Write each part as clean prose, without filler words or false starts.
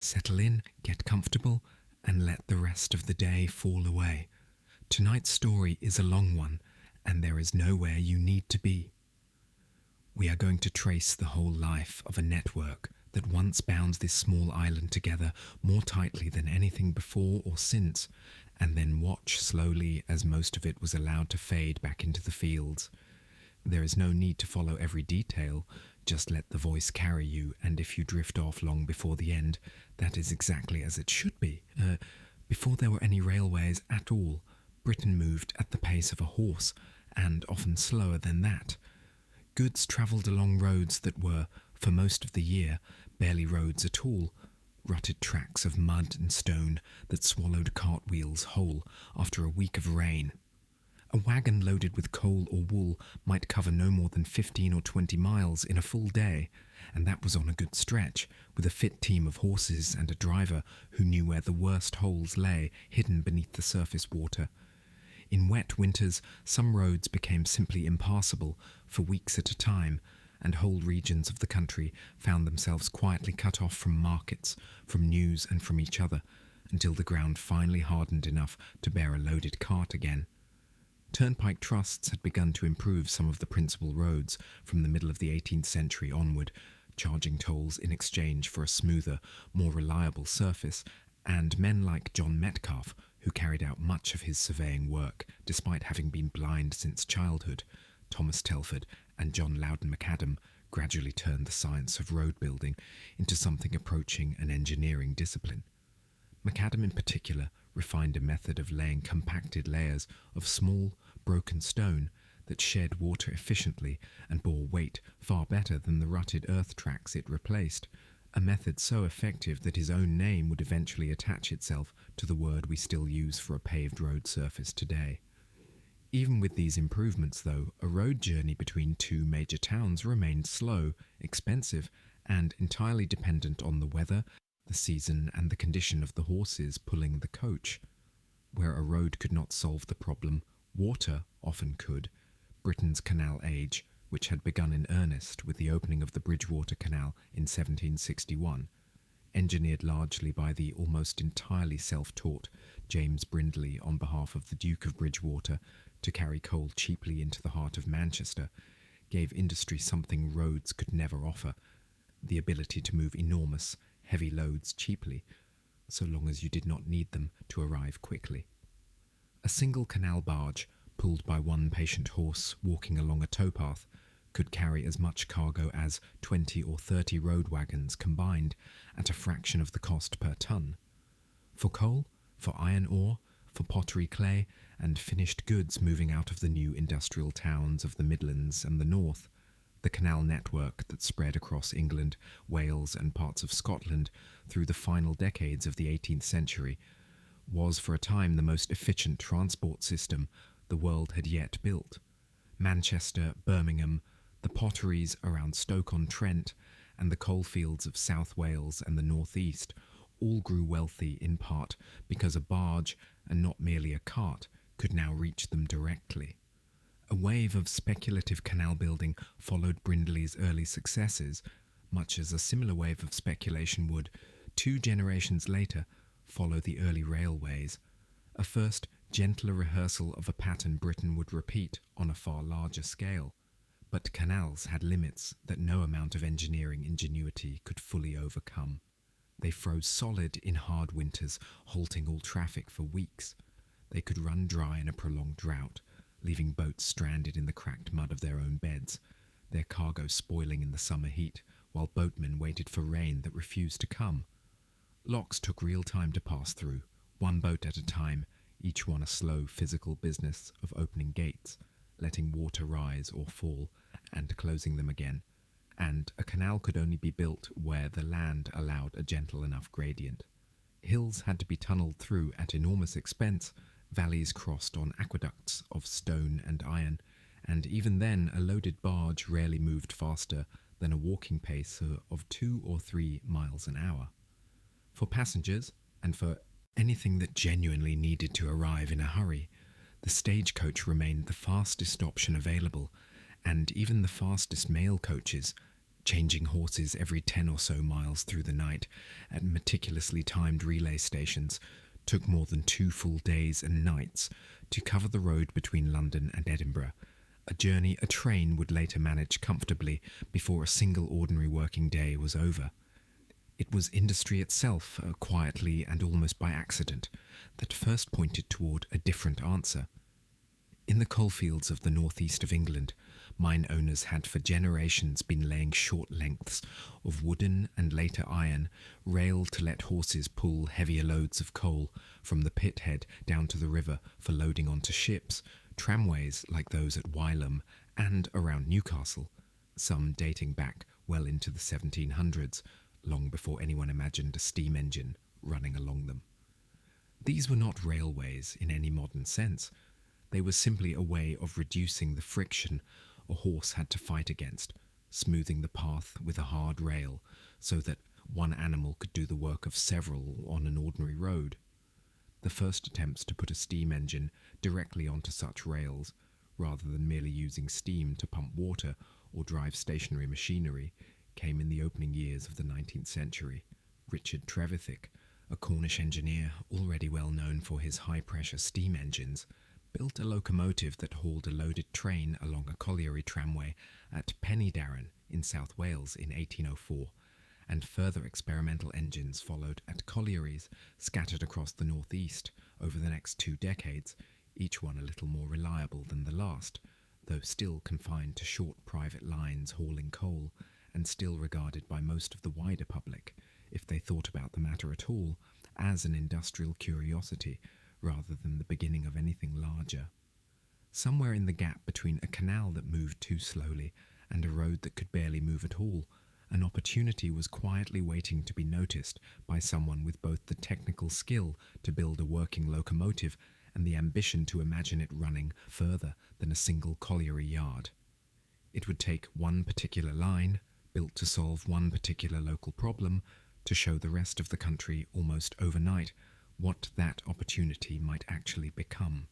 Settle in, get comfortable, and let the rest of the day fall away. Tonight's story is a long one, and there is nowhere you need to be. We are going to trace the whole life of a network that once bound this small island together more tightly than anything before or since, and then watch slowly as most of it was allowed to fade back into the fields. There is no need to follow every detail, just let the voice carry you, and if you drift off long before the end, that is exactly as it should be. Before there were any railways at all, Britain moved at the pace of a horse, and often slower than that. Goods travelled along roads that were, for most of the year, barely roads at all, rutted tracks of mud and stone that swallowed cartwheels whole after a week of rain. A wagon loaded with coal or wool might cover no more than 15 or 20 miles in a full day, and that was on a good stretch, with a fit team of horses and a driver who knew where the worst holes lay, hidden beneath the surface water. In wet winters, some roads became simply impassable for weeks at a time, and whole regions of the country found themselves quietly cut off from markets, from news and from each other, until the ground finally hardened enough to bear a loaded cart again. Turnpike trusts had begun to improve some of the principal roads from the middle of the 18th century onward, charging tolls in exchange for a smoother, more reliable surface, and men like John Metcalfe, who carried out much of his surveying work despite having been blind since childhood, Thomas Telford and John Loudon McAdam, gradually turned the science of road building into something approaching an engineering discipline. McAdam in particular refined a method of laying compacted layers of small, broken stone that shed water efficiently and bore weight far better than the rutted earth tracks it replaced, a method so effective that his own name would eventually attach itself to the word we still use for a paved road surface today. Even with these improvements, though, a road journey between two major towns remained slow, expensive, and entirely dependent on the weather, the season, and the condition of the horses pulling the coach. Where a road could not solve the problem, water often could. Britain's canal age, which had begun in earnest with the opening of the Bridgewater Canal in 1761, engineered largely by the almost entirely self-taught James Brindley on behalf of the Duke of Bridgewater to carry coal cheaply into the heart of Manchester, gave industry something roads could never offer: the ability to move enormous, heavy loads cheaply, so long as you did not need them to arrive quickly. A single canal barge, pulled by one patient horse walking along a towpath, could carry as much cargo as 20 or 30 road wagons combined at a fraction of the cost per ton. For coal, for iron ore, for pottery clay, and finished goods moving out of the new industrial towns of the Midlands and the North, the canal network that spread across England, Wales, and parts of Scotland through the final decades of the 18th century was for a time the most efficient transport system the world had yet built. Manchester, Birmingham, the potteries around Stoke-on-Trent, and the coalfields of South Wales and the North East all grew wealthy in part because a barge, and not merely a cart, could now reach them directly. A wave of speculative canal building followed Brindley's early successes, much as a similar wave of speculation would, 2 generations later, follow the early railways, a first, gentler rehearsal of a pattern Britain would repeat on a far larger scale. But canals had limits that no amount of engineering ingenuity could fully overcome. They froze solid in hard winters, halting all traffic for weeks. They could run dry in a prolonged drought, leaving boats stranded in the cracked mud of their own beds, their cargo spoiling in the summer heat, while boatmen waited for rain that refused to come. Locks took real time to pass through, one boat at a time, each one a slow physical business of opening gates, letting water rise or fall, and closing them again. And a canal could only be built where the land allowed a gentle enough gradient. Hills had to be tunnelled through at enormous expense, valleys crossed on aqueducts of stone and iron, and even then a loaded barge rarely moved faster than a walking pace of 2 or 3 miles an hour. For passengers, and for anything that genuinely needed to arrive in a hurry, the stagecoach remained the fastest option available, and even the fastest mail coaches, changing horses every 10 or so miles through the night at meticulously timed relay stations, took more than 2 full days and nights to cover the road between London and Edinburgh, a journey a train would later manage comfortably before a single ordinary working day was over. It was industry itself, quietly and almost by accident, that first pointed toward a different answer. In the coalfields of the northeast of England, mine owners had for generations been laying short lengths of wooden and later iron rail to let horses pull heavier loads of coal from the pit head down to the river for loading onto ships, tramways like those at Wylam and around Newcastle, some dating back well into the 1700s, long before anyone imagined a steam engine running along them. These were not railways in any modern sense. They were simply a way of reducing the friction a horse had to fight against, smoothing the path with a hard rail so that one animal could do the work of several on an ordinary road. The first attempts to put a steam engine directly onto such rails, rather than merely using steam to pump water or drive stationary machinery, came in the opening years of the 19th century. Richard Trevithick, a Cornish engineer already well known for his high-pressure steam engines, built a locomotive that hauled a loaded train along a colliery tramway at Penydarren in South Wales in 1804, and further experimental engines followed at collieries scattered across the northeast over the next 2 decades, each one a little more reliable than the last, though still confined to short private lines hauling coal, and still regarded by most of the wider public, if they thought about the matter at all, as an industrial curiosity rather than the beginning of anything larger. Somewhere in the gap between a canal that moved too slowly and a road that could barely move at all, an opportunity was quietly waiting to be noticed by someone with both the technical skill to build a working locomotive and the ambition to imagine it running further than a single colliery yard. It would take one particular line, built to solve one particular local problem, to show the rest of the country almost overnight what that opportunity might actually become.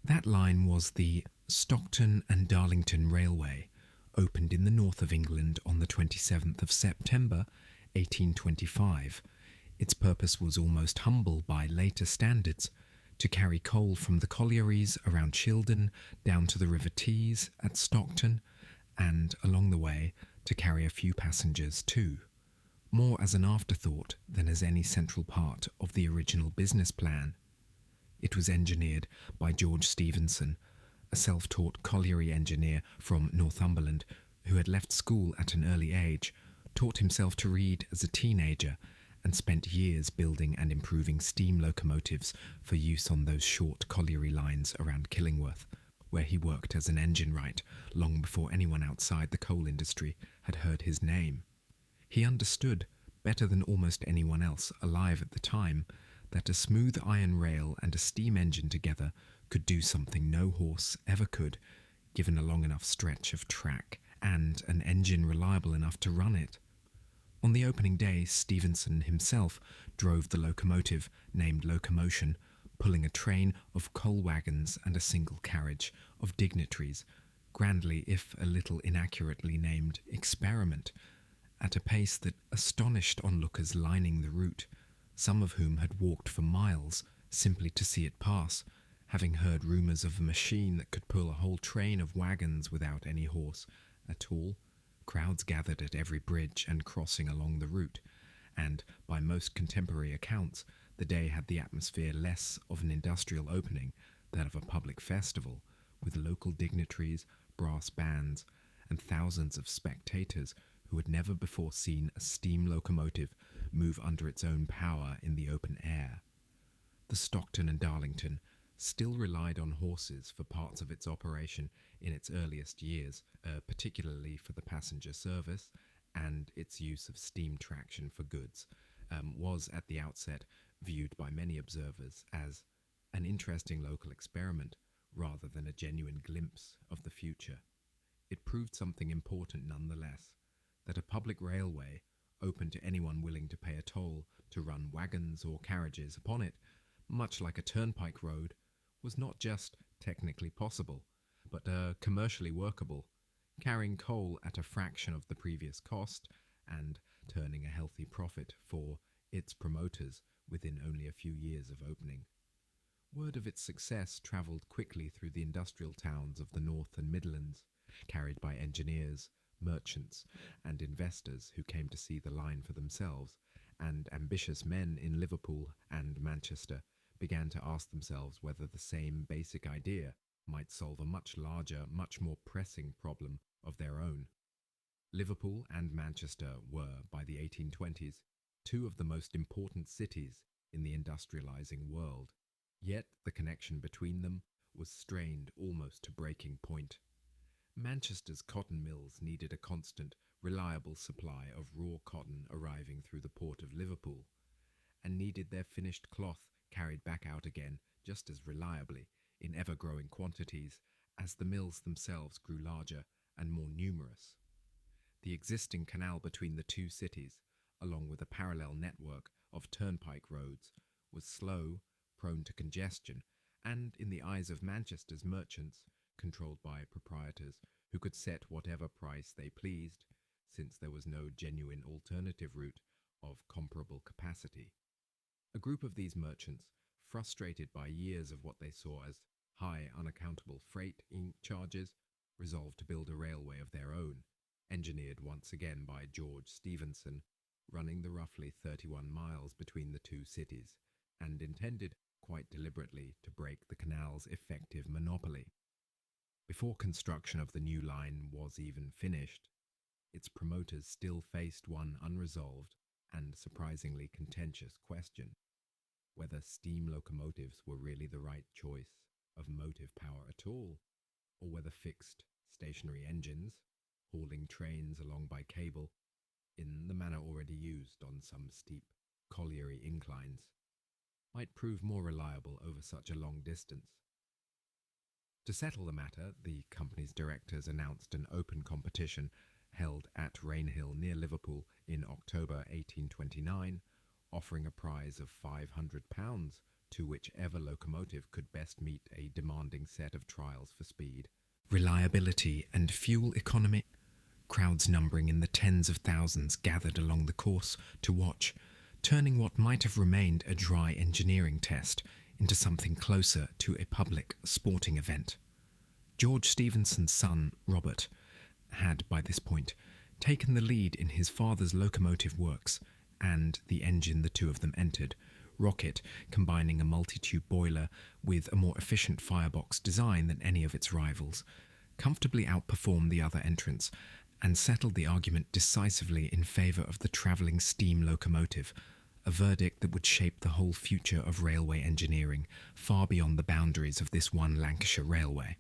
That line was the Stockton and Darlington Railway, opened in the north of England on the 27th of September 1825. Its purpose was almost humble by later standards, to carry coal from the collieries around Chiltern down to the River Tees at Stockton, and along the way to carry a few passengers too, more as an afterthought than as any central part of the original business plan. It was engineered by George Stephenson, a self-taught colliery engineer from Northumberland who had left school at an early age, taught himself to read as a teenager, and spent years building and improving steam locomotives for use on those short colliery lines around Killingworth, where he worked as an engine wright long before anyone outside the coal industry had heard his name. He understood, better than almost anyone else alive at the time, that a smooth iron rail and a steam engine together could do something no horse ever could, given a long enough stretch of track and an engine reliable enough to run it. On the opening day, Stephenson himself drove the locomotive, named Locomotion, pulling a train of coal wagons and a single carriage of dignitaries, grandly if a little inaccurately named Experiment, at a pace that astonished onlookers lining the route, some of whom had walked for miles simply to see it pass, having heard rumours of a machine that could pull a whole train of wagons without any horse at all. Crowds gathered at every bridge and crossing along the route, and by most contemporary accounts, the day had the atmosphere less of an industrial opening than of a public festival, with local dignitaries, brass bands, and thousands of spectators who had never before seen a steam locomotive move under its own power in the open air. The Stockton and Darlington still relied on horses for parts of its operation in its earliest years, particularly for the passenger service, and its use of steam traction for goods was at the outset viewed by many observers as an interesting local experiment rather than a genuine glimpse of the future. It proved something important nonetheless, that a public railway, open to anyone willing to pay a toll to run wagons or carriages upon it, much like a turnpike road, was not just technically possible, but commercially workable, carrying coal at a fraction of the previous cost and turning a healthy profit for its promoters within only a few years of opening. Word of its success travelled quickly through the industrial towns of the North and Midlands, carried by engineers, merchants, and investors who came to see the line for themselves, and ambitious men in Liverpool and Manchester began to ask themselves whether the same basic idea might solve a much larger, much more pressing problem of their own. Liverpool and Manchester were, by the 1820s, two of the most important cities in the industrializing world. Yet the connection between them was strained almost to breaking point. Manchester's cotton mills needed a constant, reliable supply of raw cotton arriving through the port of Liverpool, and needed their finished cloth carried back out again just as reliably, in ever-growing quantities, as the mills themselves grew larger and more numerous. The existing canal between the two cities, along with a parallel network of turnpike roads, was slow, prone to congestion, and, in the eyes of Manchester's merchants, controlled by proprietors who could set whatever price they pleased, since there was no genuine alternative route of comparable capacity. A group of these merchants, frustrated by years of what they saw as high unaccountable freight charges, resolved to build a railway of their own, engineered once again by George Stephenson, running the roughly 31 miles between the two cities, and intended, quite deliberately, to break the canal's effective monopoly. Before construction of the new line was even finished, its promoters still faced one unresolved and surprisingly contentious question: whether steam locomotives were really the right choice of motive power at all, or whether fixed, stationary engines, hauling trains along by cable, in the manner already used on some steep colliery inclines, might prove more reliable over such a long distance. To settle the matter, the company's directors announced an open competition held at Rainhill near Liverpool in October 1829, offering a prize of £500 to whichever locomotive could best meet a demanding set of trials for speed, reliability, and fuel economy. Crowds numbering in the tens of thousands gathered along the course to watch, turning what might have remained a dry engineering test into something closer to a public sporting event. George Stephenson's son, Robert, had by this point taken the lead in his father's locomotive works, and the engine the two of them entered, Rocket, combining a multi-tube boiler with a more efficient firebox design than any of its rivals, comfortably outperformed the other entrants and settled the argument decisively in favour of the travelling steam locomotive, a verdict that would shape the whole future of railway engineering far beyond the boundaries of this one Lancashire railway.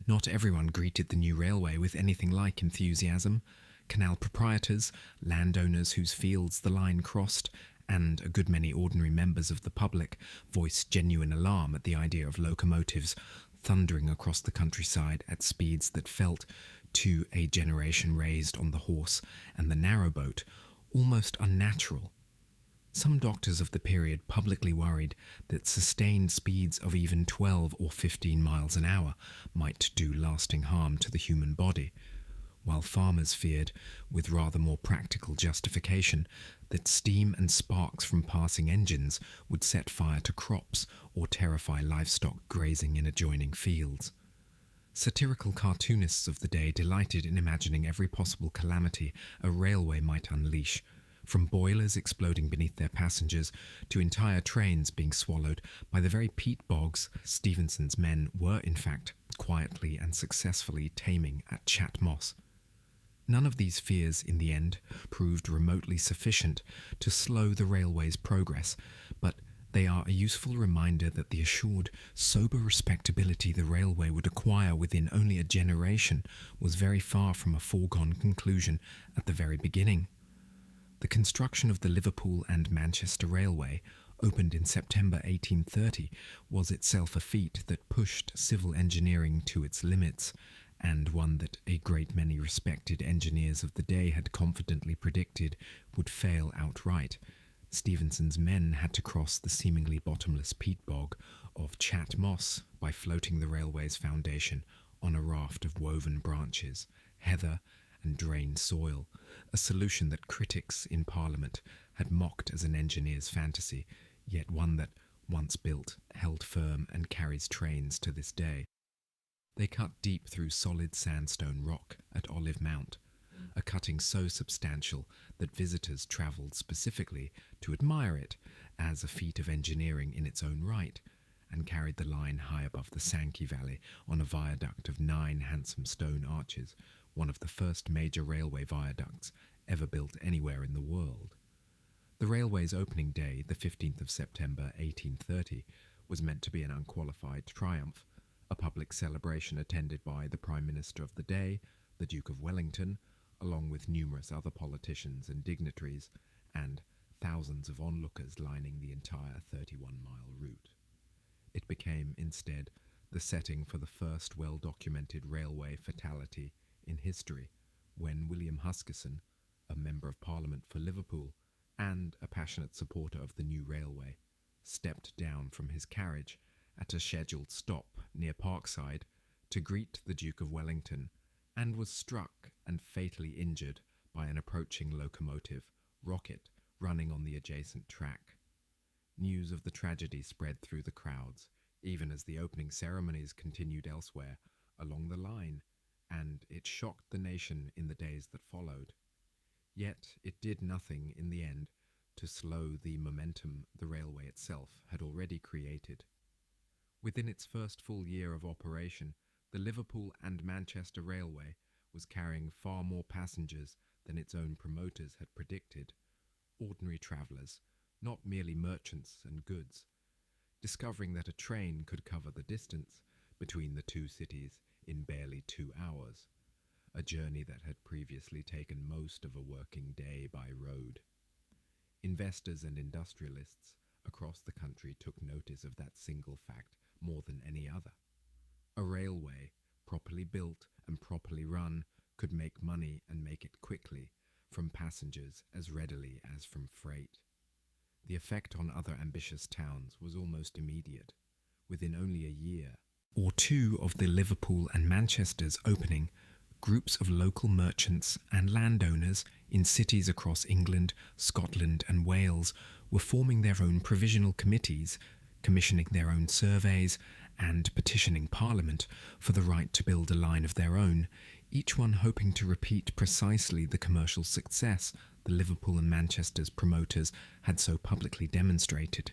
Not everyone greeted the new railway with anything like enthusiasm. Canal proprietors, landowners whose fields the line crossed, and a good many ordinary members of the public voiced genuine alarm at the idea of locomotives thundering across the countryside at speeds that felt, to a generation raised on the horse and the narrowboat, almost unnatural. Some doctors of the period publicly worried that sustained speeds of even 12 or 15 miles an hour might do lasting harm to the human body, while farmers feared, with rather more practical justification, that steam and sparks from passing engines would set fire to crops or terrify livestock grazing in adjoining fields. Satirical cartoonists of the day delighted in imagining every possible calamity a railway might unleash, from boilers exploding beneath their passengers to entire trains being swallowed by the very peat bogs Stephenson's men were, in fact, quietly and successfully taming at Chat Moss. None of these fears, in the end, proved remotely sufficient to slow the railway's progress, but they are a useful reminder that the assured, sober respectability the railway would acquire within only a generation was very far from a foregone conclusion at the very beginning. The construction of the Liverpool and Manchester Railway, opened in September 1830, was itself a feat that pushed civil engineering to its limits, and one that a great many respected engineers of the day had confidently predicted would fail outright. Stephenson's men had to cross the seemingly bottomless peat bog of Chat Moss by floating the railway's foundation on a raft of woven branches, heather, and drained soil, a solution that critics in Parliament had mocked as an engineer's fantasy, yet one that, once built, held firm and carries trains to this day. They cut deep through solid sandstone rock at Olive Mount, a cutting so substantial that visitors travelled specifically to admire it as a feat of engineering in its own right, and carried the line high above the Sankey Valley on a viaduct of 9 handsome stone arches, one of the first major railway viaducts ever built anywhere in the world. The railway's opening day, the 15th of September 1830, was meant to be an unqualified triumph, a public celebration attended by the Prime Minister of the day, the Duke of Wellington, along with numerous other politicians and dignitaries, and thousands of onlookers lining the entire 31-mile route. It became, instead, the setting for the first well-documented railway fatality in history, when William Huskisson, a Member of Parliament for Liverpool and a passionate supporter of the new railway, stepped down from his carriage at a scheduled stop near Parkside to greet the Duke of Wellington, and was struck and fatally injured by an approaching locomotive, Rocket, running on the adjacent track. News of the tragedy spread through the crowds, even as the opening ceremonies continued elsewhere along the line, and it shocked the nation in the days that followed. Yet it did nothing in the end to slow the momentum the railway itself had already created. Within its first full year of operation, the Liverpool and Manchester Railway was carrying far more passengers than its own promoters had predicted, ordinary travellers, not merely merchants and goods, discovering that a train could cover the distance between the two cities in barely 2 hours, a journey that had previously taken most of a working day by road. Investors and industrialists across the country took notice of that single fact more than any other. A railway, properly built and properly run, could make money and make it quickly from passengers as readily as from freight. The effect on other ambitious towns was almost immediate. Within only a year or two of the Liverpool and Manchester's opening, groups of local merchants and landowners in cities across England, Scotland and Wales were forming their own provisional committees, commissioning their own surveys and petitioning Parliament for the right to build a line of their own, each one hoping to repeat precisely the commercial success the Liverpool and Manchester's promoters had so publicly demonstrated.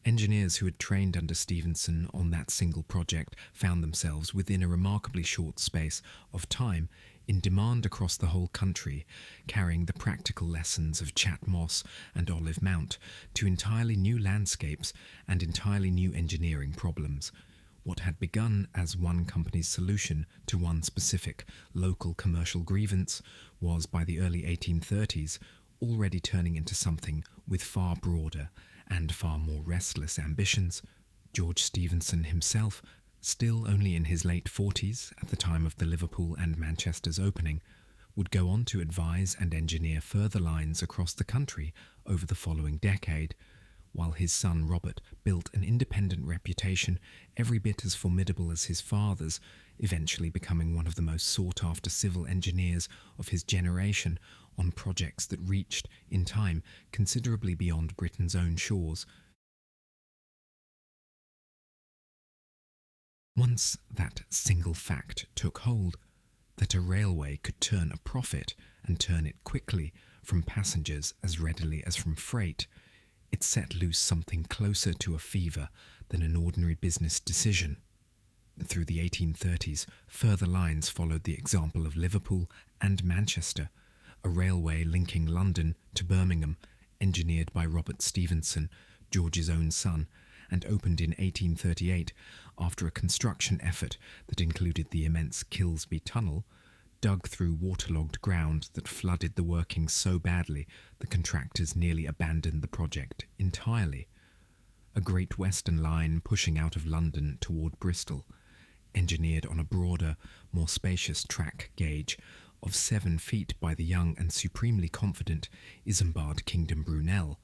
Engineers who had trained under Stephenson on that single project found themselves within a remarkably short space of time in demand across the whole country, carrying the practical lessons of Chat Moss and Olive Mount to entirely new landscapes and entirely new engineering problems. What had begun as one company's solution to one specific local commercial grievance was, by the early 1830s, already turning into something with far broader and far more restless ambitions. George Stephenson himself, still only in his late 40s at the time of the Liverpool and Manchester's opening, would go on to advise and engineer further lines across the country over the following decade, while his son Robert built an independent reputation every bit as formidable as his father's, eventually becoming one of the most sought-after civil engineers of his generation on projects that reached, in time, considerably beyond Britain's own shores. Once that single fact took hold, that a railway could turn a profit and turn it quickly from passengers as readily as from freight, it set loose something closer to a fever than an ordinary business decision. Through the 1830s, further lines followed the example of Liverpool and Manchester, a railway linking London to Birmingham, engineered by Robert Stephenson, George's own son, and opened in 1838 after a construction effort that included the immense Kilsby Tunnel, dug through waterlogged ground that flooded the workings so badly the contractors nearly abandoned the project entirely. A Great Western line pushing out of London toward Bristol, engineered on a broader, more spacious track gauge of 7 feet by the young and supremely confident Isambard Kingdom Brunel,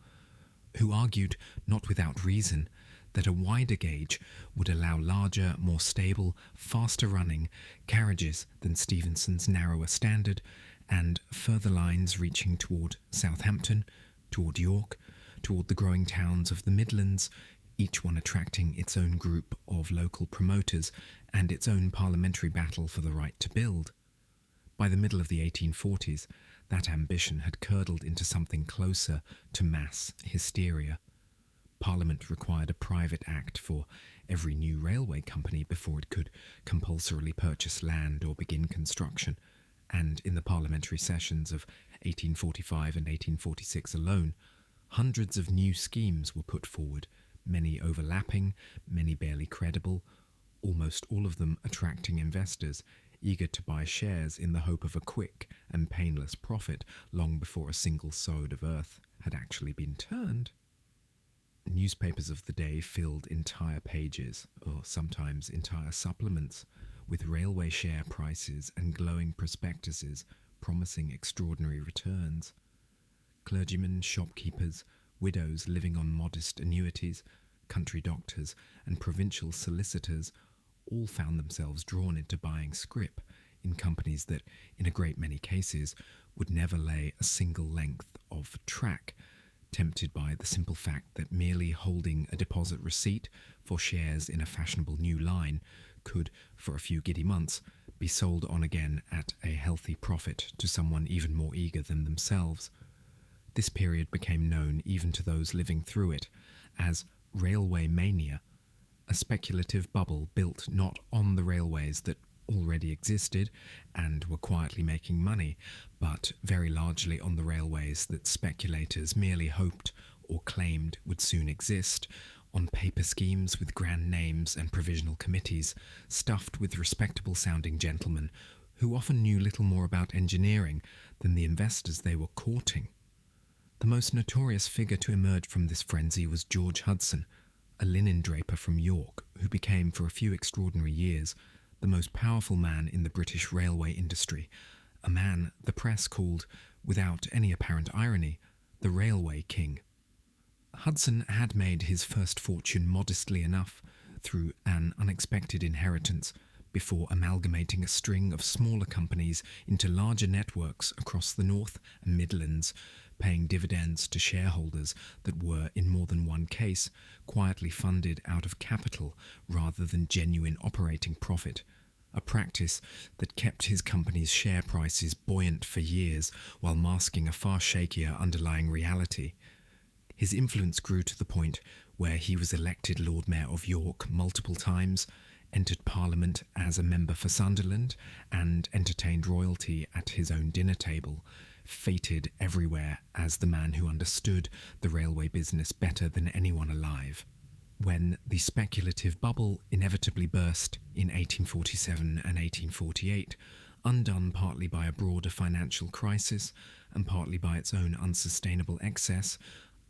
who argued, not without reason, that a wider gauge would allow larger, more stable, faster-running carriages than Stephenson's narrower standard, and further lines reaching toward Southampton, toward York, toward the growing towns of the Midlands, each one attracting its own group of local promoters and its own parliamentary battle for the right to build. By the middle of the 1840s, that ambition had curdled into something closer to mass hysteria. Parliament required a private act for every new railway company before it could compulsorily purchase land or begin construction, and in the parliamentary sessions of 1845 and 1846 alone, hundreds of new schemes were put forward, many overlapping, many barely credible, almost all of them attracting investors eager to buy shares in the hope of a quick and painless profit long before a single sod of earth had actually been turned. Newspapers of the day filled entire pages, or sometimes entire supplements, with railway share prices and glowing prospectuses promising extraordinary returns. Clergymen, shopkeepers, widows living on modest annuities, country doctors, and provincial solicitors all found themselves drawn into buying scrip in companies that, in a great many cases, would never lay a single length of track, tempted by the simple fact that merely holding a deposit receipt for shares in a fashionable new line could, for a few giddy months, be sold on again at a healthy profit to someone even more eager than themselves. This period became known even to those living through it as railway mania, a speculative bubble built not on the railways that already existed and were quietly making money, but very largely on the railways that speculators merely hoped or claimed would soon exist, on paper schemes with grand names and provisional committees stuffed with respectable-sounding gentlemen who often knew little more about engineering than the investors they were courting. The most notorious figure to emerge from this frenzy was George Hudson, a linen draper from York, who became for a few extraordinary years the most powerful man in the British railway industry, a man the press called, without any apparent irony, the Railway King. Hudson had made his first fortune modestly enough through an unexpected inheritance before amalgamating a string of smaller companies into larger networks across the North and Midlands, paying dividends to shareholders that were, in more than one case, quietly funded out of capital rather than genuine operating profit, a practice that kept his company's share prices buoyant for years while masking a far shakier underlying reality. His influence grew to the point where he was elected Lord Mayor of York multiple times, entered Parliament as a member for Sunderland, and entertained royalty at his own dinner table, feted everywhere as the man who understood the railway business better than anyone alive. When the speculative bubble inevitably burst in 1847 and 1848, undone partly by a broader financial crisis and partly by its own unsustainable excess,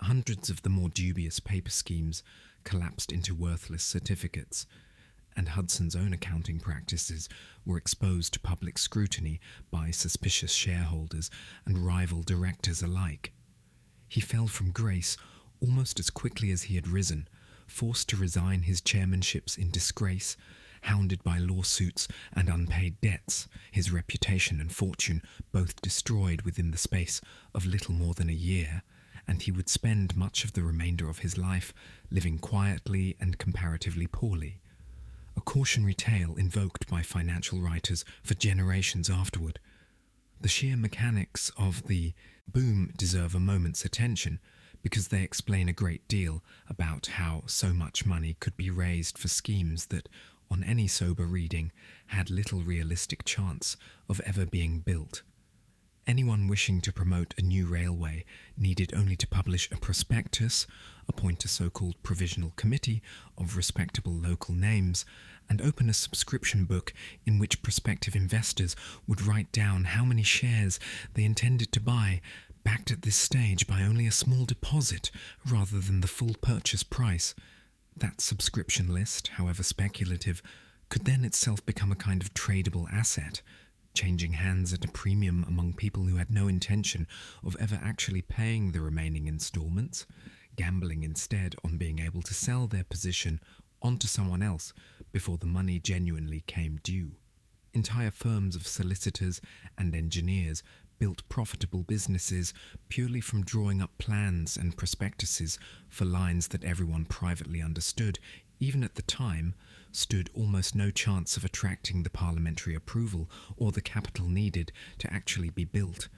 hundreds of the more dubious paper schemes collapsed into worthless certificates, and Hudson's own accounting practices were exposed to public scrutiny by suspicious shareholders and rival directors alike. He fell from grace almost as quickly as he had risen, forced to resign his chairmanships in disgrace, hounded by lawsuits and unpaid debts, his reputation and fortune both destroyed within the space of little more than a year, and he would spend much of the remainder of his life living quietly and comparatively poorly. A cautionary tale invoked by financial writers for generations afterward. The sheer mechanics of the boom deserve a moment's attention because they explain a great deal about how so much money could be raised for schemes that, on any sober reading, had little realistic chance of ever being built. Anyone wishing to promote a new railway needed only to publish a prospectus, appoint a so-called provisional committee of respectable local names, and open a subscription book in which prospective investors would write down how many shares they intended to buy, backed at this stage by only a small deposit rather than the full purchase price. That subscription list, however speculative, could then itself become a kind of tradable asset, changing hands at a premium among people who had no intention of ever actually paying the remaining instalments, gambling instead on being able to sell their position onto someone else before the money genuinely came due. Entire firms of solicitors and engineers built profitable businesses purely from drawing up plans and prospectuses for lines that everyone privately understood, even at the time, stood almost no chance of attracting the parliamentary approval or the capital needed to actually be built.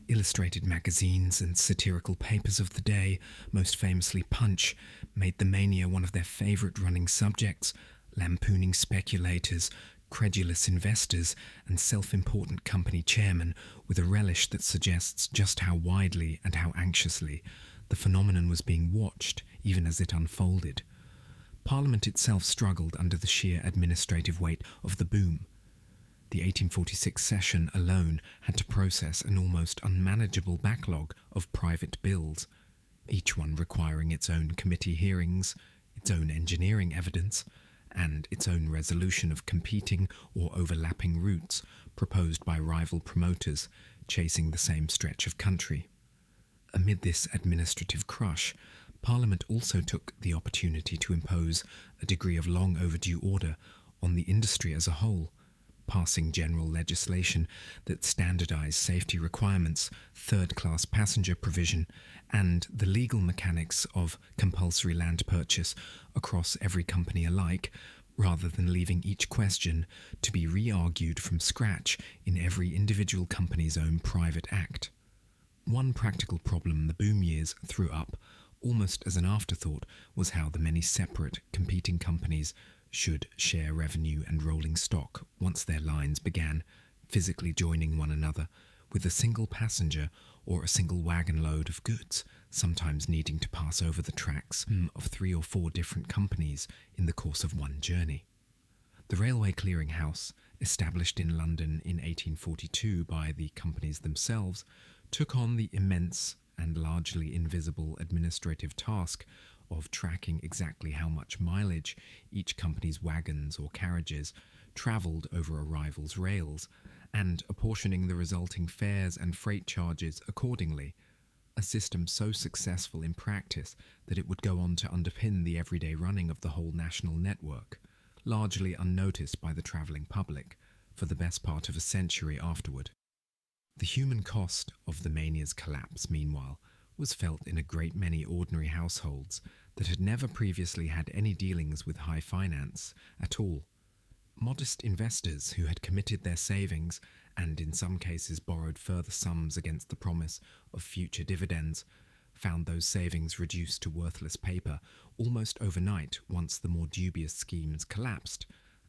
Illustrated magazines and satirical papers of the day, most famously Punch, made the mania one of their favourite running subjects, lampooning speculators, credulous investors, and self-important company chairmen with a relish that suggests just how widely and how anxiously the phenomenon was being watched even as it unfolded. Parliament itself struggled under the sheer administrative weight of the boom. The 1846 session alone had to process an almost unmanageable backlog of private bills, each one requiring its own committee hearings, its own engineering evidence, and its own resolution of competing or overlapping routes proposed by rival promoters chasing the same stretch of country. Amid this administrative crush, Parliament also took the opportunity to impose a degree of long overdue order on the industry as a whole, passing general legislation that standardised safety requirements, third-class passenger provision, and the legal mechanics of compulsory land purchase across every company alike, rather than leaving each question to be re-argued from scratch in every individual company's own private act. One practical problem the boom years threw up, almost as an afterthought, was how the many separate, competing companies should share revenue and rolling stock once their lines began physically joining one another with a single passenger or a single wagon load of goods, sometimes needing to pass over the tracks of 3 or 4 different companies in the course of one journey. The Railway Clearing House, established in London in 1842 by the companies themselves, took on the immense and largely invisible administrative task of tracking exactly how much mileage each company's wagons or carriages travelled over a rival's rails, and apportioning the resulting fares and freight charges accordingly, a system so successful in practice that it would go on to underpin the everyday running of the whole national network, largely unnoticed by the travelling public, for the best part of a century afterward. The human cost of the mania's collapse, meanwhile, was felt in a great many ordinary households that had never previously had any dealings with high finance at all. Modest investors who had committed their savings and in some cases borrowed further sums against the promise of future dividends found those savings reduced to worthless paper almost overnight once the more dubious schemes collapsed,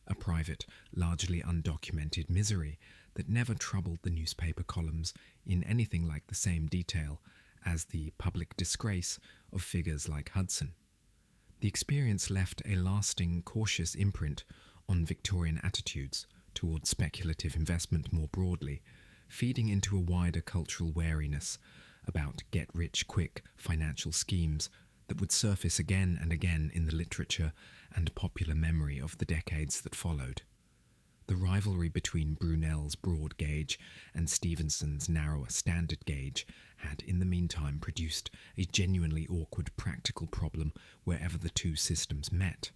a private, largely undocumented misery that never troubled the newspaper columns in anything like the same detail as the public disgrace of figures like Hudson. The experience left a lasting, cautious imprint on Victorian attitudes towards speculative investment more broadly, feeding into a wider cultural wariness about get-rich-quick financial schemes that would surface again and again in the literature and popular memory of the decades that followed. The rivalry between Brunel's broad gauge and Stephenson's narrower standard gauge had in the meantime produced a genuinely awkward practical problem wherever the two systems met.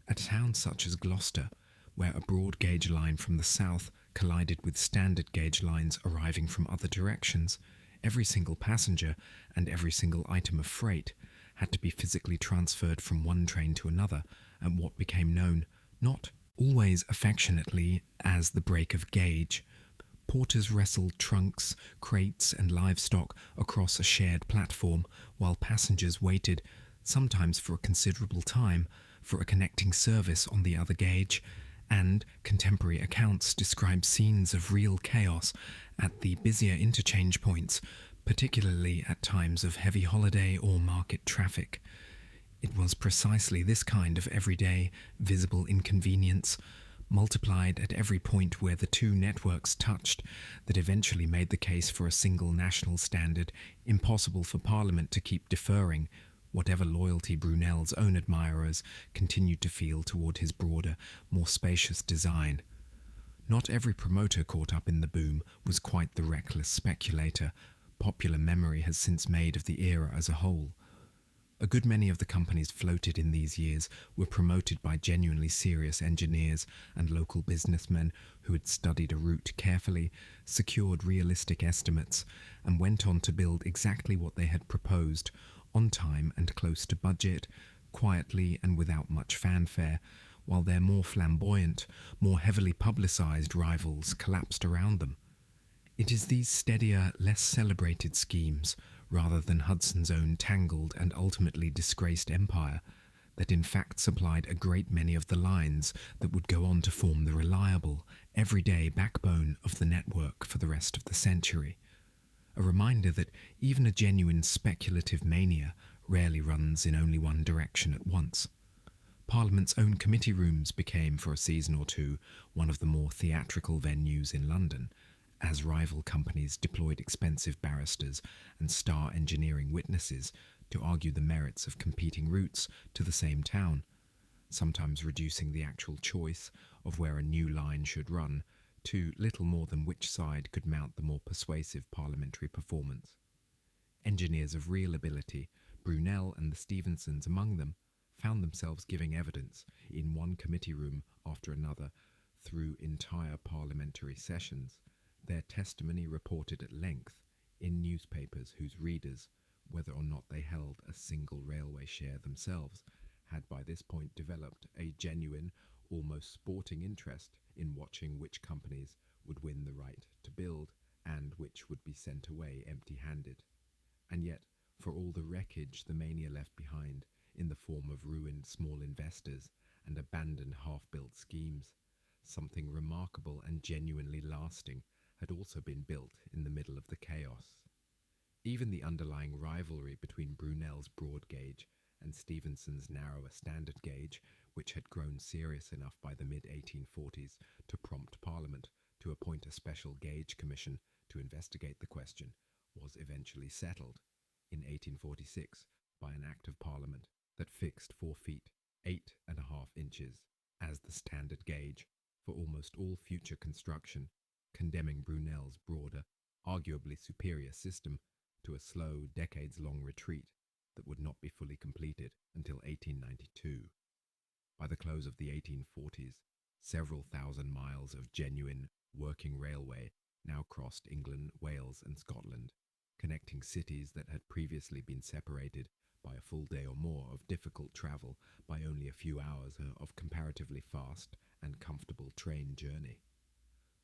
At a town such as Gloucester, where a broad gauge line from the south collided with standard gauge lines arriving from other directions, every single passenger and every single item of freight had to be physically transferred from one train to another at what became known, not always affectionately, as the break of gauge. Porters wrestled trunks, crates and livestock across a shared platform, while passengers waited, sometimes for a considerable time, for a connecting service on the other gauge, and contemporary accounts describe scenes of real chaos at the busier interchange points, particularly at times of heavy holiday or market traffic. It was precisely this kind of everyday, visible inconvenience, multiplied at every point where the two networks touched, that eventually made the case for a single national standard impossible for Parliament to keep deferring, whatever loyalty Brunel's own admirers continued to feel toward his broader, more spacious design. Not every promoter caught up in the boom was quite the reckless speculator popular memory has since made of the era as a whole. A good many of the companies floated in these years were promoted by genuinely serious engineers and local businessmen who had studied a route carefully, secured realistic estimates, and went on to build exactly what they had proposed, on time and close to budget, quietly and without much fanfare, while their more flamboyant, more heavily publicised rivals collapsed around them. It is these steadier, less celebrated schemes, rather than Hudson's own tangled and ultimately disgraced empire, that in fact supplied a great many of the lines that would go on to form the reliable, everyday backbone of the network for the rest of the century. A reminder that even a genuine speculative mania rarely runs in only one direction at once. Parliament's own committee rooms became, for a season or two, one of the more theatrical venues in London, as rival companies deployed expensive barristers and star engineering witnesses to argue the merits of competing routes to the same town, sometimes reducing the actual choice of where a new line should run to little more than which side could mount the more persuasive parliamentary performance. Engineers of real ability, Brunel and the Stephensons among them, found themselves giving evidence in one committee room after another through entire parliamentary sessions, their testimony reported at length in newspapers whose readers, whether or not they held a single railway share themselves, had by this point developed a genuine, almost sporting interest in watching which companies would win the right to build and which would be sent away empty-handed. And yet, for all the wreckage the mania left behind in the form of ruined small investors and abandoned half-built schemes, something remarkable and genuinely lasting had also been built in the middle of the chaos. Even the underlying rivalry between Brunel's broad gauge and Stephenson's narrower standard gauge, which had grown serious enough by the mid-1840s to prompt Parliament to appoint a special gauge commission to investigate the question, was eventually settled in 1846 by an Act of Parliament that fixed 4 feet 8.5 inches as the standard gauge for almost all future construction, condemning Brunel's broader, arguably superior system to a slow, decades-long retreat that would not be fully completed until 1892. By the close of the 1840s, several thousand miles of genuine, working railway now crossed England, Wales and Scotland, connecting cities that had previously been separated by a full day or more of difficult travel by only a few hours of comparatively fast and comfortable train journey.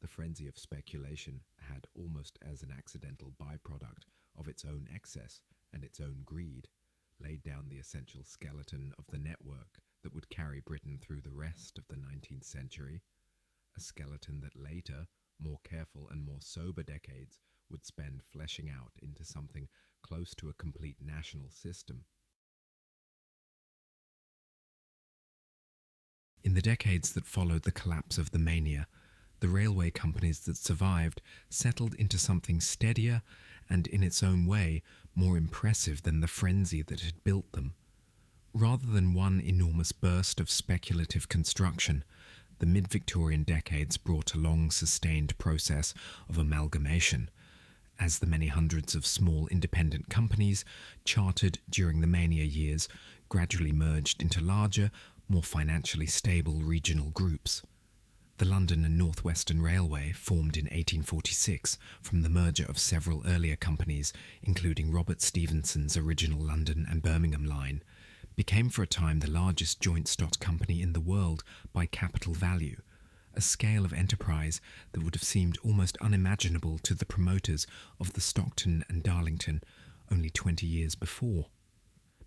The frenzy of speculation had, almost as an accidental byproduct of its own excess and its own greed, laid down the essential skeleton of the network that would carry Britain through the rest of the 19th century, a skeleton that later, more careful and more sober decades would spend fleshing out into something close to a complete national system. In the decades that followed the collapse of the mania, the railway companies that survived settled into something steadier and, in its own way, more impressive than the frenzy that had built them. Rather than one enormous burst of speculative construction, the mid-Victorian decades brought a long, sustained process of amalgamation, as the many hundreds of small independent companies chartered during the mania years gradually merged into larger, more financially stable regional groups. The London and North Western Railway, formed in 1846 from the merger of several earlier companies, including Robert Stephenson's original London and Birmingham line, became for a time the largest joint stock company in the world by capital value, a scale of enterprise that would have seemed almost unimaginable to the promoters of the Stockton and Darlington only 20 years before.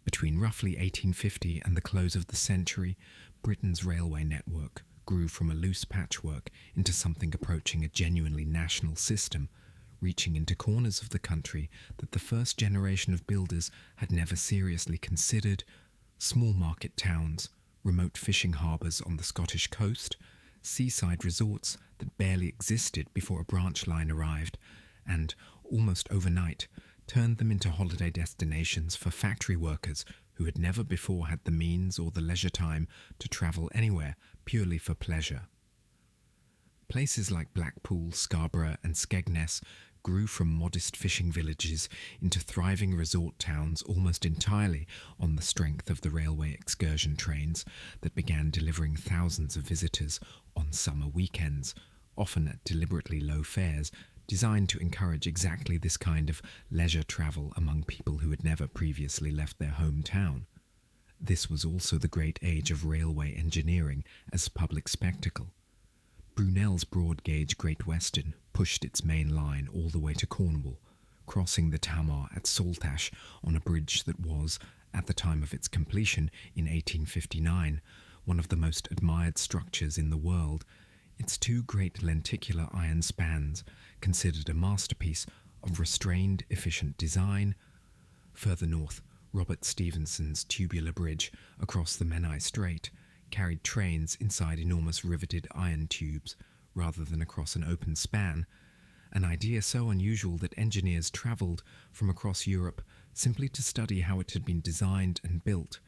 Between roughly 1850 and the close of the century, Britain's railway network grew from a loose patchwork into something approaching a genuinely national system, reaching into corners of the country that the first generation of builders had never seriously considered: small market towns, remote fishing harbours on the Scottish coast, seaside resorts that barely existed before a branch line arrived, and, almost overnight, turned them into holiday destinations for factory workers who had never before had the means or the leisure time to travel anywhere purely for pleasure. Places like Blackpool, Scarborough and Skegness grew from modest fishing villages into thriving resort towns almost entirely on the strength of the railway excursion trains that began delivering thousands of visitors on summer weekends, often at deliberately low fares, designed to encourage exactly this kind of leisure travel among people who had never previously left their hometown. This was also the great age of railway engineering as public spectacle. Brunel's broad-gauge Great Western pushed its main line all the way to Cornwall, crossing the Tamar at Saltash on a bridge that was, at the time of its completion in 1859, one of the most admired structures in the world. Its two great lenticular iron spans, considered a masterpiece of restrained, efficient design. Further north, Robert Stephenson's tubular bridge across the Menai Strait carried trains inside enormous riveted iron tubes rather than across an open span, an idea so unusual that engineers travelled from across Europe simply to study how it had been designed and built.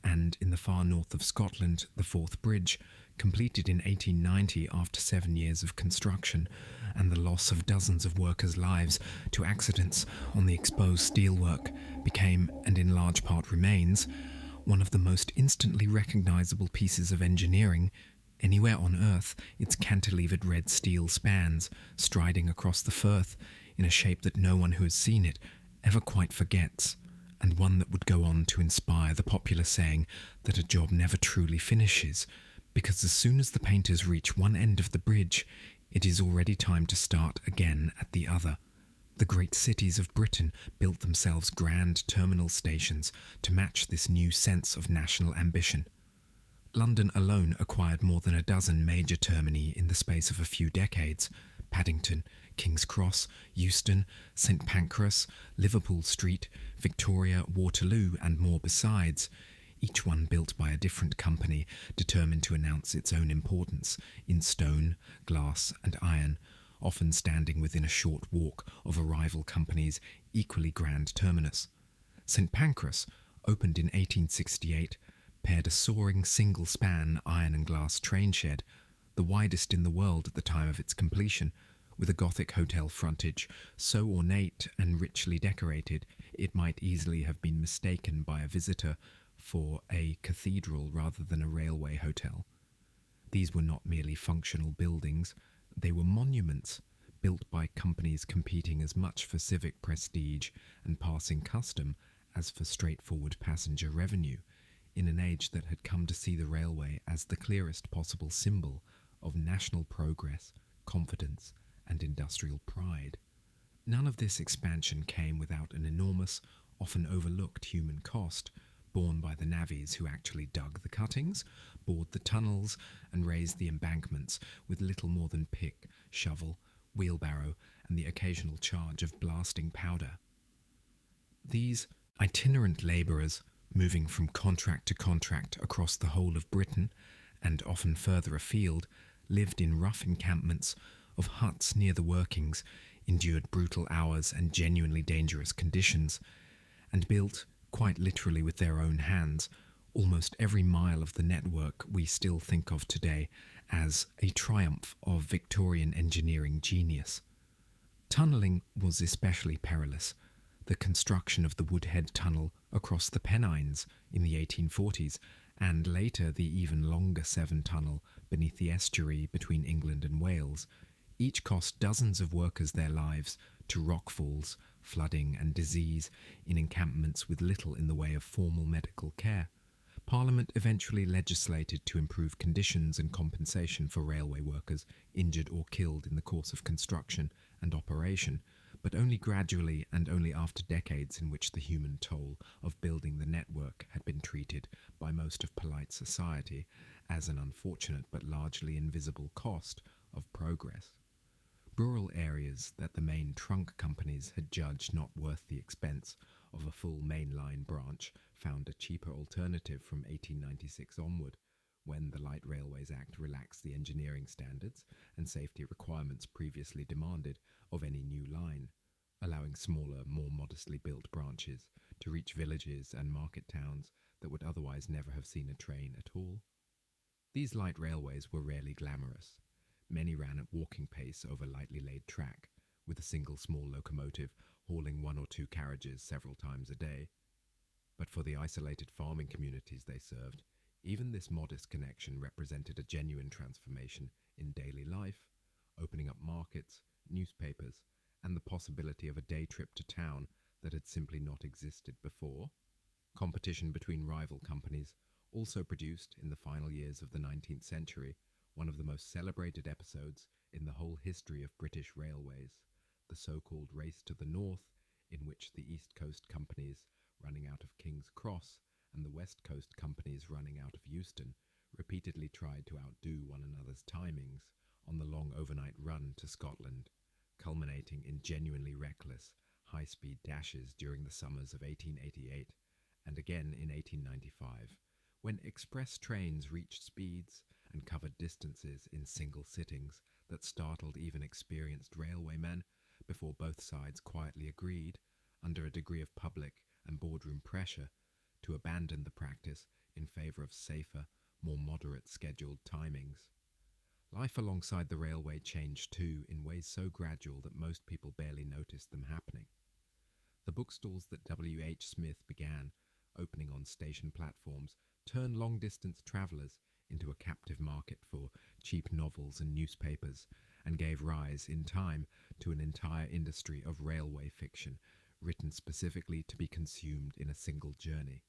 And in the far north of Scotland, the Forth Bridge, completed in 1890 after 7 years of construction and the loss of dozens of workers' lives to accidents on the exposed steelwork, became, and in large part remains, one of the most instantly recognisable pieces of engineering anywhere on Earth. Its cantilevered red steel spans striding across the Firth in a shape that no one who has seen it ever quite forgets, and one that would go on to inspire the popular saying that a job never truly finishes, because as soon as the painters reach one end of the bridge, it is already time to start again at the other. The great cities of Britain built themselves grand terminal stations to match this new sense of national ambition. London alone acquired more than a dozen major termini in the space of a few decades: Paddington, King's Cross, Euston, St Pancras, Liverpool Street, Victoria, Waterloo, and more besides, each one built by a different company determined to announce its own importance in stone, glass, and iron, often standing within a short walk of a rival company's equally grand terminus. St Pancras, opened in 1868, paired a soaring single-span iron and glass train shed, the widest in the world at the time of its completion, with a Gothic hotel frontage so ornate and richly decorated it might easily have been mistaken by a visitor for a cathedral rather than a railway hotel. These were not merely functional buildings, they were monuments, built by companies competing as much for civic prestige and passing custom as for straightforward passenger revenue, in an age that had come to see the railway as the clearest possible symbol of national progress, confidence, and industrial pride. None of this expansion came without an enormous, often overlooked human cost, borne by the navvies who actually dug the cuttings, bored the tunnels, and raised the embankments with little more than pick, shovel, wheelbarrow, and the occasional charge of blasting powder. These itinerant labourers, moving from contract to contract across the whole of Britain, and often further afield, lived in rough encampments of huts near the workings, endured brutal hours and genuinely dangerous conditions, and built, quite literally with their own hands, almost every mile of the network we still think of today as a triumph of Victorian engineering genius. Tunnelling was especially perilous. The construction of the Woodhead Tunnel across the Pennines in the 1840s, and later the even longer Severn Tunnel beneath the estuary between England and Wales, each cost dozens of workers their lives to rockfalls, flooding and disease in encampments with little in the way of formal medical care. Parliament eventually legislated to improve conditions and compensation for railway workers injured or killed in the course of construction and operation, but only gradually and only after decades in which the human toll of building the network had been treated by most of polite society as an unfortunate but largely invisible cost of progress. Rural areas that the main trunk companies had judged not worth the expense of a full mainline branch found a cheaper alternative from 1896 onward, when the Light Railways Act relaxed the engineering standards and safety requirements previously demanded of any new line, allowing smaller, more modestly built branches to reach villages and market towns that would otherwise never have seen a train at all. These light railways were rarely glamorous. Many ran at walking pace over lightly laid track, with a single small locomotive hauling one or two carriages several times a day. But for the isolated farming communities they served, even this modest connection represented a genuine transformation in daily life, opening up markets, newspapers, and the possibility of a day trip to town that had simply not existed before. Competition between rival companies also produced, in the final years of the 19th century, one of the most celebrated episodes in the whole history of British railways, the so-called Race to the North, in which the East Coast companies running out of King's Cross and the West Coast companies running out of Euston repeatedly tried to outdo one another's timings on the long overnight run to Scotland, culminating in genuinely reckless, high-speed dashes during the summers of 1888 and again in 1895, when express trains reached speeds and covered distances in single sittings that startled even experienced railwaymen before both sides quietly agreed, under a degree of public and boardroom pressure, to abandon the practice in favour of safer, more moderate scheduled timings. Life alongside the railway changed too in ways so gradual that most people barely noticed them happening. The bookstalls that W. H. Smith began opening on station platforms turned long-distance travellers into a captive market for cheap novels and newspapers, and gave rise, in time, to an entire industry of railway fiction, written specifically to be consumed in a single journey.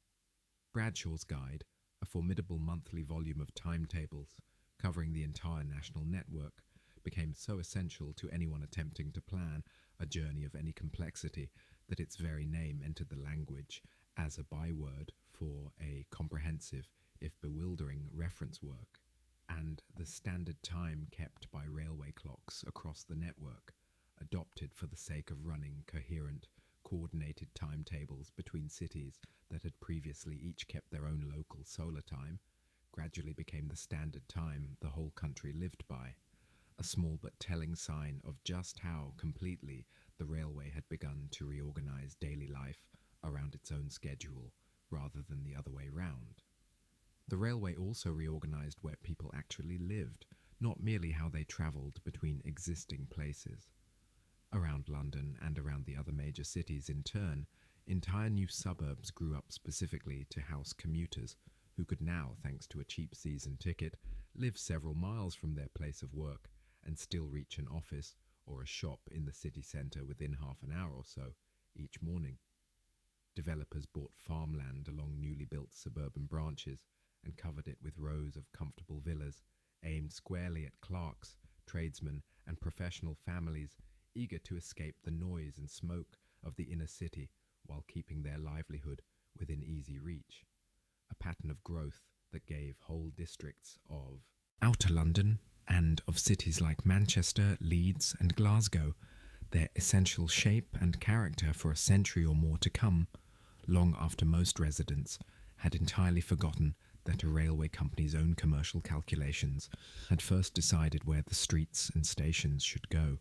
Bradshaw's Guide, a formidable monthly volume of timetables covering the entire national network, became so essential to anyone attempting to plan a journey of any complexity that its very name entered the language as a byword for a comprehensive, if bewildering, reference work. And the standard time kept by railway clocks across the network, adopted for the sake of running coherent, coordinated timetables between cities that had previously each kept their own local solar time, gradually became the standard time the whole country lived by, a small but telling sign of just how completely the railway had begun to reorganize daily life around its own schedule, rather than the other way round. The railway also reorganized where people actually lived, not merely how they travelled between existing places. Around London and around the other major cities in turn, entire new suburbs grew up specifically to house commuters who could now, thanks to a cheap season ticket, live several miles from their place of work and still reach an office or a shop in the city centre within half an hour or so each morning. Developers bought farmland along newly built suburban branches and covered it with rows of comfortable villas aimed squarely at clerks, tradesmen, and professional families eager to escape the noise and smoke of the inner city while keeping their livelihood within easy reach. A pattern of growth that gave whole districts of outer London and of cities like Manchester, Leeds, and Glasgow their essential shape and character for a century or more to come, long after most residents had entirely forgotten that a railway company's own commercial calculations had first decided where the streets and stations should go.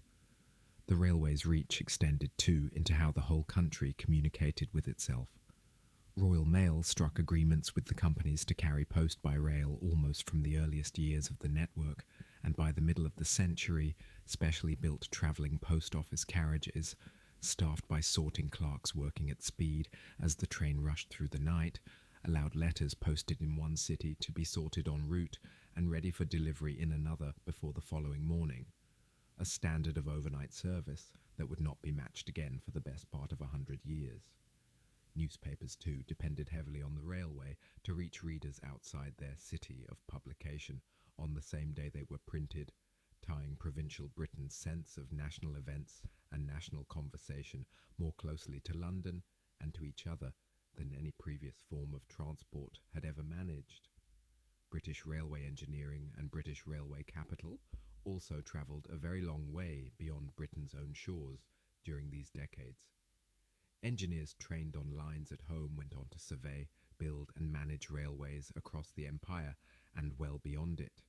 The railway's reach extended too into how the whole country communicated with itself. Royal Mail struck agreements with the companies to carry post by rail almost from the earliest years of the network, and by the middle of the century, specially built travelling post office carriages, staffed by sorting clerks working at speed as the train rushed through the night, allowed letters posted in one city to be sorted en route and ready for delivery in another before the following morning, a standard of overnight service that would not be matched again for the best part of 100 years. Newspapers, too, depended heavily on the railway to reach readers outside their city of publication on the same day they were printed, tying provincial Britain's sense of national events and national conversation more closely to London and to each other than any previous form of transport had ever managed. British railway engineering and British railway capital also travelled a very long way beyond Britain's own shores during these decades. Engineers trained on lines at home went on to survey, build and manage railways across the empire and well beyond it.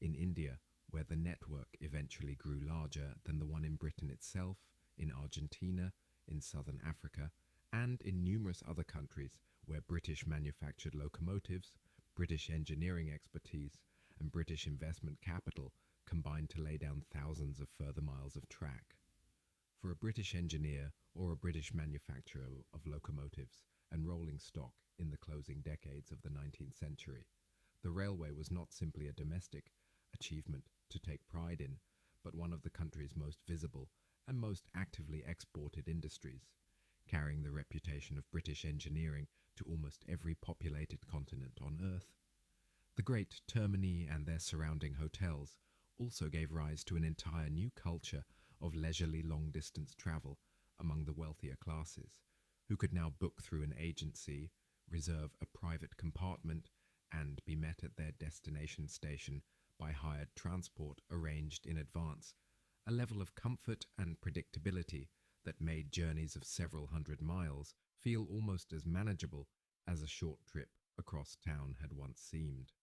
In India, where the network eventually grew larger than the one in Britain itself, in Argentina, in southern Africa, and in numerous other countries where British manufactured locomotives, British engineering expertise, and British investment capital combined to lay down thousands of further miles of track. For a British engineer or a British manufacturer of locomotives and rolling stock in the closing decades of the 19th century, the railway was not simply a domestic achievement to take pride in, but one of the country's most visible and most actively exported industries, carrying the reputation of British engineering to almost every populated continent on Earth. The great termini and their surrounding hotels also gave rise to an entire new culture of leisurely long-distance travel among the wealthier classes, who could now book through an agency, reserve a private compartment, and be met at their destination station by hired transport arranged in advance, a level of comfort and predictability that made journeys of several hundred miles feel almost as manageable as a short trip across town had once seemed.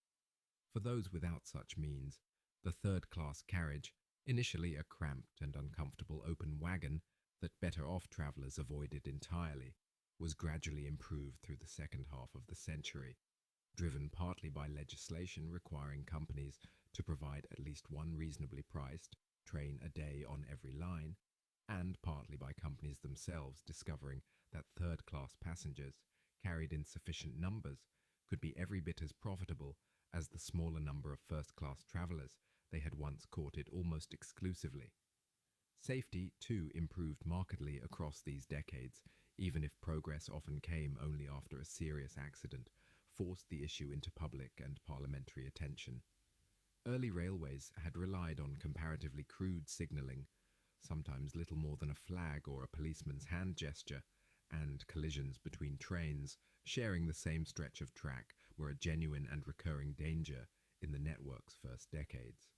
For those without such means, the third-class carriage, initially a cramped and uncomfortable open wagon that better-off travellers avoided entirely, was gradually improved through the second half of the century, driven partly by legislation requiring companies to provide at least one reasonably priced train a day on every line, and partly by companies themselves discovering that third-class passengers, carried in sufficient numbers, could be every bit as profitable as the smaller number of first-class travellers they had once courted almost exclusively. Safety, too, improved markedly across these decades, even if progress often came only after a serious accident forced the issue into public and parliamentary attention. Early railways had relied on comparatively crude signalling, sometimes little more than a flag or a policeman's hand gesture, and collisions between trains sharing the same stretch of track were a genuine and recurring danger in the network's first decades.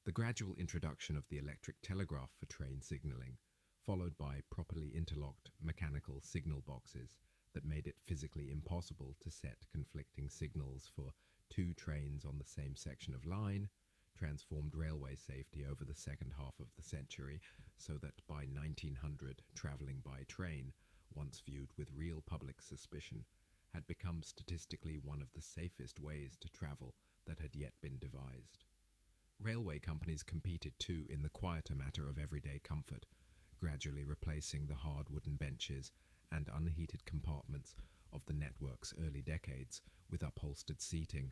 The gradual introduction of the electric telegraph for train signalling, followed by properly interlocked mechanical signal boxes that made it physically impossible to set conflicting signals for two trains on the same section of line, transformed railway safety over the second half of the century so that by 1900 travelling by train, once viewed with real public suspicion, had become statistically one of the safest ways to travel that had yet been devised. Railway companies competed too in the quieter matter of everyday comfort, gradually replacing the hard wooden benches and unheated compartments of the network's early decades with upholstered seating.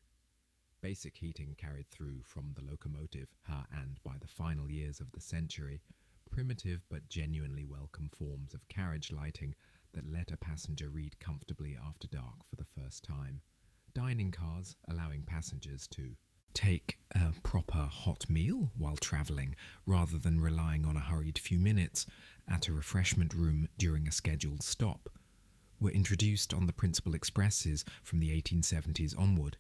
Basic heating carried through from the locomotive, and by the final years of the century, primitive but genuinely welcome forms of carriage lighting that let a passenger read comfortably after dark for the first time. Dining cars allowing passengers to take a proper hot meal while travelling rather than relying on a hurried few minutes at a refreshment room during a scheduled stop, were introduced on the principal expresses from the 1870s onward,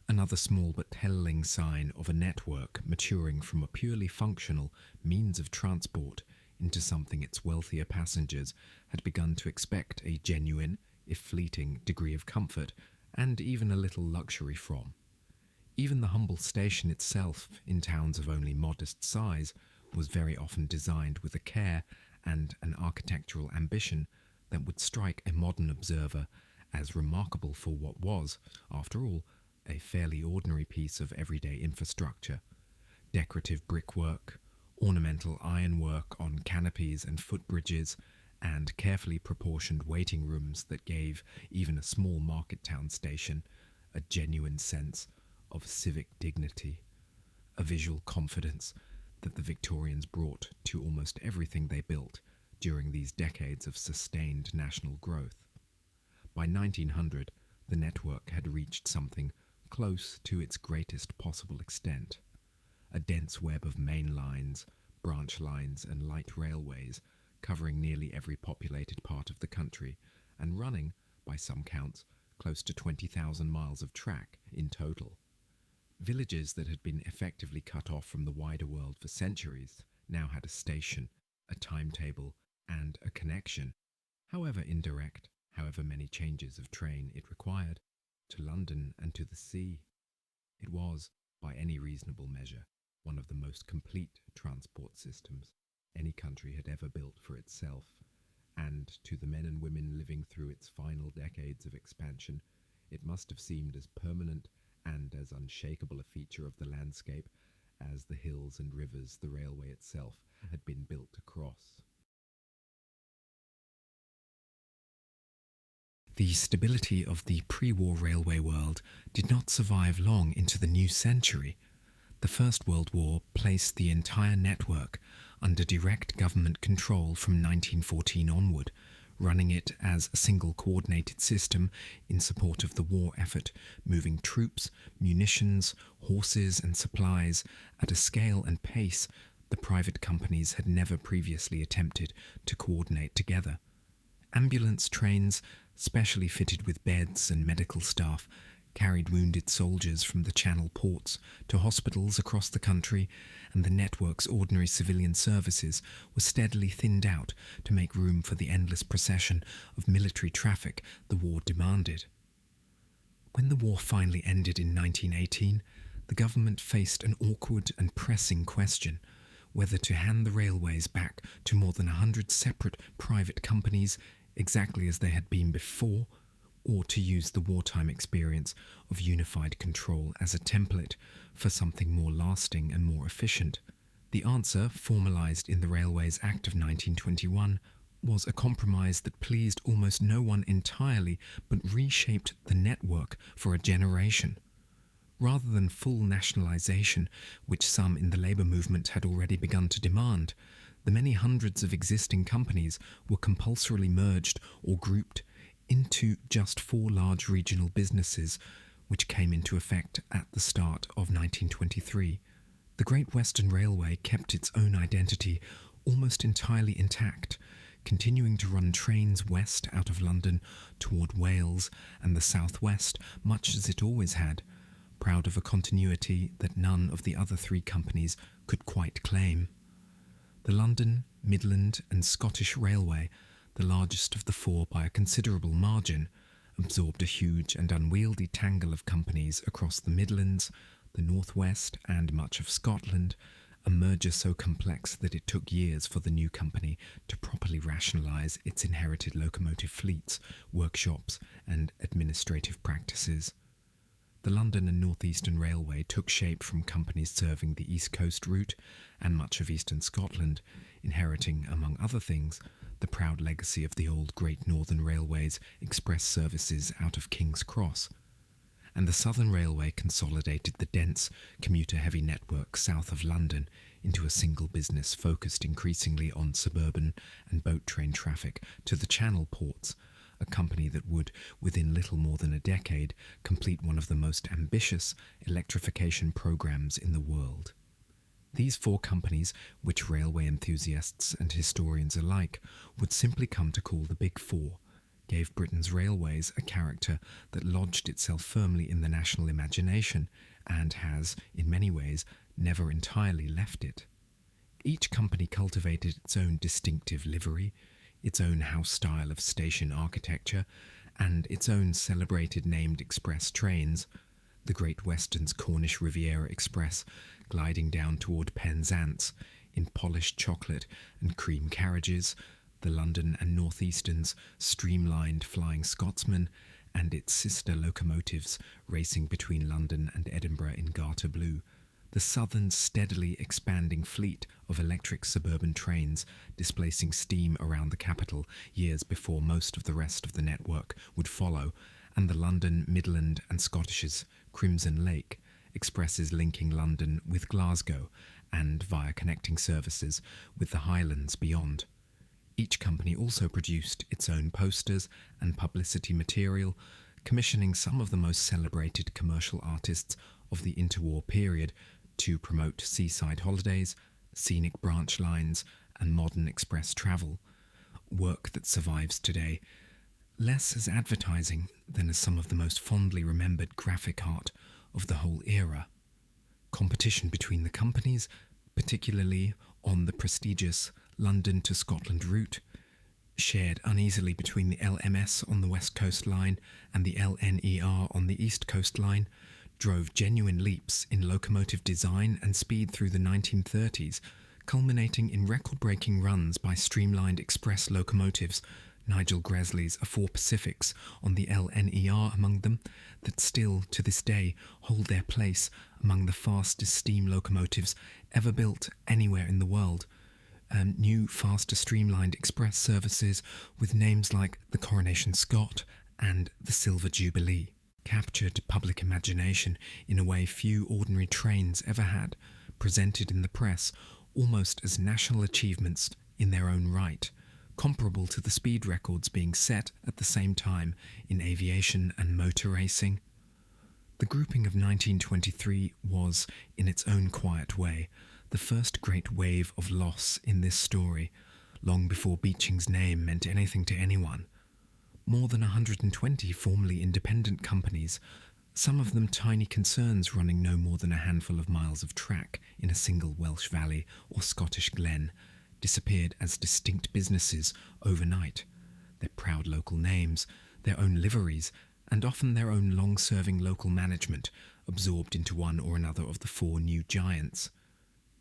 another small but telling sign of a network maturing from a purely functional means of transport into something its wealthier passengers had begun to expect a genuine, if fleeting, degree of comfort and even a little luxury from. Even the humble station itself, in towns of only modest size, was very often designed with a care and an architectural ambition that would strike a modern observer as remarkable for what was, after all, a fairly ordinary piece of everyday infrastructure. Decorative brickwork, ornamental ironwork on canopies and footbridges, and carefully proportioned waiting rooms that gave even a small market town station a genuine sense of civic dignity, a visual confidence that the Victorians brought to almost everything they built during these decades of sustained national growth. By 1900, the network had reached something close to its greatest possible extent, a dense web of main lines, branch lines and light railways covering nearly every populated part of the country and running, by some counts, close to 20,000 miles of track in total. Villages that had been effectively cut off from the wider world for centuries now had a station, a timetable, and a connection, however indirect, however many changes of train it required, to London and to the sea. It was, by any reasonable measure, one of the most complete transport systems any country had ever built for itself, and to the men and women living through its final decades of expansion, it must have seemed as permanent and as unshakable a feature of the landscape as the hills and rivers the railway itself had been built across. The stability of the pre-war railway world did not survive long into the new century. The First World War placed the entire network under direct government control from 1914 onward, running it as a single coordinated system in support of the war effort, moving troops, munitions, horses and supplies at a scale and pace the private companies had never previously attempted to coordinate together. Ambulance trains, specially fitted with beds and medical staff, carried wounded soldiers from the Channel ports to hospitals across the country, and the network's ordinary civilian services were steadily thinned out to make room for the endless procession of military traffic the war demanded. When the war finally ended in 1918, the government faced an awkward and pressing question: whether to hand the railways back to more than 100 separate private companies, exactly as they had been before, or to use the wartime experience of unified control as a template for something more lasting and more efficient. The answer, formalised in the Railways Act of 1921, was a compromise that pleased almost no one entirely, but reshaped the network for a generation. Rather than full nationalisation, which some in the labour movement had already begun to demand, the many hundreds of existing companies were compulsorily merged or grouped into just 4 large regional businesses, which came into effect at the start of 1923. The Great Western Railway kept its own identity almost entirely intact, continuing to run trains west out of London toward Wales and the southwest, much as it always had, proud of a continuity that none of the other 3 companies could quite claim. The London, Midland and Scottish Railway, the largest of the 4 by a considerable margin, absorbed a huge and unwieldy tangle of companies across the Midlands, the North West and much of Scotland, a merger so complex that it took years for the new company to properly rationalise its inherited locomotive fleets, workshops and administrative practices. The London and North Eastern Railway took shape from companies serving the East Coast route and much of eastern Scotland, inheriting, among other things, the proud legacy of the old Great Northern Railway's express services out of King's Cross. And the Southern Railway consolidated the dense, commuter-heavy network south of London into a single business focused increasingly on suburban and boat train traffic to the Channel ports, a company that would, within little more than a decade, complete one of the most ambitious electrification programs in the world. These 4 companies, which railway enthusiasts and historians alike would simply come to call the Big Four, gave Britain's railways a character that lodged itself firmly in the national imagination and has, in many ways, never entirely left it. Each company cultivated its own distinctive livery, its own house style of station architecture, and its own celebrated named express trains, the Great Western's Cornish Riviera Express gliding down toward Penzance in polished chocolate and cream carriages, the London and North Eastern's streamlined Flying Scotsman, and its sister locomotives racing between London and Edinburgh in garter blue, the Southern's steadily expanding fleet of electric suburban trains displacing steam around the capital years before most of the rest of the network would follow, and the London, Midland and Scottish's Crimson Lake, expresses linking London with Glasgow and via connecting services with the Highlands beyond. Each company also produced its own posters and publicity material, commissioning some of the most celebrated commercial artists of the interwar period to promote seaside holidays, scenic branch lines, and modern express travel, work that survives today, less as advertising than as some of the most fondly remembered graphic art of the whole era. Competition between the companies, particularly on the prestigious London to Scotland route, shared uneasily between the LMS on the West Coast Line and the LNER on the East Coast Line, drove genuine leaps in locomotive design and speed through the 1930s, culminating in record-breaking runs by streamlined express locomotives, Nigel Gresley's A4 Pacifics on the LNER among them, that still, to this day, hold their place among the fastest steam locomotives ever built anywhere in the world. New, faster streamlined express services with names like the Coronation Scot and the Silver Jubilee captured public imagination in a way few ordinary trains ever had, presented in the press almost as national achievements in their own right, comparable to the speed records being set at the same time in aviation and motor racing. The grouping of 1923 was, in its own quiet way, the first great wave of loss in this story, long before Beeching's name meant anything to anyone. More than 120 formerly independent companies, some of them tiny concerns running no more than a handful of miles of track in a single Welsh valley or Scottish glen, disappeared as distinct businesses overnight, their proud local names, their own liveries, and often their own long-serving local management absorbed into one or another of the four new giants.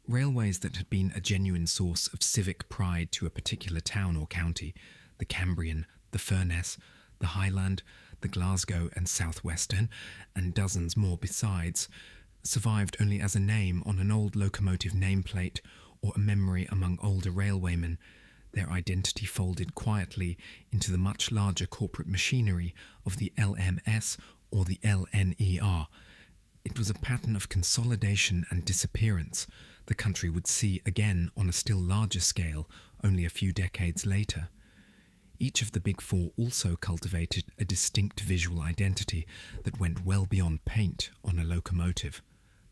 Railways that had been a genuine source of civic pride to a particular town or county, the Cambrian, the Furness, the Highland, the Glasgow and South Western, and dozens more besides, survived only as a name on an old locomotive nameplate or a memory among older railwaymen, their identity folded quietly into the much larger corporate machinery of the LMS or the LNER. It was a pattern of consolidation and disappearance the country would see again on a still larger scale only a few decades later. Each of the big four also cultivated a distinct visual identity that went well beyond paint on a locomotive.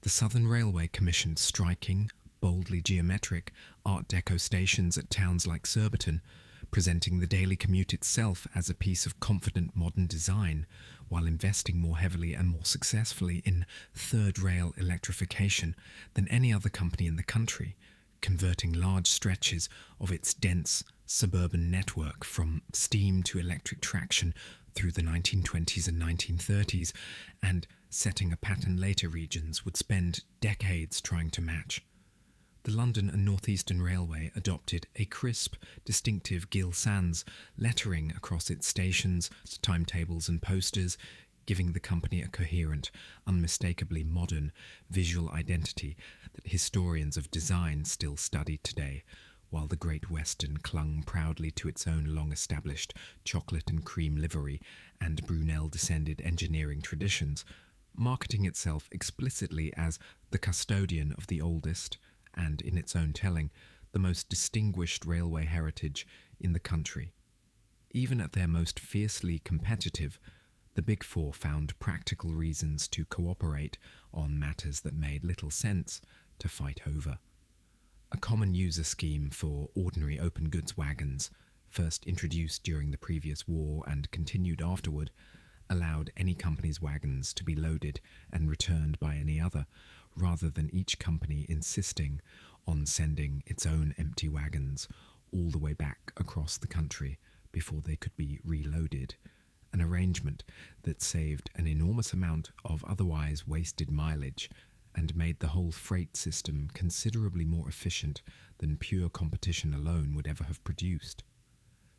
The Southern Railway commissioned striking, boldly geometric Art Deco stations at towns like Surbiton, presenting the daily commute itself as a piece of confident modern design, while investing more heavily and more successfully in third rail electrification than any other company in the country, converting large stretches of its dense suburban network from steam to electric traction through the 1920s and 1930s, and setting a pattern later regions would spend decades trying to match. The London and North Eastern Railway adopted a crisp, distinctive Gill Sans lettering across its stations, timetables and posters, giving the company a coherent, unmistakably modern visual identity that historians of design still study today, while the Great Western clung proudly to its own long-established chocolate and cream livery and Brunel-descended engineering traditions, marketing itself explicitly as the custodian of the oldest, and in its own telling, the most distinguished railway heritage in the country. Even at their most fiercely competitive, the Big Four found practical reasons to cooperate on matters that made little sense to fight over. A common user scheme for ordinary open goods wagons, first introduced during the previous war and continued afterward, allowed any company's wagons to be loaded and returned by any other, rather than each company insisting on sending its own empty wagons all the way back across the country before they could be reloaded, an arrangement that saved an enormous amount of otherwise wasted mileage and made the whole freight system considerably more efficient than pure competition alone would ever have produced.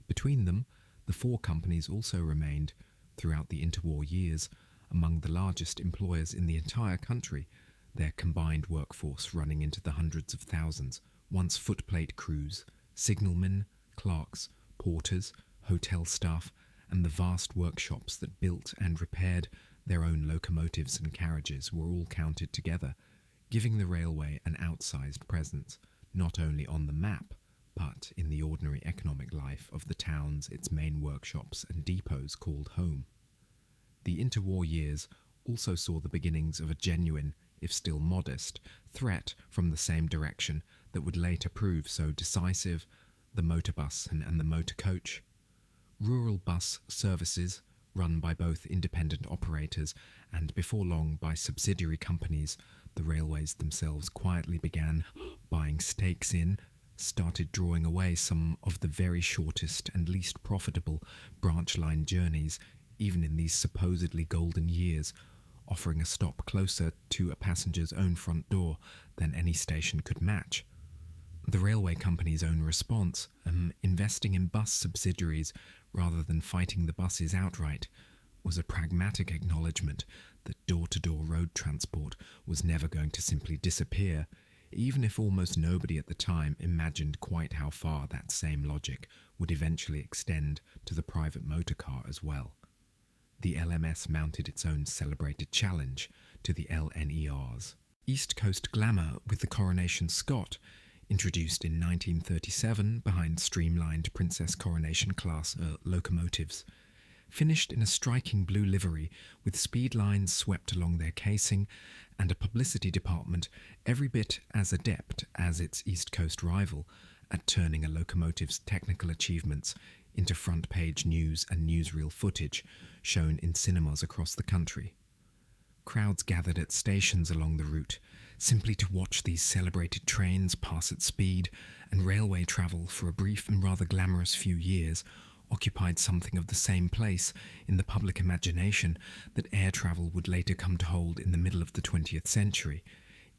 Between them, the four companies also remained, throughout the interwar years, among the largest employers in the entire country, their combined workforce running into the hundreds of thousands, once footplate crews, signalmen, clerks, porters, hotel staff, and the vast workshops that built and repaired their own locomotives and carriages were all counted together, giving the railway an outsized presence, not only on the map, but in the ordinary economic life of the towns its main workshops and depots called home. The interwar years also saw the beginnings of a genuine, if still modest, threat from the same direction that would later prove so decisive, the motor bus and the motor coach. Rural bus services, run by both independent operators and before long by subsidiary companies the railways themselves quietly began buying stakes in, started drawing away some of the very shortest and least profitable branch line journeys, even in these supposedly golden years, offering a stop closer to a passenger's own front door than any station could match. The railway company's own response, investing in bus subsidiaries rather than fighting the buses outright, was a pragmatic acknowledgement that door-to-door road transport was never going to simply disappear, even if almost nobody at the time imagined quite how far that same logic would eventually extend to the private motor car as well. the LMS mounted its own celebrated challenge to the LNERs. East Coast Glamour with the Coronation Scott, introduced in 1937 behind streamlined Princess Coronation-class locomotives, finished in a striking blue livery with speed lines swept along their casing and a publicity department every bit as adept as its East Coast rival at turning a locomotive's technical achievements into front-page news and newsreel footage shown in cinemas across the country. Crowds gathered at stations along the route simply to watch these celebrated trains pass at speed, and railway travel for a brief and rather glamorous few years occupied something of the same place in the public imagination that air travel would later come to hold in the middle of the 20th century.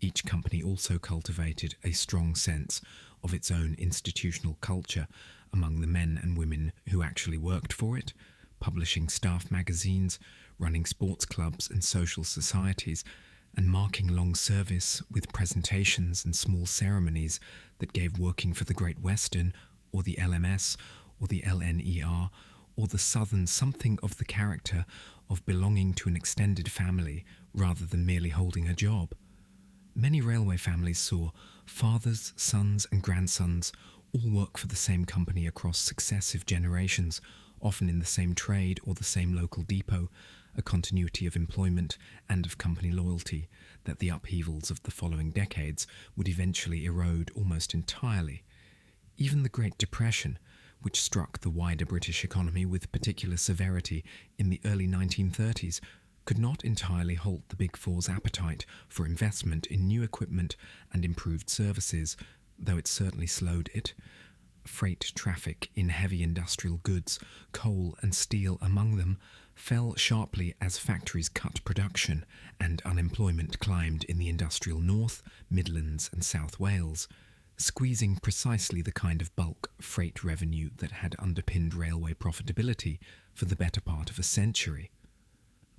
Each company also cultivated a strong sense of its own institutional culture among the men and women who actually worked for it, publishing staff magazines, running sports clubs and social societies, and marking long service with presentations and small ceremonies that gave working for the Great Western, or the LMS, or the LNER, or the Southern something of the character of belonging to an extended family rather than merely holding a job. Many railway families saw fathers, sons and grandsons all work for the same company across successive generations, often in the same trade or the same local depot, a continuity of employment and of company loyalty that the upheavals of the following decades would eventually erode almost entirely. Even the Great Depression, which struck the wider British economy with particular severity in the early 1930s, could not entirely halt the Big Four's appetite for investment in new equipment and improved services, though it certainly slowed it. Freight traffic in heavy industrial goods, coal and steel among them, fell sharply as factories cut production and unemployment climbed in the industrial North, Midlands and South Wales, squeezing precisely the kind of bulk freight revenue that had underpinned railway profitability for the better part of a century.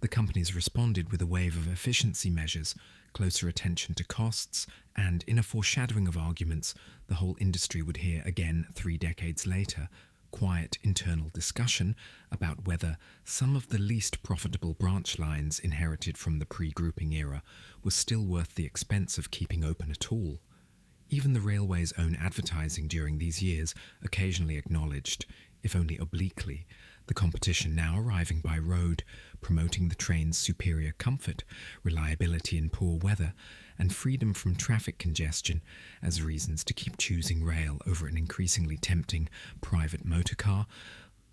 The companies responded with a wave of efficiency measures, closer attention to costs, and in a foreshadowing of arguments the whole industry would hear again 3 decades later, quiet internal discussion about whether some of the least profitable branch lines inherited from the pre-grouping era were still worth the expense of keeping open at all. Even the railway's own advertising during these years occasionally acknowledged, if only obliquely, the competition now arriving by road, promoting the train's superior comfort, reliability in poor weather, and freedom from traffic congestion as reasons to keep choosing rail over an increasingly tempting private motor car,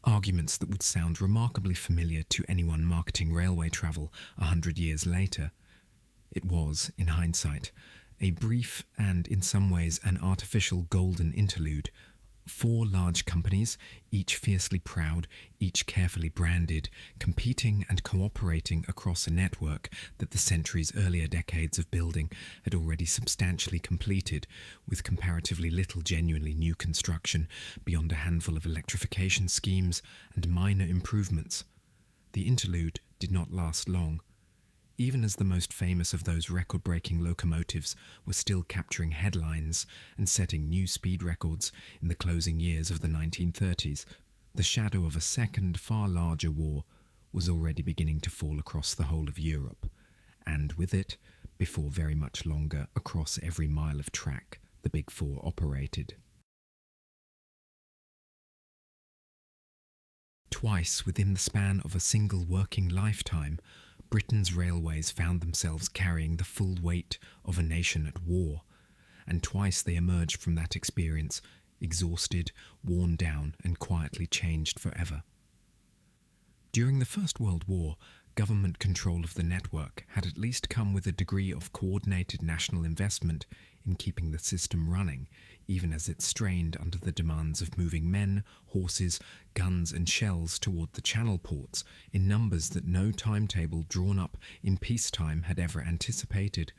arguments that would sound remarkably familiar to anyone marketing railway travel 100 years later. It was, in hindsight, a brief and in some ways an artificial golden interlude. 4 large companies, each fiercely proud, each carefully branded, competing and cooperating across a network that the century's earlier decades of building had already substantially completed, with comparatively little genuinely new construction beyond a handful of electrification schemes and minor improvements. The interlude did not last long. Even as the most famous of those record-breaking locomotives were still capturing headlines and setting new speed records in the closing years of the 1930s, the shadow of a second, far larger war was already beginning to fall across the whole of Europe, and with it, before very much longer, across every mile of track the Big Four operated. Twice within the span of a single working lifetime, Britain's railways found themselves carrying the full weight of a nation at war, and twice they emerged from that experience exhausted, worn down, and quietly changed forever. During the First World War, government control of the network had at least come with a degree of coordinated national investment in keeping the system running, even as it strained under the demands of moving men, horses, guns and shells toward the channel ports in numbers that no timetable drawn up in peacetime had ever anticipated.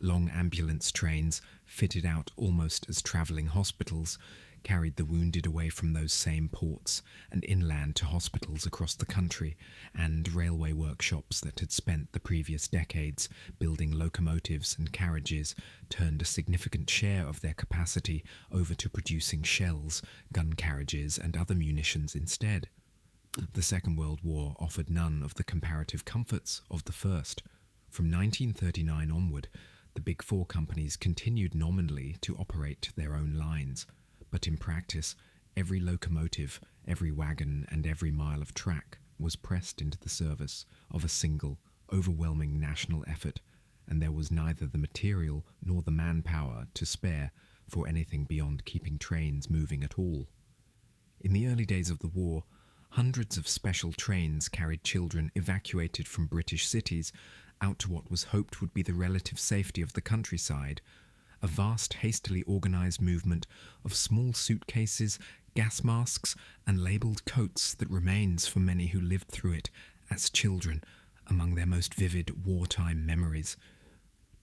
Long ambulance trains, fitted out almost as travelling hospitals, carried the wounded away from those same ports and inland to hospitals across the country, and railway workshops that had spent the previous decades building locomotives and carriages turned a significant share of their capacity over to producing shells, gun carriages and other munitions instead. The Second World War offered none of the comparative comforts of the First. From 1939 onward, the Big Four companies continued nominally to operate their own lines, but in practice, every locomotive, every wagon, and every mile of track was pressed into the service of a single, overwhelming national effort, and there was neither the material nor the manpower to spare for anything beyond keeping trains moving at all. In the early days of the war, hundreds of special trains carried children evacuated from British cities out to what was hoped would be the relative safety of the countryside, a vast hastily organised movement of small suitcases, gas masks and labelled coats that remains for many who lived through it as children among their most vivid wartime memories.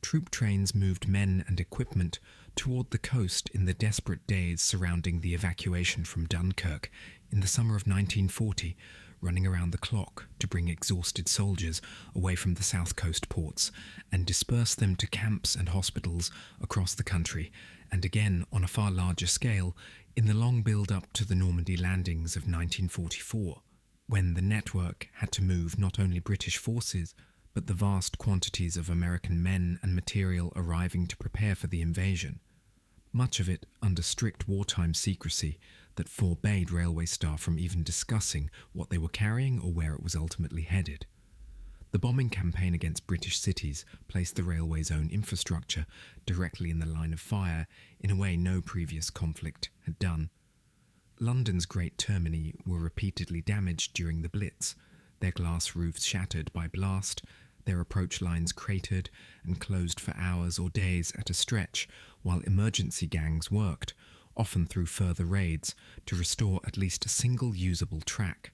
Troop trains moved men and equipment toward the coast in the desperate days surrounding the evacuation from Dunkirk in the summer of 1940, running around the clock to bring exhausted soldiers away from the south coast ports and disperse them to camps and hospitals across the country, and again on a far larger scale in the long build-up to the Normandy landings of 1944, when the network had to move not only British forces but the vast quantities of American men and material arriving to prepare for the invasion, much of it under strict wartime secrecy that forbade railway staff from even discussing what they were carrying or where it was ultimately headed. The bombing campaign against British cities placed the railway's own infrastructure directly in the line of fire in a way no previous conflict had done. London's great termini were repeatedly damaged during the Blitz, their glass roofs shattered by blast, their approach lines cratered and closed for hours or days at a stretch, while emergency gangs worked, often through further raids, to restore at least a single usable track.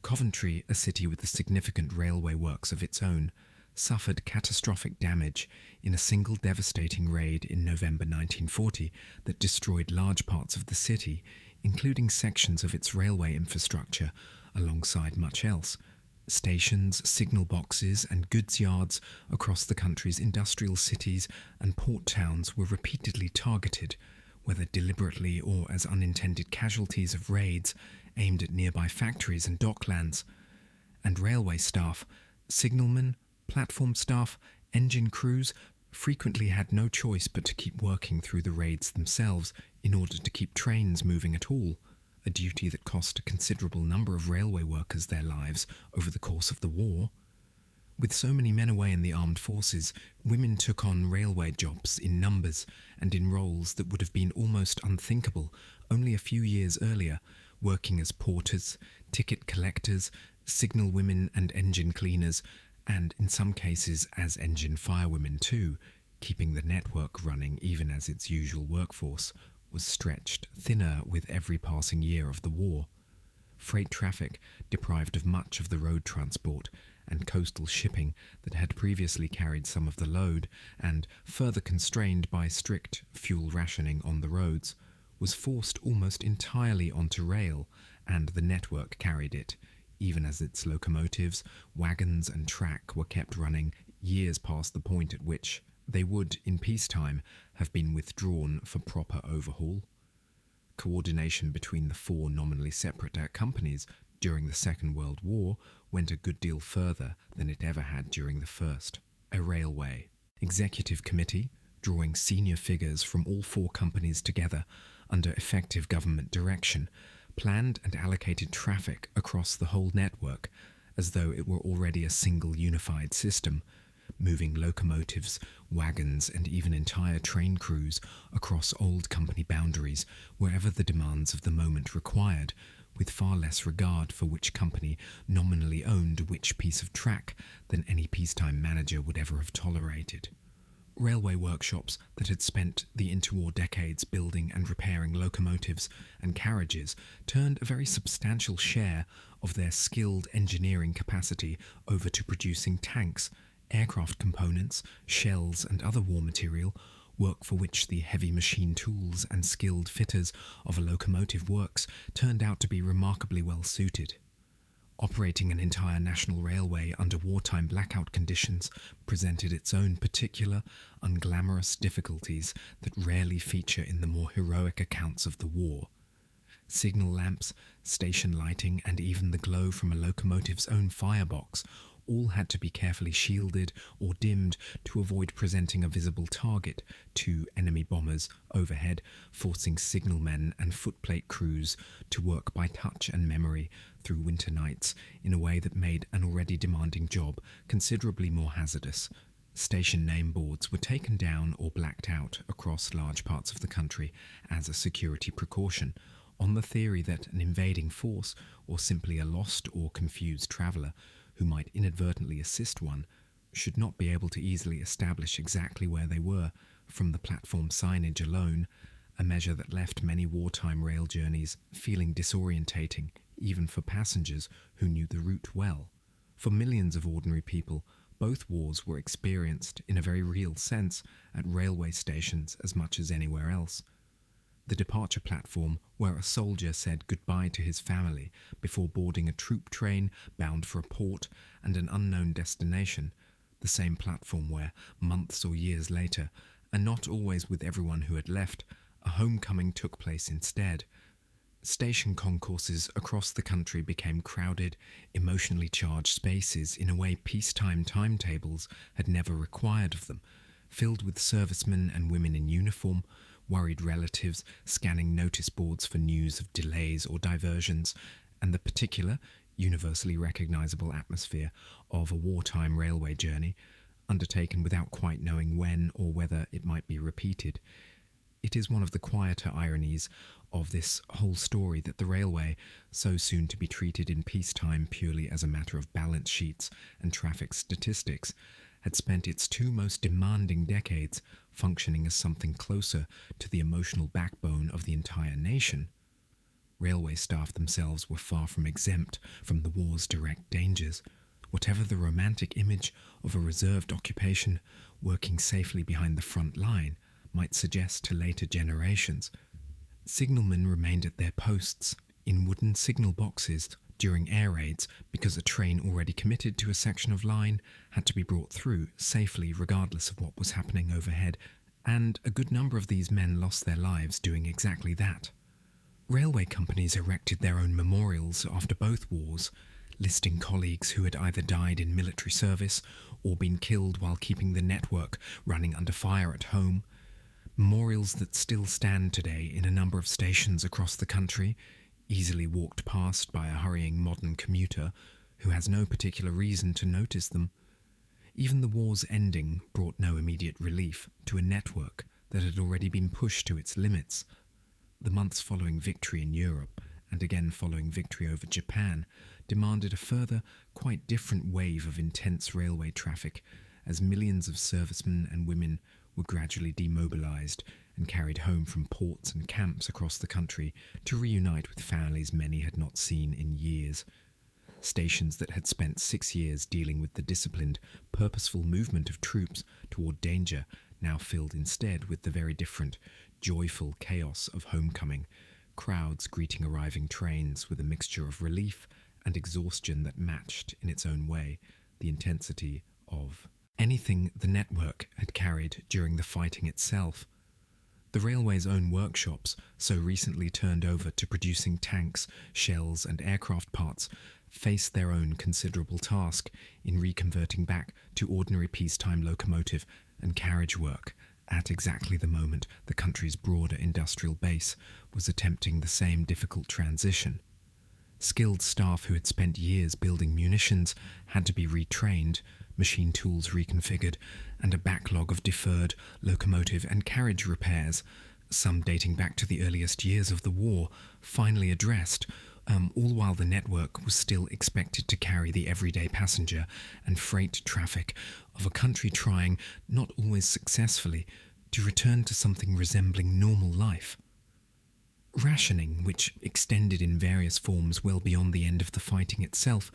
Coventry, a city with a significant railway works of its own, suffered catastrophic damage in a single devastating raid in November 1940 that destroyed large parts of the city, including sections of its railway infrastructure, alongside much else. Stations, signal boxes and goods yards across the country's industrial cities and port towns were repeatedly targeted, whether deliberately or as unintended casualties of raids aimed at nearby factories and docklands. And railway staff, signalmen, platform staff, engine crews frequently had no choice but to keep working through the raids themselves in order to keep trains moving at all, a duty that cost a considerable number of railway workers their lives over the course of the war. With so many men away in the armed forces, women took on railway jobs in numbers and in roles that would have been almost unthinkable only a few years earlier, working as porters, ticket collectors, signal women and engine cleaners, and in some cases as engine firewomen too, keeping the network running even as its usual workforce was stretched thinner with every passing year of the war. Freight traffic, deprived of much of the road transport, and coastal shipping that had previously carried some of the load, and further constrained by strict fuel rationing on the roads, was forced almost entirely onto rail, and the network carried it, even as its locomotives, wagons and track were kept running years past the point at which they would, in peacetime, have been withdrawn for proper overhaul. Coordination between the four nominally separate companies during the Second World War went a good deal further than it ever had during the First. A railway executive committee, drawing senior figures from all four companies together under effective government direction, planned and allocated traffic across the whole network as though it were already a single unified system, moving locomotives, wagons and even entire train crews across old company boundaries wherever the demands of the moment required, with far less regard for which company nominally owned which piece of track than any peacetime manager would ever have tolerated. Railway workshops that had spent the interwar decades building and repairing locomotives and carriages turned a very substantial share of their skilled engineering capacity over to producing tanks, aircraft components, shells and other war material, work for which the heavy machine tools and skilled fitters of a locomotive works turned out to be remarkably well suited. Operating an entire national railway under wartime blackout conditions presented its own particular, unglamorous difficulties that rarely feature in the more heroic accounts of the war. Signal lamps, station lighting, and even the glow from a locomotive's own firebox all had to be carefully shielded or dimmed to avoid presenting a visible target to enemy bombers overhead, forcing signalmen and footplate crews to work by touch and memory through winter nights in a way that made an already demanding job considerably more hazardous. Station name boards were taken down or blacked out across large parts of the country as a security precaution, on the theory that an invading force, or simply a lost or confused traveller who might inadvertently assist one, should not be able to easily establish exactly where they were from the platform signage alone, a measure that left many wartime rail journeys feeling disorientating, even for passengers who knew the route well. For millions of ordinary people, both wars were experienced in a very real sense at railway stations as much as anywhere else. The departure platform where a soldier said goodbye to his family before boarding a troop train bound for a port and an unknown destination, the same platform where, months or years later, and not always with everyone who had left, a homecoming took place instead. Station concourses across the country became crowded, emotionally charged spaces in a way peacetime timetables had never required of them, filled with servicemen and women in uniform, worried relatives scanning notice boards for news of delays or diversions, and the particular, universally recognizable atmosphere of a wartime railway journey, undertaken without quite knowing when or whether it might be repeated. It is one of the quieter ironies of this whole story that the railway, so soon to be treated in peacetime purely as a matter of balance sheets and traffic statistics, had spent its two most demanding decades functioning as something closer to the emotional backbone of the entire nation. Railway staff themselves were far from exempt from the war's direct dangers, whatever the romantic image of a reserved occupation working safely behind the front line might suggest to later generations. Signalmen remained at their posts in wooden signal boxes during air raids because a train already committed to a section of line had to be brought through safely regardless of what was happening overhead, and a good number of these men lost their lives doing exactly that. Railway companies erected their own memorials after both wars, listing colleagues who had either died in military service or been killed while keeping the network running under fire at home. Memorials that still stand today in a number of stations across the country, easily walked past by a hurrying modern commuter who has no particular reason to notice them. Even the war's ending brought no immediate relief to a network that had already been pushed to its limits. The months following victory in Europe, and again following victory over Japan, demanded a further, quite different wave of intense railway traffic as millions of servicemen and women were gradually demobilized and carried home from ports and camps across the country to reunite with families many had not seen in years. Stations that had spent 6 years dealing with the disciplined, purposeful movement of troops toward danger now filled instead with the very different, joyful chaos of homecoming, crowds greeting arriving trains with a mixture of relief and exhaustion that matched, in its own way, the intensity of anything the network had carried during the fighting itself. The railway's own workshops, so recently turned over to producing tanks, shells and aircraft parts, faced their own considerable task in reconverting back to ordinary peacetime locomotive and carriage work at exactly the moment the country's broader industrial base was attempting the same difficult transition. Skilled staff who had spent years building munitions had to be retrained, machine tools reconfigured, and a backlog of deferred locomotive and carriage repairs, some dating back to the earliest years of the war, finally addressed, all while the network was still expected to carry the everyday passenger and freight traffic of a country trying, not always successfully, to return to something resembling normal life. Rationing, which extended in various forms well beyond the end of the fighting itself,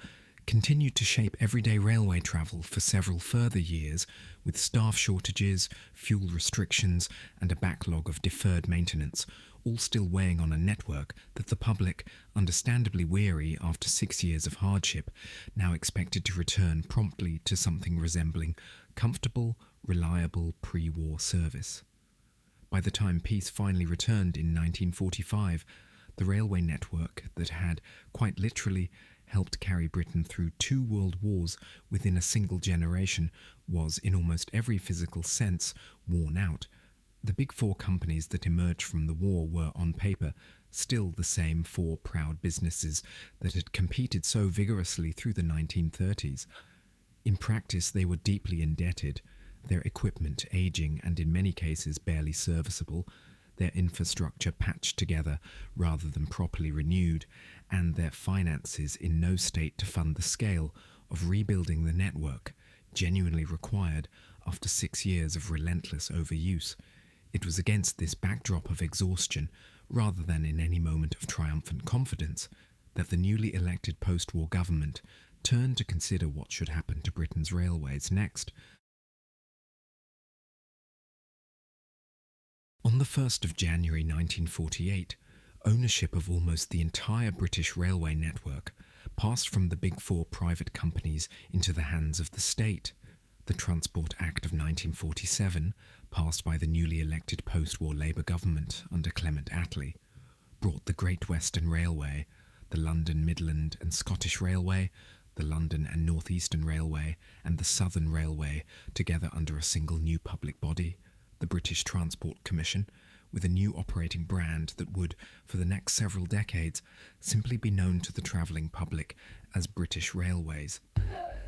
continued to shape everyday railway travel for several further years, with staff shortages, fuel restrictions, and a backlog of deferred maintenance, all still weighing on a network that the public, understandably weary after 6 years of hardship, now expected to return promptly to something resembling comfortable, reliable pre-war service. By the time peace finally returned in 1945, the railway network that had, quite literally, helped carry Britain through 2 world wars within a single generation, was, in almost every physical sense, worn out. The big four companies that emerged from the war were, on paper, still the same four proud businesses that had competed so vigorously through the 1930s. In practice, they were deeply indebted, their equipment aging and in many cases barely serviceable, their infrastructure patched together rather than properly renewed, and their finances in no state to fund the scale of rebuilding the network genuinely required after 6 years of relentless overuse. It was against this backdrop of exhaustion, rather than in any moment of triumphant confidence, that the newly elected post-war government turned to consider what should happen to Britain's railways next. On the 1st of January 1948, ownership of almost the entire British railway network passed from the big four private companies into the hands of the state. The Transport Act of 1947, passed by the newly elected post-war Labour government under Clement Attlee, brought the Great Western Railway, the London Midland and Scottish Railway, the London and North Eastern Railway, and the Southern Railway together under a single new public body, the British Transport Commission, with a new operating brand that would, for the next several decades, simply be known to the travelling public as British Railways.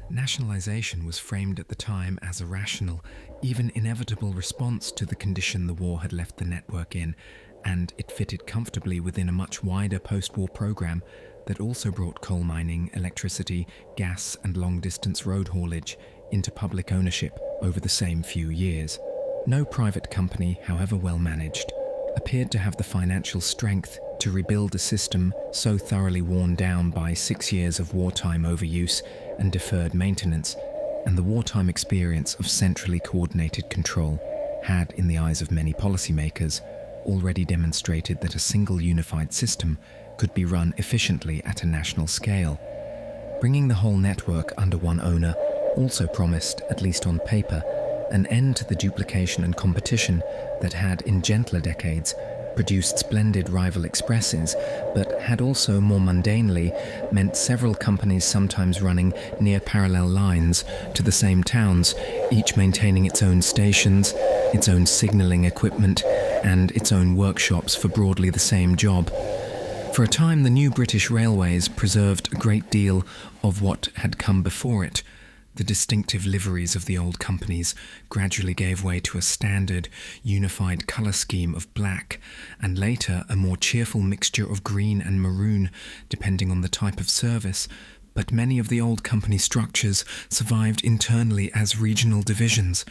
Nationalisation was framed at the time as a rational, even inevitable response to the condition the war had left the network in, and it fitted comfortably within a much wider post-war programme that also brought coal mining, electricity, gas and long-distance road haulage into public ownership over the same few years. No private company, however well managed, appeared to have the financial strength to rebuild a system so thoroughly worn down by 6 years of wartime overuse and deferred maintenance, and the wartime experience of centrally coordinated control had, in the eyes of many policymakers, already demonstrated that a single unified system could be run efficiently at a national scale. Bringing the whole network under one owner also promised, at least on paper, an end to the duplication and competition that had, in gentler decades, produced splendid rival expresses, but had also, more mundanely, meant several companies sometimes running near parallel lines to the same towns, each maintaining its own stations, its own signalling equipment, and its own workshops for broadly the same job. For a time, the new British Railways preserved a great deal of what had come before it. The distinctive liveries of the old companies gradually gave way to a standard, unified colour scheme of black, and later a more cheerful mixture of green and maroon, depending on the type of service. But many of the old company structures survived internally as regional divisions.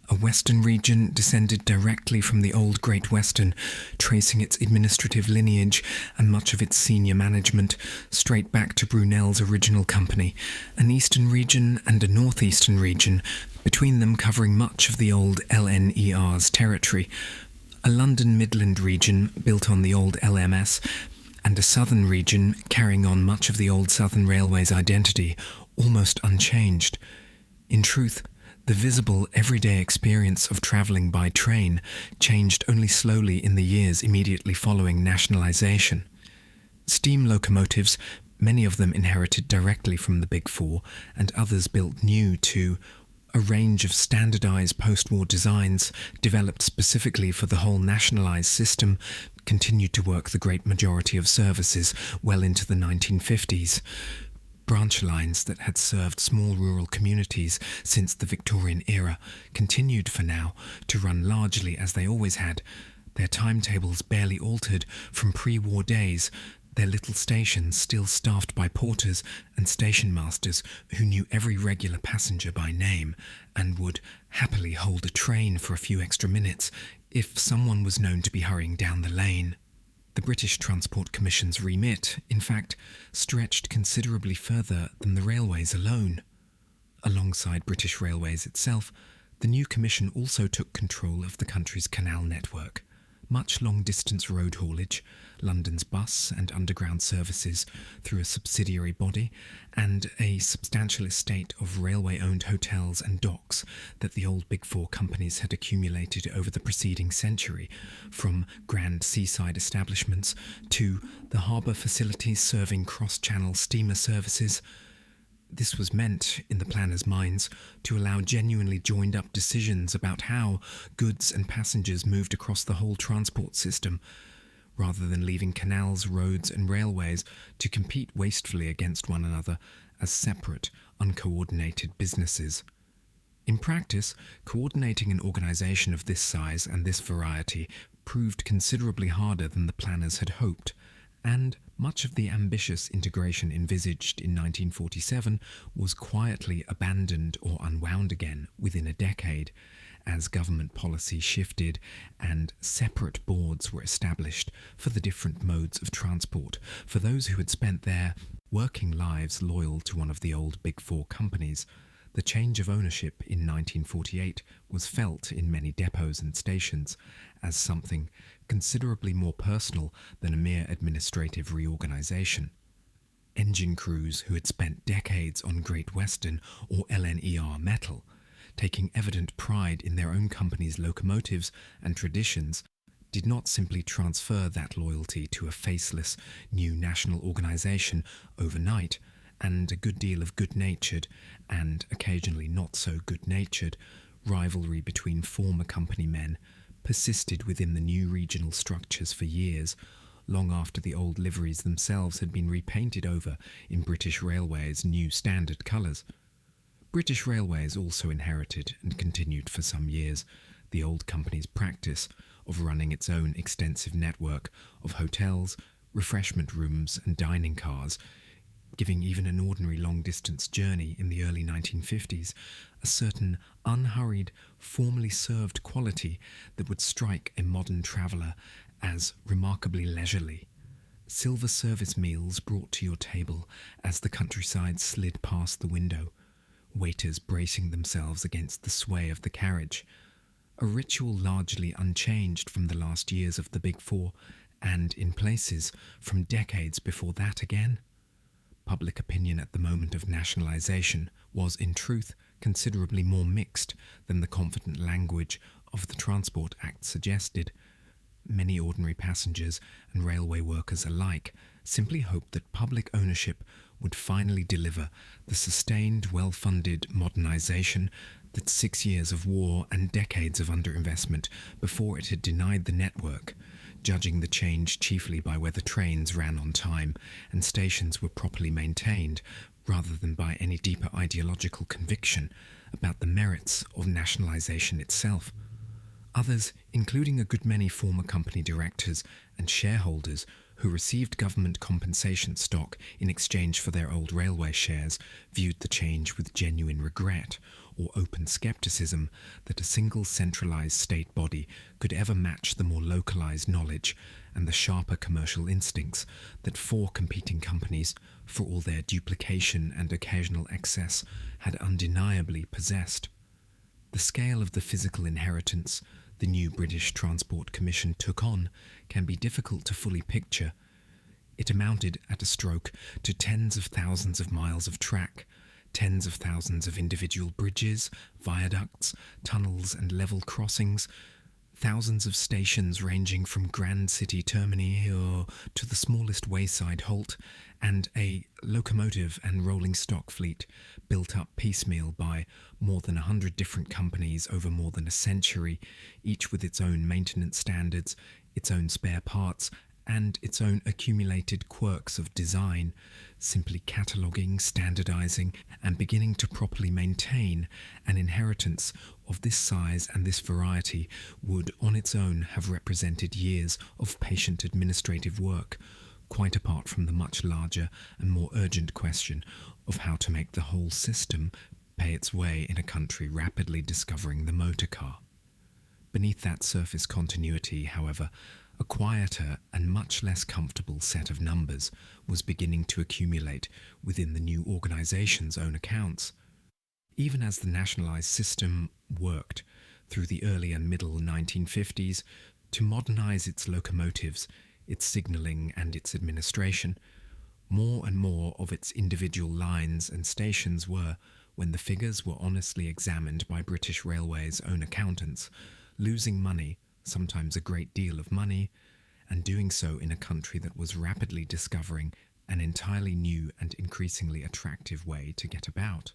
A Western region descended directly from the old Great Western, tracing its administrative lineage and much of its senior management straight back to Brunel's original company, an Eastern region and a Northeastern region, between them covering much of the old LNER's territory, a London Midland region built on the old LMS, and a Southern region carrying on much of the old Southern Railway's identity, almost unchanged. In truth, the visible, everyday experience of travelling by train changed only slowly in the years immediately following nationalisation. Steam locomotives, many of them inherited directly from the Big Four, and others built new to a range of standardised post-war designs developed specifically for the whole nationalised system, continued to work the great majority of services well into the 1950s. Branch lines that had served small rural communities since the Victorian era continued for now to run largely as they always had, their timetables barely altered from pre-war days, their little stations still staffed by porters and station masters who knew every regular passenger by name and would happily hold a train for a few extra minutes if someone was known to be hurrying down the lane. The British Transport Commission's remit, in fact, stretched considerably further than the railways alone. Alongside British Railways itself, the new commission also took control of the country's canal network. much long-distance road haulage, London's bus and underground services through a subsidiary body, and a substantial estate of railway-owned hotels and docks that the old Big Four companies had accumulated over the preceding century, from grand seaside establishments to the harbour facilities serving cross-channel steamer services. This was meant, in the planners' minds, to allow genuinely joined-up decisions about how goods and passengers moved across the whole transport system, rather than leaving canals, roads and railways to compete wastefully against one another as separate, uncoordinated businesses. In practice, coordinating an organisation of this size and this variety proved considerably harder than the planners had hoped, and much of the ambitious integration envisaged in 1947 was quietly abandoned or unwound again within a decade, as government policy shifted and separate boards were established for the different modes of transport for those who had spent their working lives loyal to one of the old Big Four companies. The change of ownership in 1948 was felt in many depots and stations as something considerably more personal than a mere administrative reorganisation. Engine crews who had spent decades on Great Western or LNER metal, taking evident pride in their own company's locomotives and traditions, did not simply transfer that loyalty to a faceless new national organisation overnight, and a good deal of good-natured, and occasionally not so good-natured, rivalry between former company men persisted within the new regional structures for years, long after the old liveries themselves had been repainted over in British Railways' new standard colours. British Railways also inherited and continued for some years the old company's practice of running its own extensive network of hotels, refreshment rooms and dining cars, giving even an ordinary long-distance journey in the early 1950s a certain unhurried, formally served quality that would strike a modern traveller as remarkably leisurely. Silver service meals brought to your table as the countryside slid past the window, waiters bracing themselves against the sway of the carriage, a ritual largely unchanged from the last years of the Big Four, and in places from decades before that again. Public opinion at the moment of nationalisation was, in truth, considerably more mixed than the confident language of the Transport Act suggested. Many ordinary passengers and railway workers alike simply hoped that public ownership would finally deliver the sustained, well-funded modernisation that 6 years of war and decades of underinvestment before it had denied the network, judging the change chiefly by whether trains ran on time and stations were properly maintained, rather than by any deeper ideological conviction about the merits of nationalisation itself. Others, including a good many former company directors and shareholders who received government compensation stock in exchange for their old railway shares, viewed the change with genuine regret or open scepticism that a single centralised state body could ever match the more localised knowledge and the sharper commercial instincts that four competing companies, for all their duplication and occasional excess, had undeniably possessed. The scale of the physical inheritance the new British Transport Commission took on can be difficult to fully picture. It amounted at a stroke to tens of thousands of miles of track, tens of thousands of individual bridges, viaducts, tunnels and level crossings, thousands of stations ranging from grand city termini to the smallest wayside halt, and a locomotive and rolling stock fleet built up piecemeal by more than 100 different companies over more than a century, each with its own maintenance standards, its own spare parts, and its own accumulated quirks of design, simply cataloguing, standardizing, and beginning to properly maintain an inheritance of this size and this variety would on its own have represented years of patient administrative work, quite apart from the much larger and more urgent question of how to make the whole system pay its way in a country rapidly discovering the motor car. Beneath that surface continuity, however, a quieter and much less comfortable set of numbers was beginning to accumulate within the new organisation's own accounts. Even as the nationalised system worked through the early and middle 1950s, To modernise its locomotives, its signalling and its administration, more and more of its individual lines and stations were, when the figures were honestly examined by British Railways' own accountants, losing money, sometimes a great deal of money, and doing so in a country that was rapidly discovering an entirely new and increasingly attractive way to get about.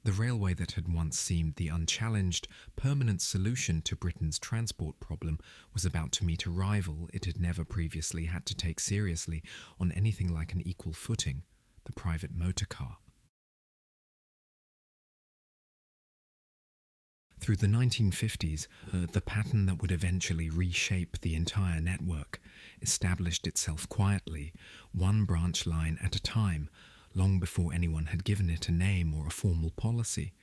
The railway that had once seemed the unchallenged, permanent solution to Britain's transport problem was about to meet a rival it had never previously had to take seriously on anything like an equal footing, the private motor car. Through the 1950s, the pattern that would eventually reshape the entire network established itself quietly, one branch line at a time, long before anyone had given it a name or a formal policy.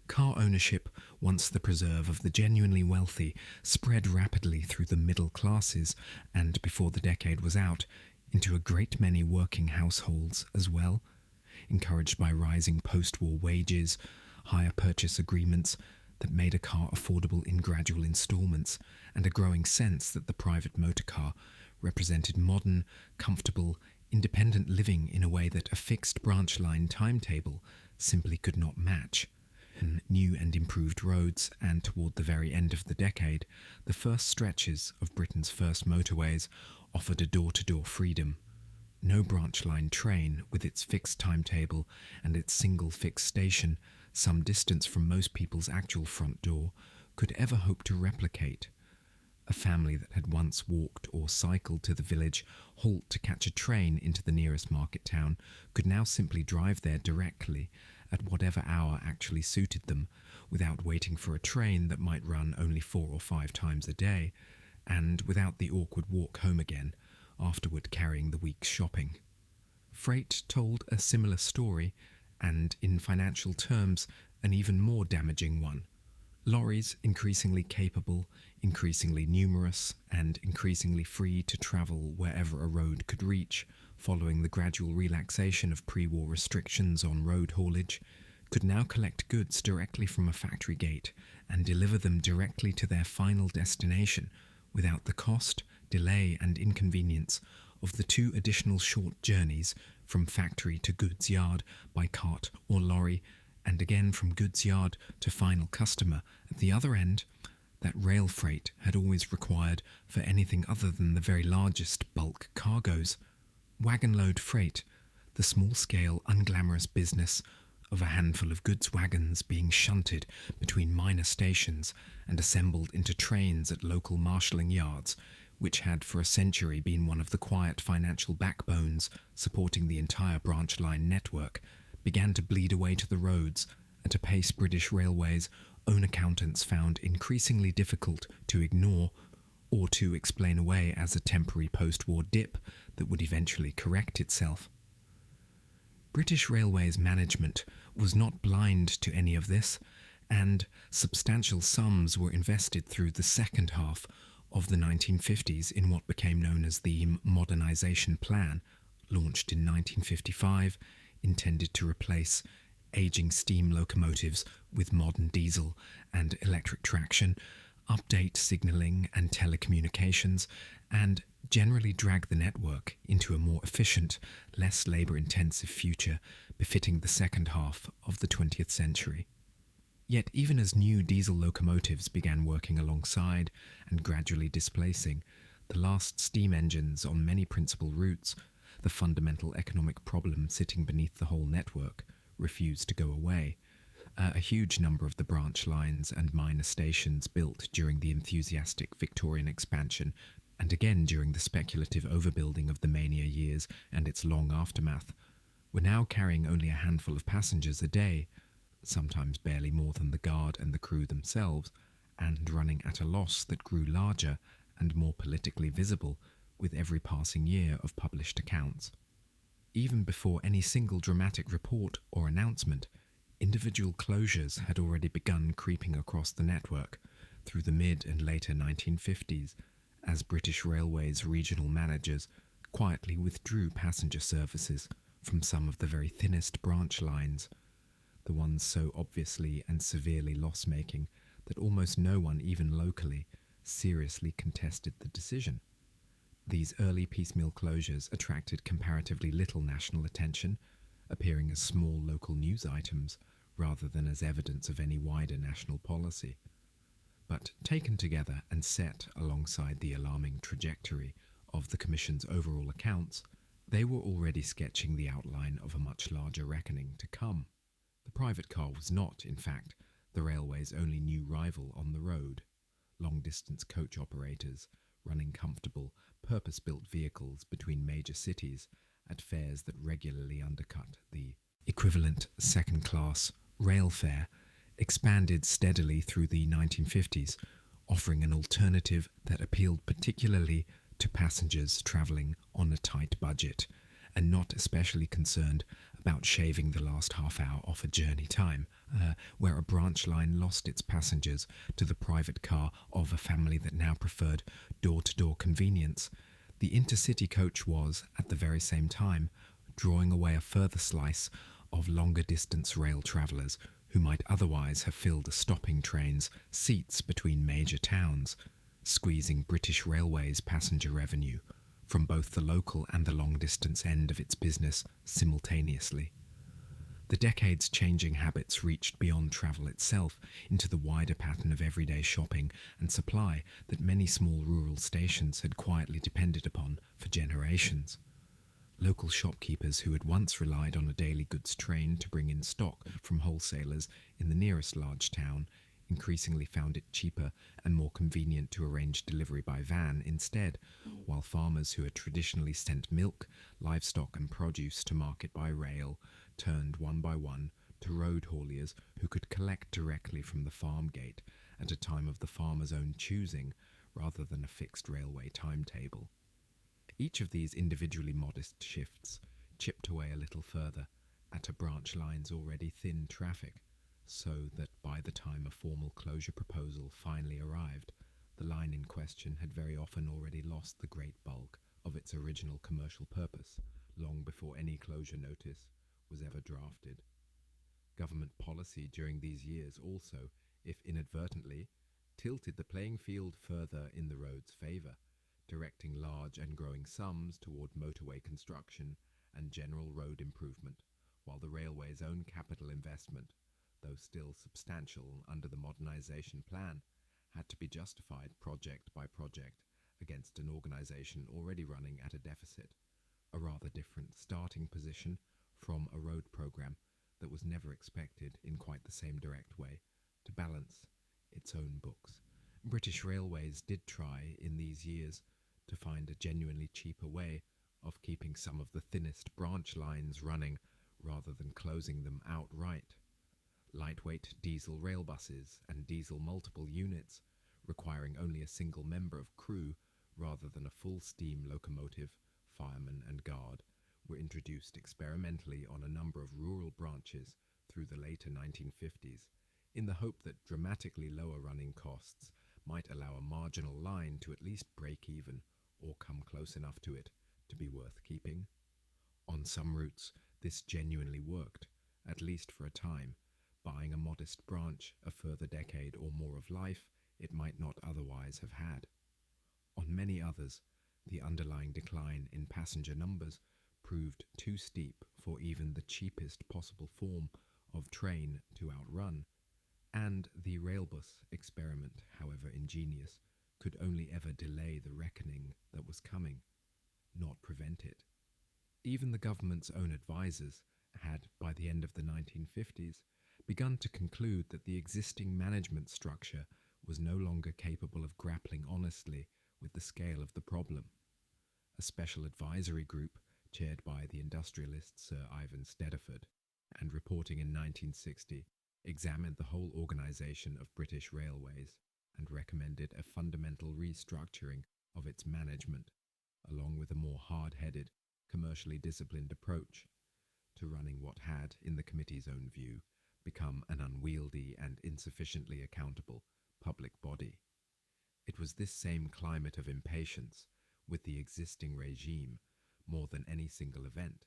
Car ownership, once the preserve of the genuinely wealthy, spread rapidly through the middle classes and, before the decade was out, into a great many working households as well, encouraged by rising post-war wages, hire purchase agreements that made a car affordable in gradual instalments, and a growing sense that the private motor car represented modern, comfortable, independent living in a way that a fixed branch line timetable simply could not match. New and improved roads, and toward the very end of the decade, the first stretches of Britain's first motorways offered a door-to-door freedom. No branch line train, with its fixed timetable and its single fixed station, some distance from most people's actual front door, could ever hope to replicate. A family that had once walked or cycled to the village halt to catch a train into the nearest market town could now simply drive there directly at whatever hour actually suited them, without waiting for a train that might run only 4 or 5 times a day, and without the awkward walk home again, afterward carrying the week's shopping. Freight told a similar story, and in financial terms an even more damaging one. Lorries, increasingly capable, increasingly numerous, and increasingly free to travel wherever a road could reach, following the gradual relaxation of pre-war restrictions on road haulage, could now collect goods directly from a factory gate and deliver them directly to their final destination without the cost, delay, and inconvenience of the 2 additional short journeys from factory to goods yard by cart or lorry, and again from goods yard to final customer at the other end, that rail freight had always required for anything other than the very largest bulk cargoes. Wagon load freight, the small-scale, unglamorous business of a handful of goods wagons being shunted between minor stations and assembled into trains at local marshalling yards, which had for a century been one of the quiet financial backbones supporting the entire branch line network, began to bleed away to the roads at a pace British Railways' own accountants found increasingly difficult to ignore or to explain away as a temporary post-war dip that would eventually correct itself. British Railways management was not blind to any of this, and substantial sums were invested through the second half of the 1950s in what became known as the Modernisation Plan, launched in 1955, intended to replace aging steam locomotives with modern diesel and electric traction, update signalling and telecommunications, and generally drag the network into a more efficient, less labour-intensive future befitting the second half of the 20th century. Yet even as new diesel locomotives began working alongside and gradually displacing the last steam engines on many principal routes, the fundamental economic problem sitting beneath the whole network refused to go away. A huge number of the branch lines and minor stations built during the enthusiastic Victorian expansion, and again during the speculative overbuilding of the mania years and its long aftermath, were now carrying only a handful of passengers a day, sometimes barely more than the guard and the crew themselves, and running at a loss that grew larger and more politically visible with every passing year of published accounts. Even before any single dramatic report or announcement, individual closures had already begun creeping across the network through the mid and later 1950s, as British Railways regional managers quietly withdrew passenger services from some of the very thinnest branch lines, the ones so obviously and severely loss-making that almost no one, even locally, seriously contested the decision. These early piecemeal closures attracted comparatively little national attention, appearing as small local news items rather than as evidence of any wider national policy. But taken together and set alongside the alarming trajectory of the Commission's overall accounts, they were already sketching the outline of a much larger reckoning to come. The private car was not, in fact, the railway's only new rival on the road. Long-distance coach operators running comfortable, purpose-built vehicles between major cities at fares that regularly undercut the equivalent second-class rail fare expanded steadily through the 1950s, offering an alternative that appealed particularly to passengers travelling on a tight budget and not especially concerned about shaving the last half hour off a journey time, where a branch line lost its passengers to the private car of a family that now preferred door-to-door convenience. The intercity coach was, at the very same time, drawing away a further slice of longer-distance rail travellers who might otherwise have filled the stopping trains' seats between major towns, squeezing British Railways passenger revenue from both the local and the long-distance end of its business simultaneously. The decades' changing habits reached beyond travel itself into the wider pattern of everyday shopping and supply that many small rural stations had quietly depended upon for generations. Local shopkeepers who had once relied on a daily goods train to bring in stock from wholesalers in the nearest large town increasingly found it cheaper and more convenient to arrange delivery by van instead, while farmers who had traditionally sent milk, livestock and produce to market by rail turned one by one to road hauliers who could collect directly from the farm gate at a time of the farmer's own choosing rather than a fixed railway timetable. Each of these individually modest shifts chipped away a little further at a branch line's already thin traffic, so that by the time a formal closure proposal finally arrived, the line in question had very often already lost the great bulk of its original commercial purpose, long before any closure notice was ever drafted. Government policy during these years also, if inadvertently, tilted the playing field further in the road's favour, directing large and growing sums toward motorway construction and general road improvement, while the railway's own capital investment, though still substantial under the modernisation plan, had to be justified project by project against an organisation already running at a deficit, a rather different starting position from a road programme that was never expected in quite the same direct way to balance its own books. British Railways did try in these years to find a genuinely cheaper way of keeping some of the thinnest branch lines running rather than closing them outright. Lightweight diesel rail buses and diesel multiple units, requiring only a single member of crew rather than a full steam locomotive, fireman and guard, were introduced experimentally on a number of rural branches through the later 1950s, in the hope that dramatically lower running costs might allow a marginal line to at least break even or come close enough to it to be worth keeping. On some routes, this genuinely worked, at least for a time, buying a modest branch a further decade or more of life it might not otherwise have had. On many others, the underlying decline in passenger numbers proved too steep for even the cheapest possible form of train to outrun, and the railbus experiment, however ingenious, could only ever delay the reckoning that was coming, not prevent it. Even the government's own advisers had, by the end of the 1950s, begun to conclude that the existing management structure was no longer capable of grappling honestly with the scale of the problem. A special advisory group, chaired by the industrialist Sir Ivan Stedderford, and reporting in 1960, examined the whole organisation of British Railways and recommended a fundamental restructuring of its management, along with a more hard-headed, commercially disciplined approach to running what had, in the committee's own view, become an unwieldy and insufficiently accountable public body. It was this same climate of impatience with the existing regime, more than any single event,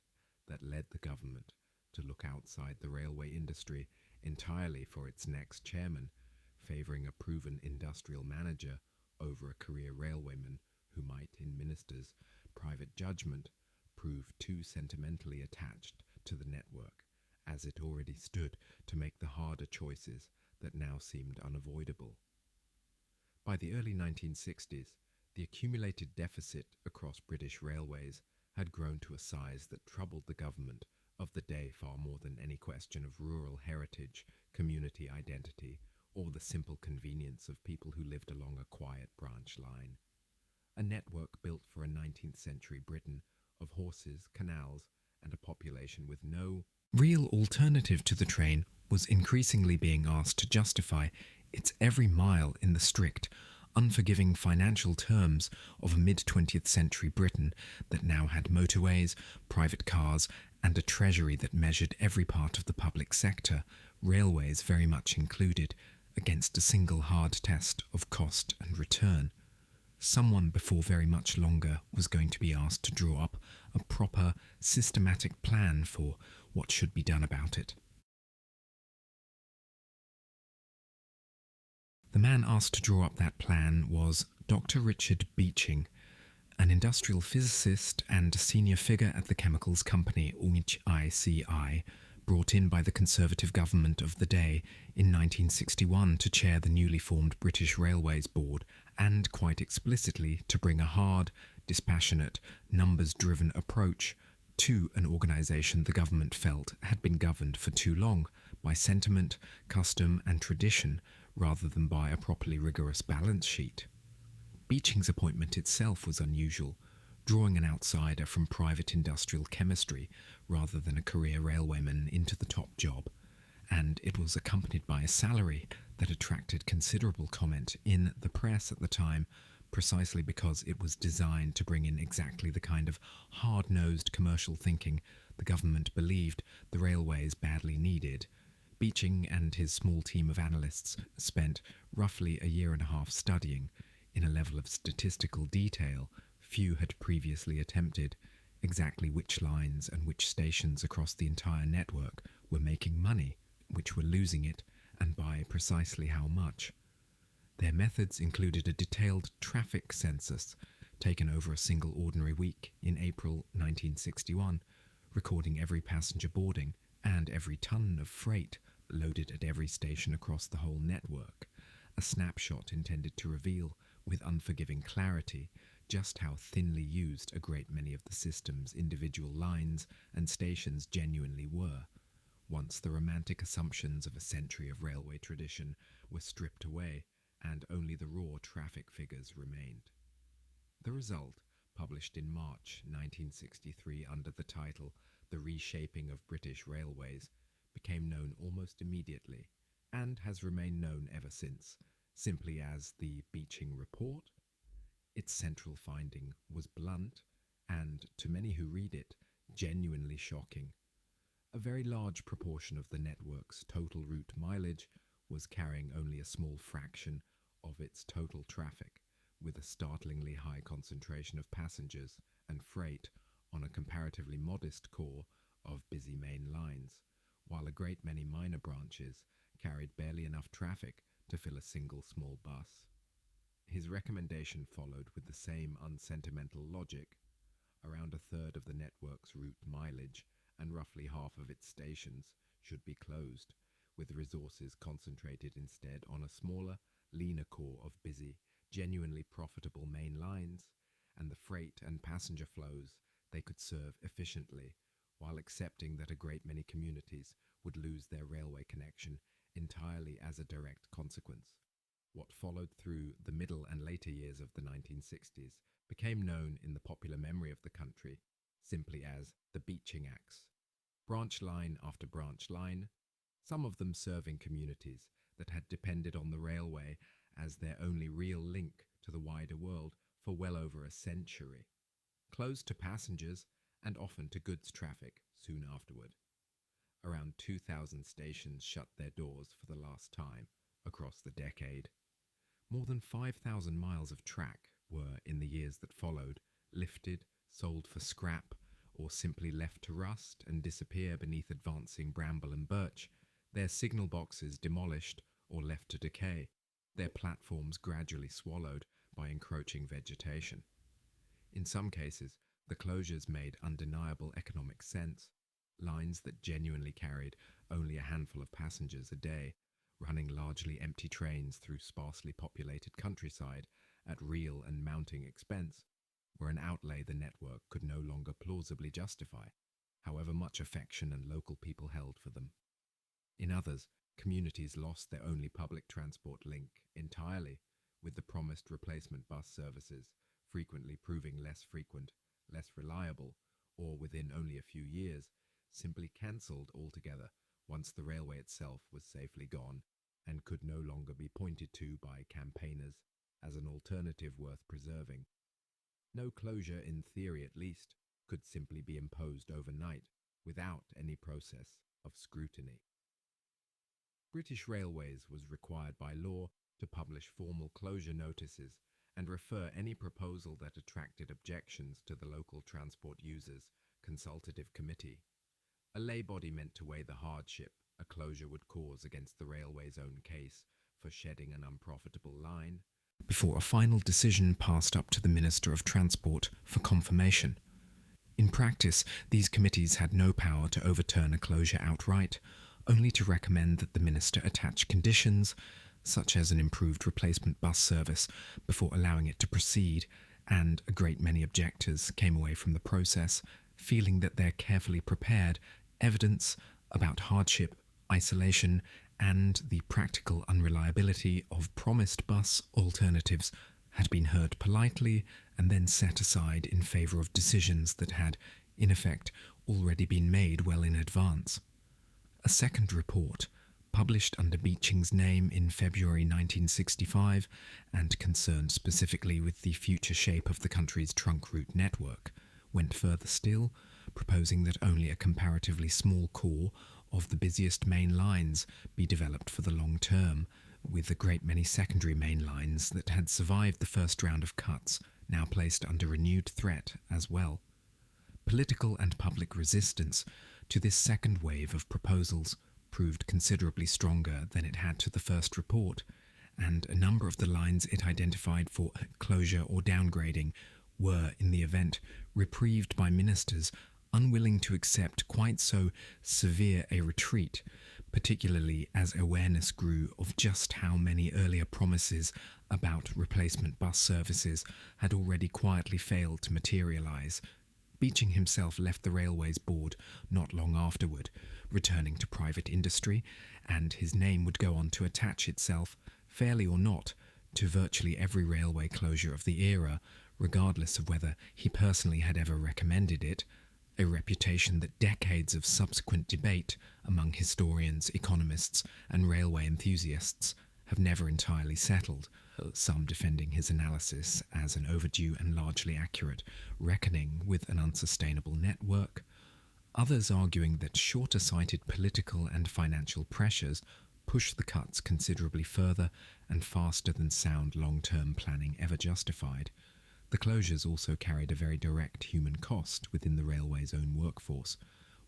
that led the government to look outside the railway industry entirely for its next chairman, favouring a proven industrial manager over a career railwayman who might, in ministers' private judgment, prove too sentimentally attached to the network as it already stood to make the harder choices that now seemed unavoidable. By the early 1960s, the accumulated deficit across British railways had grown to a size that troubled the government of the day far more than any question of rural heritage, community identity, or the simple convenience of people who lived along a quiet branch line. A network built for a 19th century Britain of horses, canals, and a population with no real alternative to the train was increasingly being asked to justify its every mile in the strict, unforgiving financial terms of a mid-20th century Britain that now had motorways, private cars, and a treasury that measured every part of the public sector, railways very much included, against a single hard test of cost and return. Someone before very much longer was going to be asked to draw up a proper, systematic plan for what should be done about it. The man asked to draw up that plan was Dr. Richard Beeching, an industrial physicist and senior figure at the chemicals company HICI, brought in by the Conservative government of the day in 1961 to chair the newly formed British Railways Board and, quite explicitly, to bring a hard, dispassionate, numbers-driven approach to an organisation the government felt had been governed for too long by sentiment, custom and tradition rather than by a properly rigorous balance sheet. Beeching's appointment itself was unusual, drawing an outsider from private industrial chemistry rather than a career railwayman into the top job, and it was accompanied by a salary that attracted considerable comment in the press at the time, precisely because it was designed to bring in exactly the kind of hard-nosed commercial thinking the government believed the railways badly needed. Beeching and his small team of analysts spent roughly a year and a half studying, in a level of statistical detail few had previously attempted, exactly which lines and which stations across the entire network were making money, which were losing it, and by precisely how much. Their methods included a detailed traffic census taken over a single ordinary week in April 1961, recording every passenger boarding and every ton of freight loaded at every station across the whole network, a snapshot intended to reveal with unforgiving clarity just how thinly used a great many of the system's individual lines and stations genuinely were, once the romantic assumptions of a century of railway tradition were stripped away and only the raw traffic figures remained. The result, published in March 1963 under the title The Reshaping of British Railways, became known almost immediately, and has remained known ever since, simply as the Beeching Report. Its central finding was blunt, and, to many who read it, genuinely shocking. A very large proportion of the network's total route mileage was carrying only a small fraction of its total traffic, with a startlingly high concentration of passengers and freight on a comparatively modest core of busy main lines, while a great many minor branches carried barely enough traffic to fill a single small bus. His recommendation followed with the same unsentimental logic. Around a third of the network's route mileage and roughly half of its stations should be closed, with resources concentrated instead on a smaller, leaner core of busy, genuinely profitable main lines, and the freight and passenger flows they could serve efficiently, while accepting that a great many communities would lose their railway connection entirely as a direct consequence. What followed through the middle and later years of the 1960s became known in the popular memory of the country simply as the Beeching Acts. Branch line after branch line, some of them serving communities that had depended on the railway as their only real link to the wider world for well over a century, closed to passengers and often to goods traffic soon afterward. Around 2,000 stations shut their doors for the last time across the decade. More than 5,000 miles of track were, in the years that followed, lifted, sold for scrap, or simply left to rust and disappear beneath advancing bramble and birch, their signal boxes demolished or left to decay, their platforms gradually swallowed by encroaching vegetation. In some cases, the closures made undeniable economic sense. Lines that genuinely carried only a handful of passengers a day, running largely empty trains through sparsely populated countryside at real and mounting expense, were an outlay the network could no longer plausibly justify, however much affection and local people held for them. In others, communities lost their only public transport link entirely, with the promised replacement bus services frequently proving less frequent, less reliable, or within only a few years, simply cancelled altogether once the railway itself was safely gone and could no longer be pointed to by campaigners as an alternative worth preserving. No closure, in theory at least, could simply be imposed overnight without any process of scrutiny. British Railways was required by law to publish formal closure notices and refer any proposal that attracted objections to the local transport users' consultative committee, a lay body meant to weigh the hardship a closure would cause against the railway's own case for shedding an unprofitable line, before a final decision passed up to the Minister of Transport for confirmation. In practice, these committees had no power to overturn a closure outright, only to recommend that the minister attach conditions, such as an improved replacement bus service, before allowing it to proceed, and a great many objectors came away from the process feeling that their carefully prepared evidence about hardship, isolation, and the practical unreliability of promised bus alternatives had been heard politely and then set aside in favour of decisions that had, in effect, already been made well in advance. A second report, published under Beeching's name in February 1965 and concerned specifically with the future shape of the country's trunk route network, went further still, proposing that only a comparatively small core of the busiest main lines be developed for the long term, with a great many secondary main lines that had survived the first round of cuts now placed under renewed threat as well. Political and public resistance to this second wave of proposals proved considerably stronger than it had to the first report, and a number of the lines it identified for closure or downgrading were, in the event, reprieved by ministers unwilling to accept quite so severe a retreat, particularly as awareness grew of just how many earlier promises about replacement bus services had already quietly failed to materialise. Beeching himself left the Railways Board not long afterward, returning to private industry, and his name would go on to attach itself, fairly or not, to virtually every railway closure of the era, regardless of whether he personally had ever recommended it, a reputation that decades of subsequent debate among historians, economists, and railway enthusiasts have never entirely settled, some defending his analysis as an overdue and largely accurate reckoning with an unsustainable network, others arguing that shorter-sighted political and financial pressures push the cuts considerably further and faster than sound long-term planning ever justified. The closures also carried a very direct human cost within the railway's own workforce,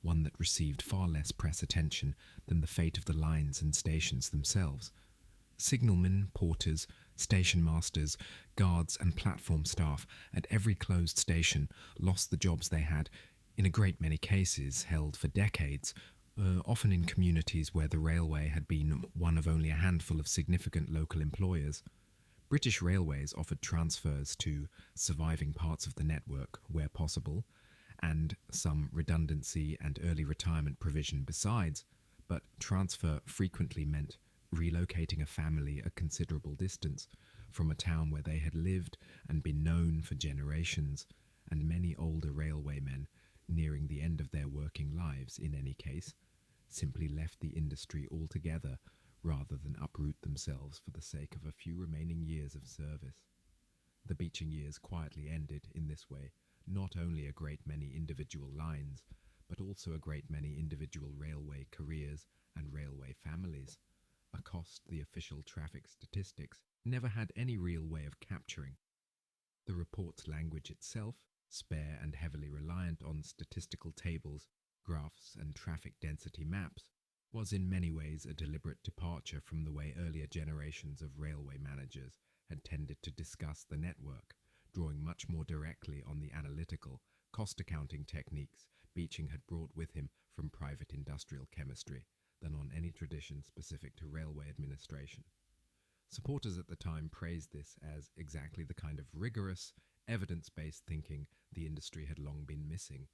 one that received far less press attention than the fate of the lines and stations themselves. Signalmen, porters, station masters, guards and platform staff at every closed station lost the jobs they had, in a great many cases, held for decades, often in communities where the railway had been one of only a handful of significant local employers. British Railways offered transfers to surviving parts of the network where possible, and some redundancy and early retirement provision besides, but transfer frequently meant relocating a family a considerable distance from a town where they had lived and been known for generations, and many older railwaymen, nearing the end of their working lives in any case, simply left the industry altogether rather than uproot themselves for the sake of a few remaining years of service. The Beeching years quietly ended in this way not only a great many individual lines, but also a great many individual railway careers and railway families, a cost the official traffic statistics never had any real way of capturing. The report's language itself, spare and heavily reliant on statistical tables, graphs and traffic density maps, was in many ways a deliberate departure from the way earlier generations of railway managers had tended to discuss the network, drawing much more directly on the analytical, cost-accounting techniques Beeching had brought with him from private industrial chemistry than on any tradition specific to railway administration. Supporters at the time praised this as exactly the kind of rigorous, evidence-based thinking the industry had long been missing.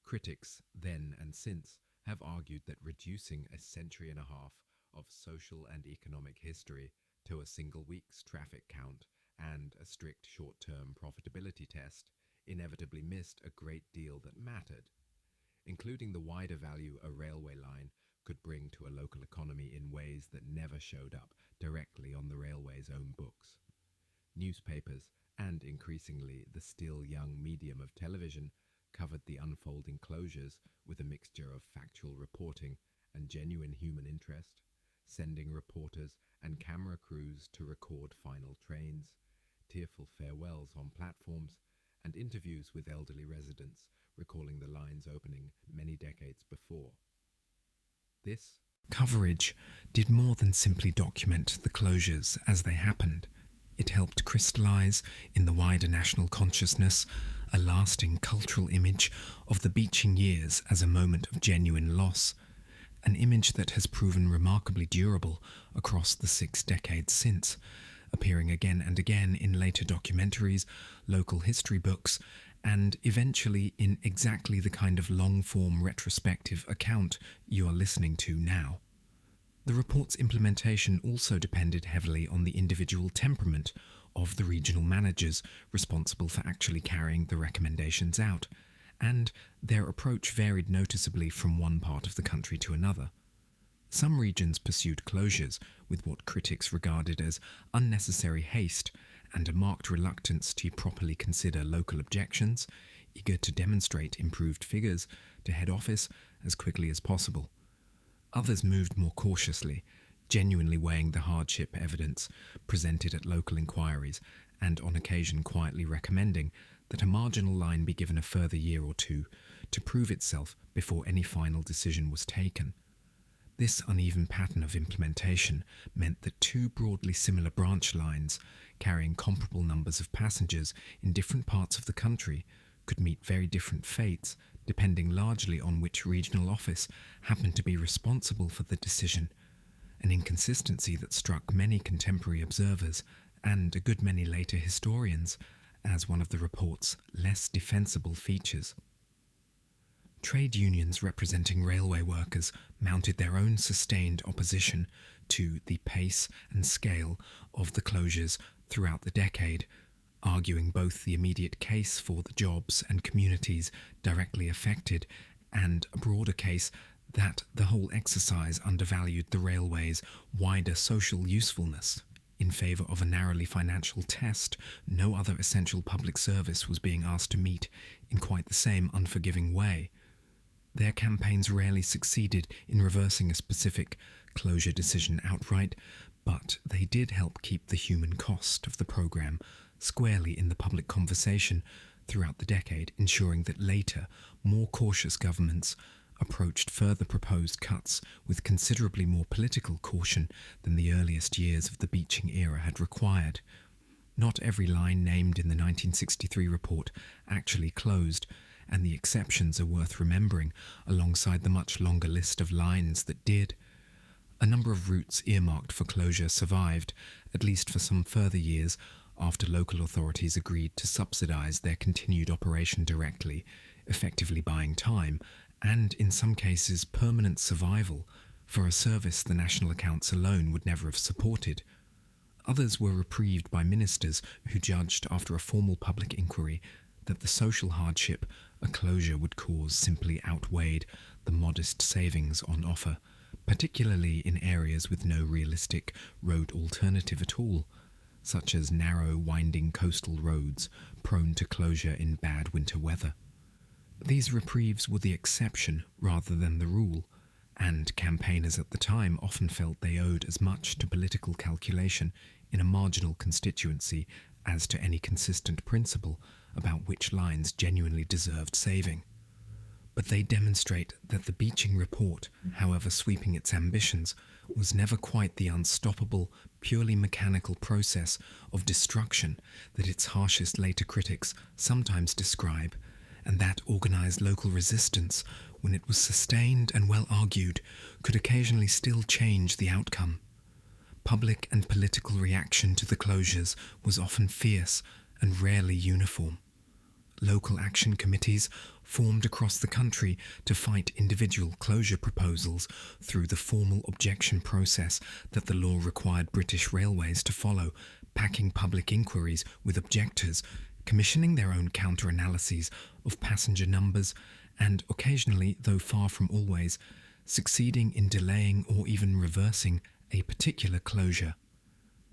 Critics, then and since, have argued that reducing a century and a half of social and economic history to a single week's traffic count and a strict short-term profitability test inevitably missed a great deal that mattered, including the wider value a railway line could bring to a local economy in ways that never showed up directly on the railway's own books. Newspapers, and increasingly the still young medium of television, covered the unfolding closures with a mixture of factual reporting and genuine human interest, sending reporters and camera crews to record final trains, tearful farewells on platforms, and interviews with elderly residents recalling the line's opening many decades before. This coverage did more than simply document the closures as they happened. It helped crystallize in the wider national consciousness a lasting cultural image of the Beeching years as a moment of genuine loss, an image that has proven remarkably durable across the 6 decades since, appearing again and again in later documentaries, local history books, and eventually in exactly the kind of long-form retrospective account you are listening to now. The report's implementation also depended heavily on the individual temperament of the regional managers responsible for actually carrying the recommendations out, and their approach varied noticeably from one part of the country to another. Some regions pursued closures with what critics regarded as unnecessary haste and a marked reluctance to properly consider local objections, eager to demonstrate improved figures to head office as quickly as possible. Others moved more cautiously, genuinely weighing the hardship evidence presented at local inquiries and on occasion quietly recommending that a marginal line be given a further year or two to prove itself before any final decision was taken. This uneven pattern of implementation meant that 2 broadly similar branch lines, carrying comparable numbers of passengers in different parts of the country, could meet very different fates, depending largely on which regional office happened to be responsible for the decision, an inconsistency that struck many contemporary observers and a good many later historians as one of the report's less defensible features. Trade unions representing railway workers mounted their own sustained opposition to the pace and scale of the closures throughout the decade, arguing both the immediate case for the jobs and communities directly affected and a broader case that the whole exercise undervalued the railway's wider social usefulness. In favour of a narrowly financial test, no other essential public service was being asked to meet in quite the same unforgiving way. Their campaigns rarely succeeded in reversing a specific closure decision outright, but they did help keep the human cost of the programme squarely in the public conversation throughout the decade, ensuring that later, more cautious governments approached further proposed cuts with considerably more political caution than the earliest years of the Beeching era had required. Not every line named in the 1963 report actually closed, and the exceptions are worth remembering alongside the much longer list of lines that did. A number of routes earmarked for closure survived, at least for some further years, after local authorities agreed to subsidise their continued operation directly, effectively buying time, and in some cases permanent survival, for a service the national accounts alone would never have supported. Others were reprieved by ministers who judged, after a formal public inquiry, that the social hardship a closure would cause simply outweighed the modest savings on offer, particularly in areas with no realistic road alternative at all, such as narrow, winding coastal roads prone to closure in bad winter weather. These reprieves were the exception rather than the rule, and campaigners at the time often felt they owed as much to political calculation in a marginal constituency as to any consistent principle about which lines genuinely deserved saving. But they demonstrate that the Beeching report, however sweeping its ambitions, was never quite the unstoppable, purely mechanical process of destruction that its harshest later critics sometimes describe, and that organised local resistance, when it was sustained and well argued, could occasionally still change the outcome. Public and political reaction to the closures was often fierce and rarely uniform. Local action committees formed across the country to fight individual closure proposals through the formal objection process that the law required British Railways to follow, packing public inquiries with objectors, commissioning their own counter-analyses of passenger numbers, and occasionally, though far from always, succeeding in delaying or even reversing a particular closure.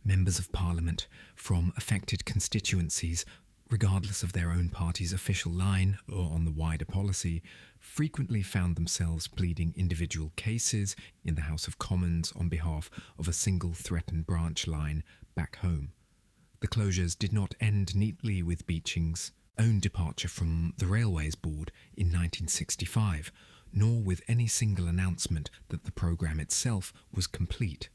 Members of Parliament from affected constituencies, regardless of their own party's official line or on the wider policy, frequently found themselves pleading individual cases in the House of Commons on behalf of a single threatened branch line back home. The closures did not end neatly with Beeching's own departure from the Railways Board in 1965, nor with any single announcement that the programme itself was complete.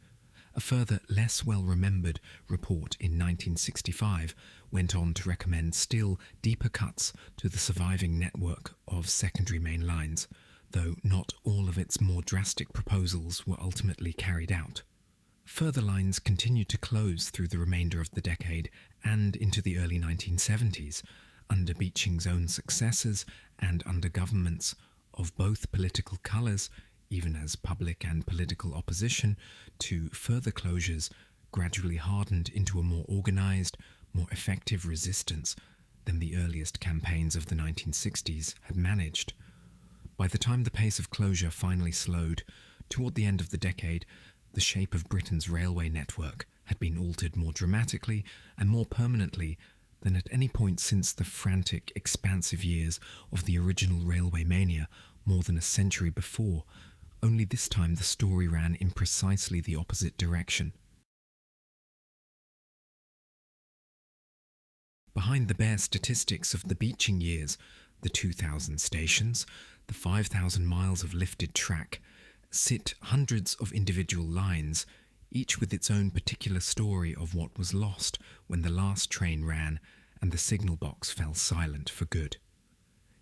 A further, less well-remembered report in 1965 went on to recommend still deeper cuts to the surviving network of secondary main lines, though not all of its more drastic proposals were ultimately carried out. Further lines continued to close through the remainder of the decade and into the early 1970s, under Beeching's own successors and under governments of both political colours, even as public and political opposition to further closures gradually hardened into a more organised, more effective resistance than the earliest campaigns of the 1960s had managed. By the time the pace of closure finally slowed, toward the end of the decade, the shape of Britain's railway network had been altered more dramatically and more permanently than at any point since the frantic, expansive years of the original railway mania more than a century before. Only this time the story ran in precisely the opposite direction. Behind the bare statistics of the Beeching years, the 2,000 stations, the 5,000 miles of lifted track, sit hundreds of individual lines, each with its own particular story of what was lost when the last train ran and the signal box fell silent for good.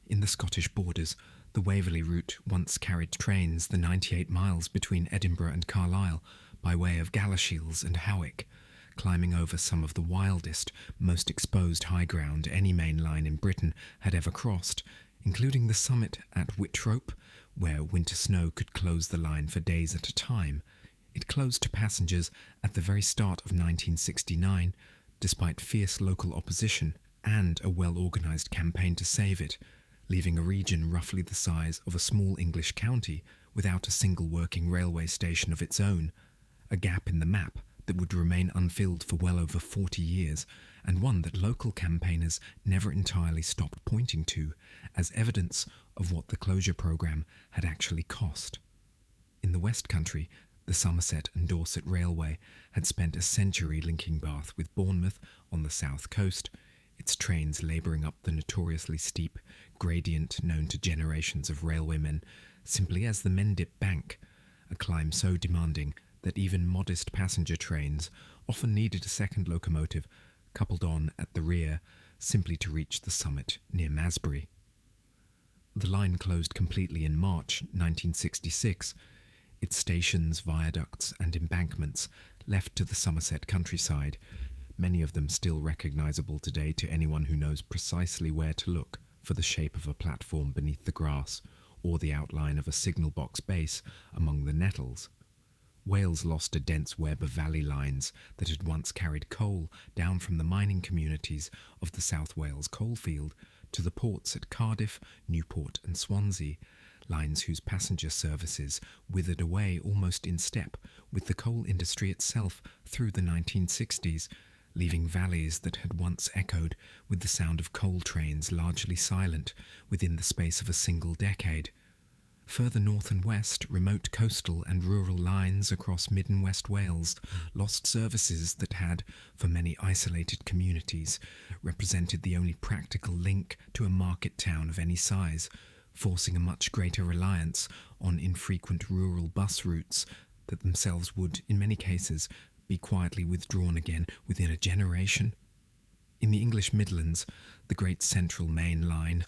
In the Scottish borders, the Waverley route once carried trains the 98 miles between Edinburgh and Carlisle by way of Galashiels and Howick, climbing over some of the wildest, most exposed high ground any main line in Britain had ever crossed, including the summit at Whitrope, where winter snow could close the line for days at a time. It closed to passengers at the very start of 1969, despite fierce local opposition and a well-organised campaign to save it, leaving a region roughly the size of a small English county without a single working railway station of its own, a gap in the map that would remain unfilled for well over 40 years, and one that local campaigners never entirely stopped pointing to as evidence of what the closure programme had actually cost. In the West Country, the Somerset and Dorset Railway had spent a century linking Bath with Bournemouth on the south coast, its trains labouring up the notoriously steep gradient known to generations of railwaymen simply as the Mendip Bank, a climb so demanding that even modest passenger trains often needed a second locomotive coupled on at the rear simply to reach the summit near Masbury. The line closed completely in March 1966, its stations, viaducts and embankments left to the Somerset countryside, many of them still recognisable today to anyone who knows precisely where to look for the shape of a platform beneath the grass or the outline of a signal box base among the nettles. Wales lost a dense web of valley lines that had once carried coal down from the mining communities of the South Wales coalfield to the ports at Cardiff, Newport and Swansea, lines whose passenger services withered away almost in step with the coal industry itself through the 1960s, leaving valleys that had once echoed with the sound of coal trains largely silent within the space of a single decade. Further north and west, remote coastal and rural lines across mid and west Wales lost services that had, for many isolated communities, represented the only practical link to a market town of any size, forcing a much greater reliance on infrequent rural bus routes that themselves would, in many cases, be quietly withdrawn again within a generation. In the English Midlands, the Great Central Main Line,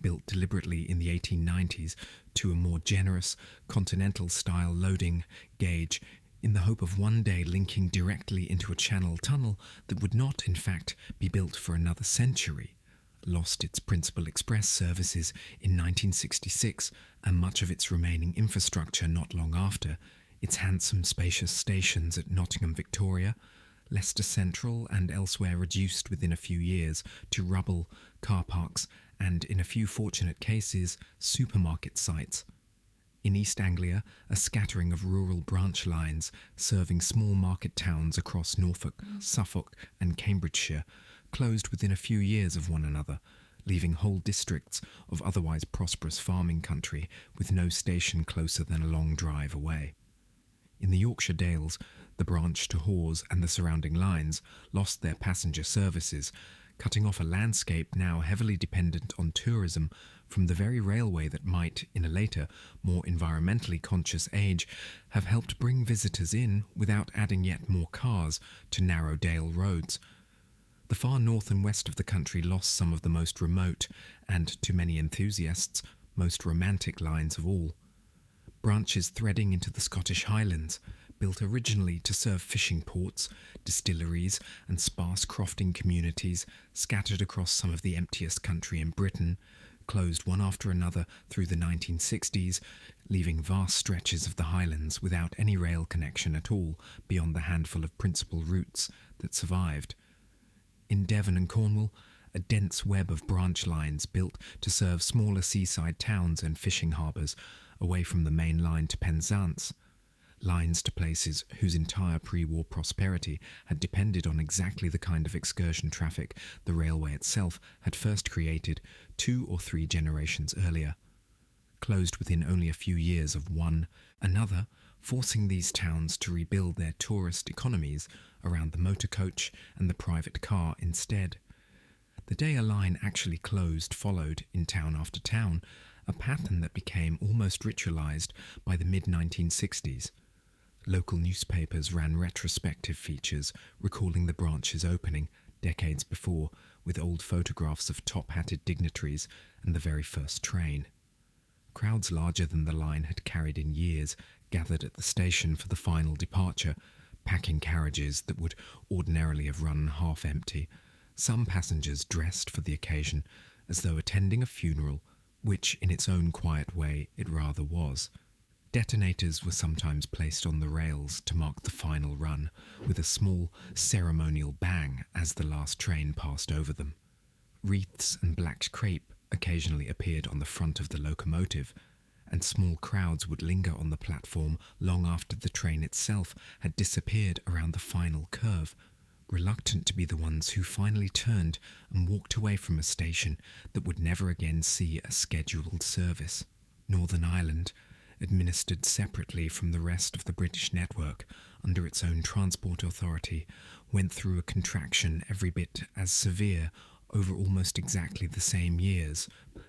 built deliberately in the 1890s to a more generous, continental-style loading gauge in the hope of one day linking directly into a channel tunnel that would not, in fact, be built for another century, lost its principal express services in 1966 and much of its remaining infrastructure not long after, its handsome, spacious stations at Nottingham, Victoria, Leicester Central and elsewhere reduced within a few years to rubble, car parks and, in a few fortunate cases, supermarket sites. In East Anglia, a scattering of rural branch lines serving small market towns across Norfolk, Suffolk and Cambridgeshire closed within a few years of one another, leaving whole districts of otherwise prosperous farming country with no station closer than a long drive away. In the Yorkshire Dales, the branch to Hawes and the surrounding lines lost their passenger services, cutting off a landscape now heavily dependent on tourism from the very railway that might, in a later, more environmentally conscious age, have helped bring visitors in without adding yet more cars to narrow Dale roads. The far north and west of the country lost some of the most remote and, to many enthusiasts, most romantic lines of all. Branches threading into the Scottish Highlands, built originally to serve fishing ports, distilleries and sparse crofting communities scattered across some of the emptiest country in Britain, closed one after another through the 1960s, leaving vast stretches of the Highlands without any rail connection at all beyond the handful of principal routes that survived. In Devon and Cornwall, a dense web of branch lines built to serve smaller seaside towns and fishing harbours away from the main line to Penzance, lines to places whose entire pre-war prosperity had depended on exactly the kind of excursion traffic the railway itself had first created 2 or 3 generations earlier, closed within only a few years of one another, forcing these towns to rebuild their tourist economies around the motor coach and the private car instead. The day a line actually closed followed, in town after town, a pattern that became almost ritualized by the mid-1960s. Local newspapers ran retrospective features recalling the branch's opening decades before with old photographs of top-hatted dignitaries and the very first train. Crowds larger than the line had carried in years gathered at the station for the final departure, packing carriages that would ordinarily have run half empty, some passengers dressed for the occasion as though attending a funeral, which in its own quiet way it rather was. Detonators were sometimes placed on the rails to mark the final run, with a small ceremonial bang as the last train passed over them. Wreaths and black crape occasionally appeared on the front of the locomotive, and small crowds would linger on the platform long after the train itself had disappeared around the final curve, reluctant to be the ones who finally turned and walked away from a station that would never again see a scheduled service. Northern Ireland, administered separately from the rest of the British network under its own transport authority, went through a contraction every bit as severe over almost exactly the same years,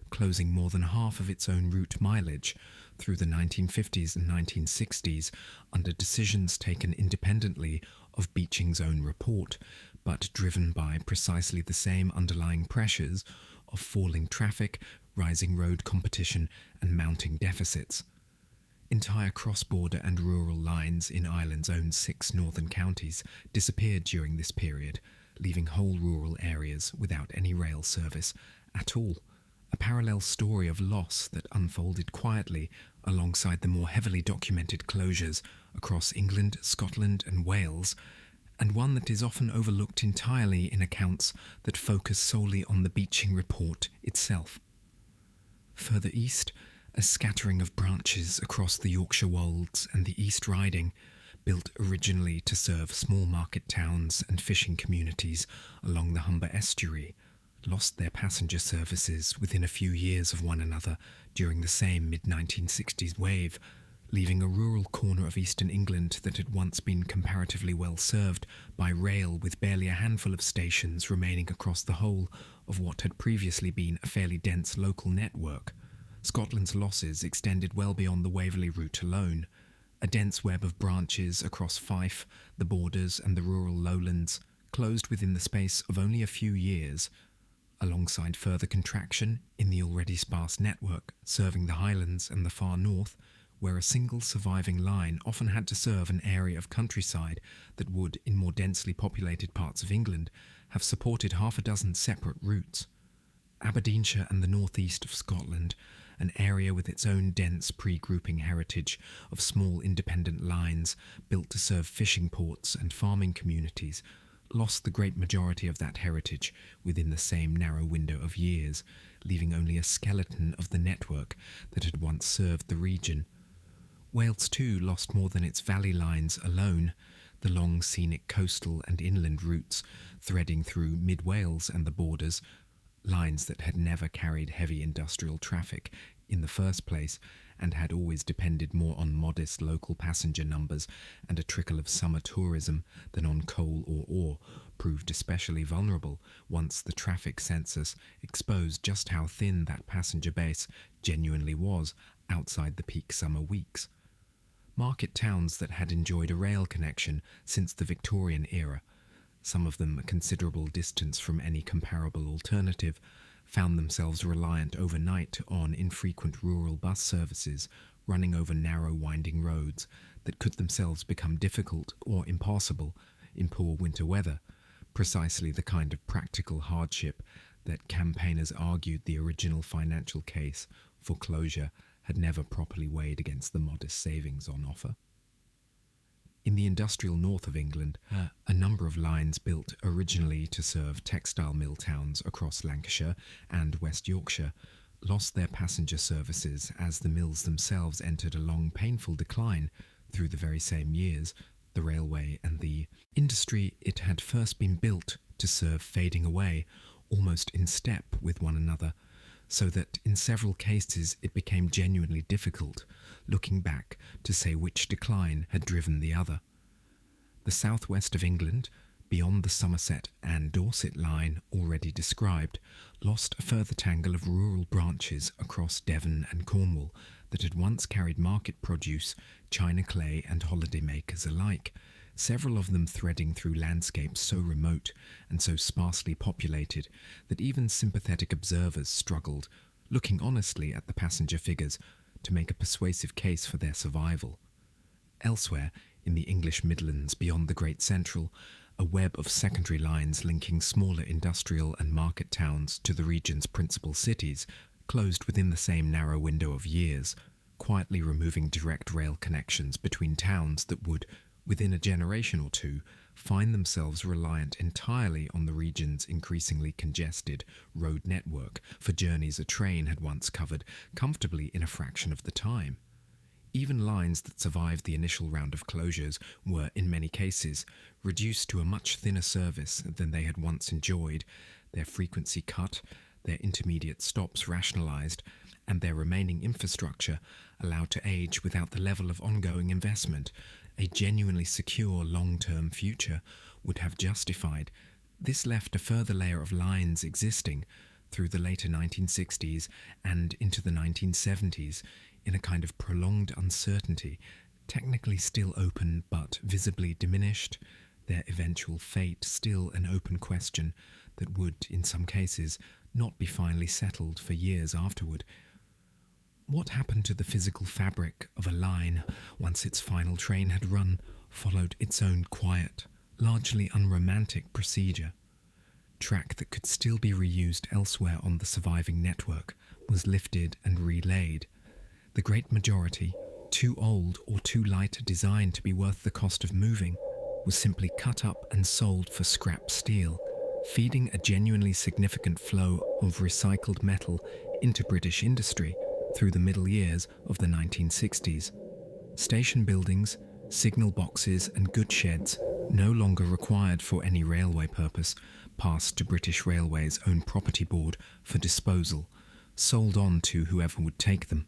closing more than half of its own route mileage through the 1950s and 1960s under decisions taken independently of Beeching's own report, but driven by precisely the same underlying pressures of falling traffic, rising road competition and mounting deficits. Entire cross-border and rural lines in Ireland's own 6 northern counties disappeared during this period, leaving whole rural areas without any rail service at all, a parallel story of loss that unfolded quietly alongside the more heavily documented closures across England, Scotland and Wales, and one that is often overlooked entirely in accounts that focus solely on the Beeching report itself. Further east, a scattering of branches across the Yorkshire Wolds and the East Riding, built originally to serve small market towns and fishing communities along the Humber estuary, lost their passenger services within a few years of one another during the same mid-1960s wave, leaving a rural corner of eastern England that had once been comparatively well served by rail with barely a handful of stations remaining across the whole of what had previously been a fairly dense local network, Scotland's losses extended well beyond the Waverley route alone. A dense web of branches across Fife, the Borders and the rural lowlands closed within the space of only a few years, alongside further contraction in the already sparse network serving the Highlands and the far north, where a single surviving line often had to serve an area of countryside that would, in more densely populated parts of England, have supported half a dozen separate routes. Aberdeenshire and the northeast of Scotland, an area with its own dense pre-grouping heritage of small independent lines built to serve fishing ports and farming communities, lost the great majority of that heritage within the same narrow window of years, leaving only a skeleton of the network that had once served the region. Wales too lost more than its valley lines alone, the long scenic coastal and inland routes threading through mid-Wales and the Borders, lines that had never carried heavy industrial traffic in the first place and had always depended more on modest local passenger numbers and a trickle of summer tourism than on coal or ore, proved especially vulnerable once the traffic census exposed just how thin that passenger base genuinely was outside the peak summer weeks. Market towns that had enjoyed a rail connection since the Victorian era, some of them a considerable distance from any comparable alternative, found themselves reliant overnight on infrequent rural bus services running over narrow winding roads that could themselves become difficult or impassable in poor winter weather, precisely the kind of practical hardship that campaigners argued the original financial case for closure had never properly weighed against the modest savings on offer. In the industrial north of England, a number of lines built originally to serve textile mill towns across Lancashire and West Yorkshire lost their passenger services as the mills themselves entered a long, painful decline through the very same years, the railway and the industry it had first been built to serve fading away, almost in step with one another, so that in several cases it became genuinely difficult, looking back, to say which decline had driven the other. The southwest of England, beyond the Somerset and Dorset line already described, lost a further tangle of rural branches across Devon and Cornwall that had once carried market produce, china clay and holidaymakers alike, several of them threading through landscapes so remote and so sparsely populated that even sympathetic observers struggled, looking honestly at the passenger figures, to make a persuasive case for their survival. Elsewhere, in the English Midlands beyond the Great Central, a web of secondary lines linking smaller industrial and market towns to the region's principal cities closed within the same narrow window of years, quietly removing direct rail connections between towns that would, within a generation or two, find themselves reliant entirely on the region's increasingly congested road network for journeys a train had once covered comfortably in a fraction of the time. Even lines that survived the initial round of closures were, in many cases, reduced to a much thinner service than they had once enjoyed, their frequency cut, their intermediate stops rationalised, and their remaining infrastructure allowed to age without the level of ongoing investment a genuinely secure long-term future would have justified. This left a further layer of lines existing through the later 1960s and into the 1970s in a kind of prolonged uncertainty, technically still open but visibly diminished, their eventual fate still an open question that would, in some cases, not be finally settled for years afterward. What happened to the physical fabric of a line once its final train had run followed its own quiet, largely unromantic procedure. Track that could still be reused elsewhere on the surviving network was lifted and relaid. The great majority, too old or too light a design to be worth the cost of moving, was simply cut up and sold for scrap steel, feeding a genuinely significant flow of recycled metal into British industry through the middle years of the 1960s. Station buildings, signal boxes and goods sheds, no longer required for any railway purpose, passed to British Railway's own property board for disposal, sold on to whoever would take them.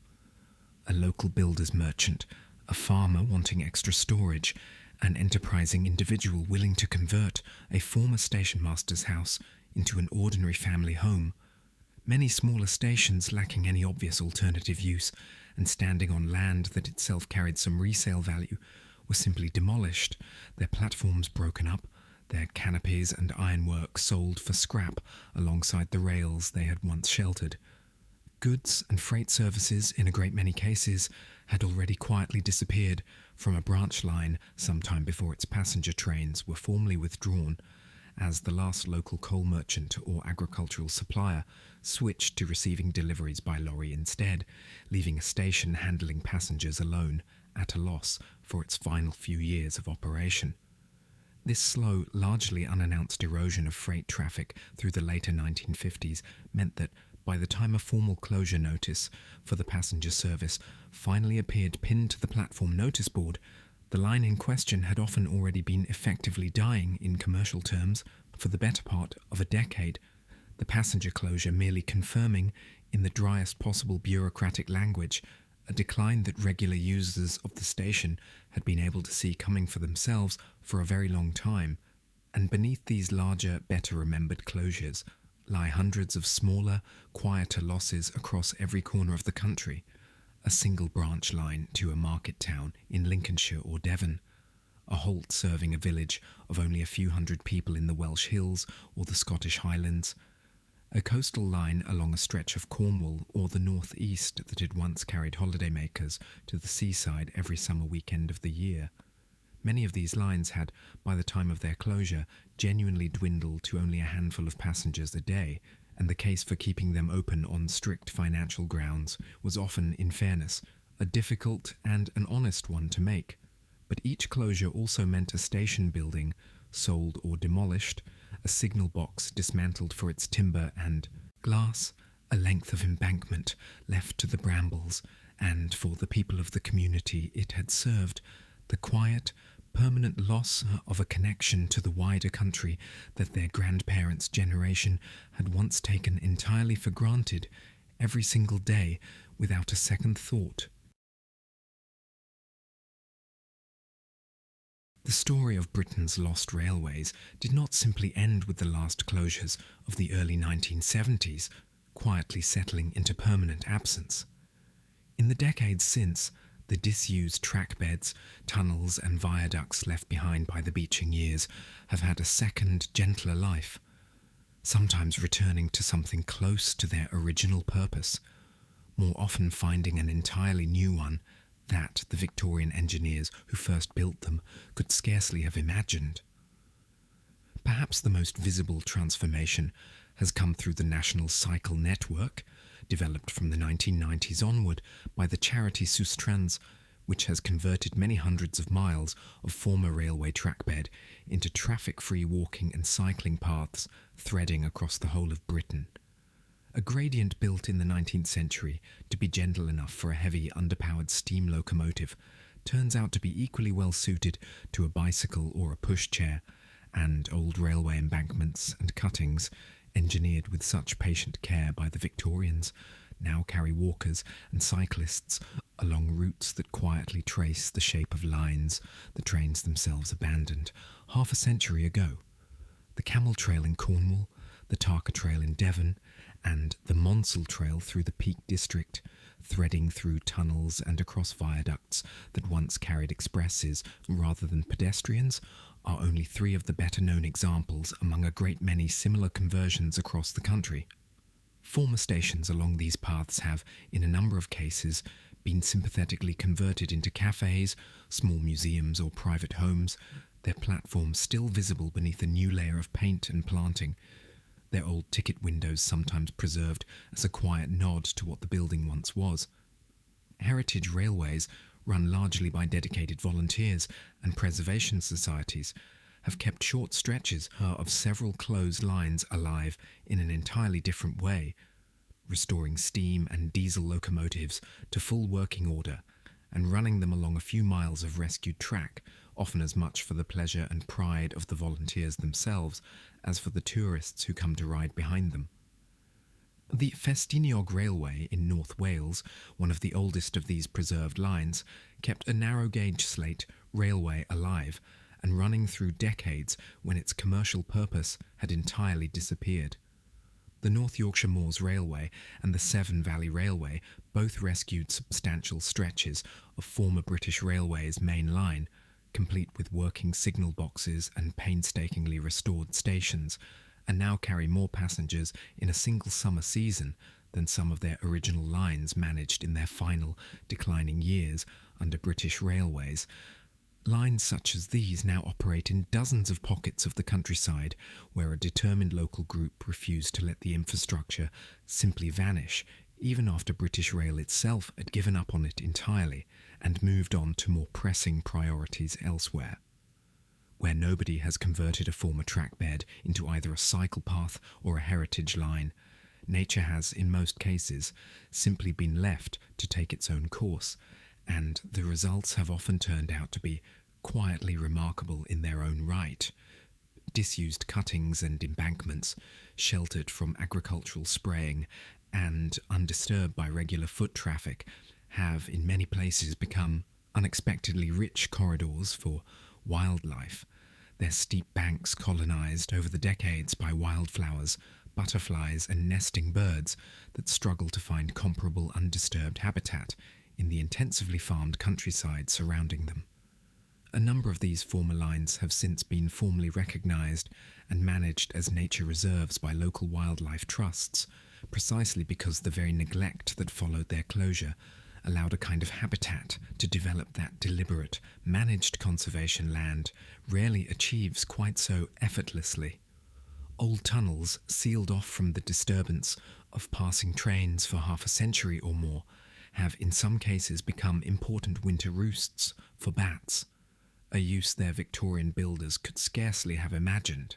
A local builder's merchant, a farmer wanting extra storage, an enterprising individual willing to convert a former station master's house into an ordinary family home. Many smaller stations lacking any obvious alternative use and standing on land that itself carried some resale value were simply demolished, their platforms broken up, their canopies and ironwork sold for scrap alongside the rails they had once sheltered. Goods and freight services, in a great many cases, had already quietly disappeared from a branch line sometime before its passenger trains were formally withdrawn, as the last local coal merchant or agricultural supplier switched to receiving deliveries by lorry instead, leaving a station handling passengers alone, at a loss for its final few years of operation. This slow, largely unannounced erosion of freight traffic through the later 1950s meant that by the time a formal closure notice for the passenger service finally appeared pinned to the platform notice board, the line in question had often already been effectively dying in commercial terms for the better part of a decade, the passenger closure merely confirming, in the driest possible bureaucratic language, a decline that regular users of the station had been able to see coming for themselves for a very long time. And beneath these larger, better remembered closures lie hundreds of smaller, quieter losses across every corner of the country. A single branch line to a market town in Lincolnshire or Devon, a halt serving a village of only a few hundred people in the Welsh Hills or the Scottish Highlands, a coastal line along a stretch of Cornwall or the North East that had once carried holidaymakers to the seaside every summer weekend of the year. Many of these lines had, by the time of their closure, genuinely dwindled to only a handful of passengers a day, and the case for keeping them open on strict financial grounds was often, in fairness, a difficult and an honest one to make. But each closure also meant a station building sold or demolished, a signal box dismantled for its timber and glass, a length of embankment left to the brambles, and for the people of the community it had served, the quiet, permanent loss of a connection to the wider country that their grandparents' generation had once taken entirely for granted every single day without a second thought. The story of Britain's lost railways did not simply end with the last closures of the early 1970s, quietly settling into permanent absence. In the decades since, the disused track beds, tunnels and viaducts left behind by the Beeching years have had a second, gentler life, sometimes returning to something close to their original purpose, more often finding an entirely new one that the Victorian engineers who first built them could scarcely have imagined. Perhaps the most visible transformation has come through the National Cycle Network, developed from the 1990s onward by the charity Sustrans, which has converted many hundreds of miles of former railway trackbed into traffic-free walking and cycling paths threading across the whole of Britain. A gradient built in the 19th century to be gentle enough for a heavy, underpowered steam locomotive turns out to be equally well suited to a bicycle or a pushchair, and old railway embankments and cuttings, engineered with such patient care by the Victorians, now carry walkers and cyclists along routes that quietly trace the shape of lines the trains themselves abandoned half a century ago. The Camel Trail in Cornwall, the Tarka Trail in Devon, and the Monsell Trail through the Peak District, threading through tunnels and across viaducts that once carried expresses rather than pedestrians, are only three of the better-known examples among a great many similar conversions across the country. Former stations along these paths have, in a number of cases, been sympathetically converted into cafes, small museums or private homes, their platforms still visible beneath a new layer of paint and planting, their old ticket windows sometimes preserved as a quiet nod to what the building once was. Heritage railways, run largely by dedicated volunteers and preservation societies, have kept short stretches of several closed lines alive in an entirely different way, restoring steam and diesel locomotives to full working order and running them along a few miles of rescued track, often as much for the pleasure and pride of the volunteers themselves as for the tourists who come to ride behind them. The Festiniog Railway in North Wales, one of the oldest of these preserved lines, kept a narrow-gauge slate railway alive and running through decades when its commercial purpose had entirely disappeared. The North Yorkshire Moors Railway and the Severn Valley Railway both rescued substantial stretches of former British Railway's main line, complete with working signal boxes and painstakingly restored stations, and now carry more passengers in a single summer season than some of their original lines managed in their final declining years under British Railways. Lines such as these now operate in dozens of pockets of the countryside where a determined local group refused to let the infrastructure simply vanish, even after British Rail itself had given up on it entirely and moved on to more pressing priorities elsewhere. Where nobody has converted a former trackbed into either a cycle path or a heritage line, nature has, in most cases, simply been left to take its own course, and the results have often turned out to be quietly remarkable in their own right. Disused cuttings and embankments, sheltered from agricultural spraying and undisturbed by regular foot traffic, have in many places become unexpectedly rich corridors for wildlife, their steep banks colonized over the decades by wildflowers, butterflies and nesting birds that struggle to find comparable undisturbed habitat in the intensively farmed countryside surrounding them. A number of these former lines have since been formally recognised and managed as nature reserves by local wildlife trusts, precisely because the very neglect that followed their closure allowed a kind of habitat to develop that deliberate, managed conservation land rarely achieves quite so effortlessly. Old tunnels sealed off from the disturbance of passing trains for half a century or more have in some cases become important winter roosts for bats, a use their Victorian builders could scarcely have imagined.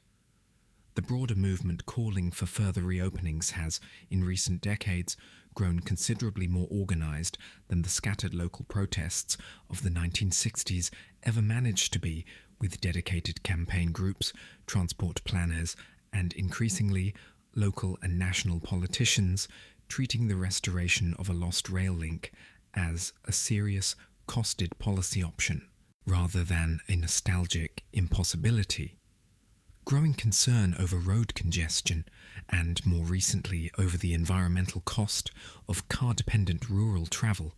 The broader movement calling for further reopenings has, in recent decades, grown considerably more organised than the scattered local protests of the 1960s ever managed to be, with dedicated campaign groups, transport planners, and increasingly local and national politicians treating the restoration of a lost rail link as a serious, costed policy option, rather than a nostalgic impossibility. Growing concern over road congestion, and more recently over the environmental cost of car-dependent rural travel,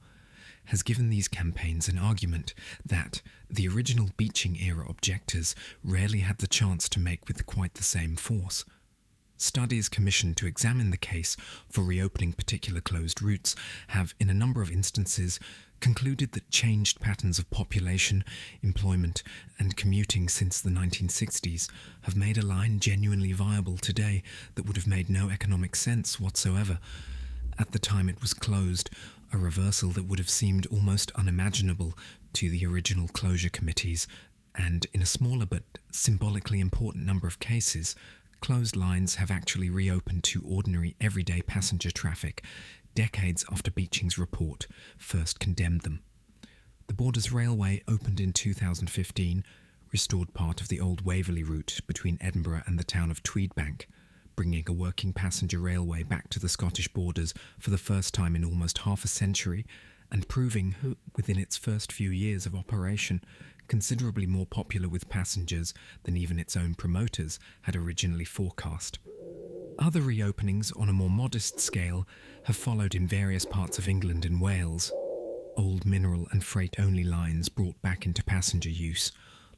has given these campaigns an argument that the original Beeching-era objectors rarely had the chance to make with quite the same force. Studies commissioned to examine the case for reopening particular closed routes have, in a number of instances, concluded that changed patterns of population, employment, and commuting since the 1960s have made a line genuinely viable today that would have made no economic sense whatsoever at the time it was closed, a reversal that would have seemed almost unimaginable to the original closure committees, and in a smaller but symbolically important number of cases, closed lines have actually reopened to ordinary everyday passenger traffic decades after Beeching's report first condemned them. The Borders Railway opened in 2015, restored part of the old Waverley route between Edinburgh and the town of Tweedbank, bringing a working passenger railway back to the Scottish borders for the first time in almost half a century, and proving, within its first few years of operation, considerably more popular with passengers than even its own promoters had originally forecast. Other reopenings on a more modest scale have followed in various parts of England and Wales. Old mineral and freight-only lines brought back into passenger use,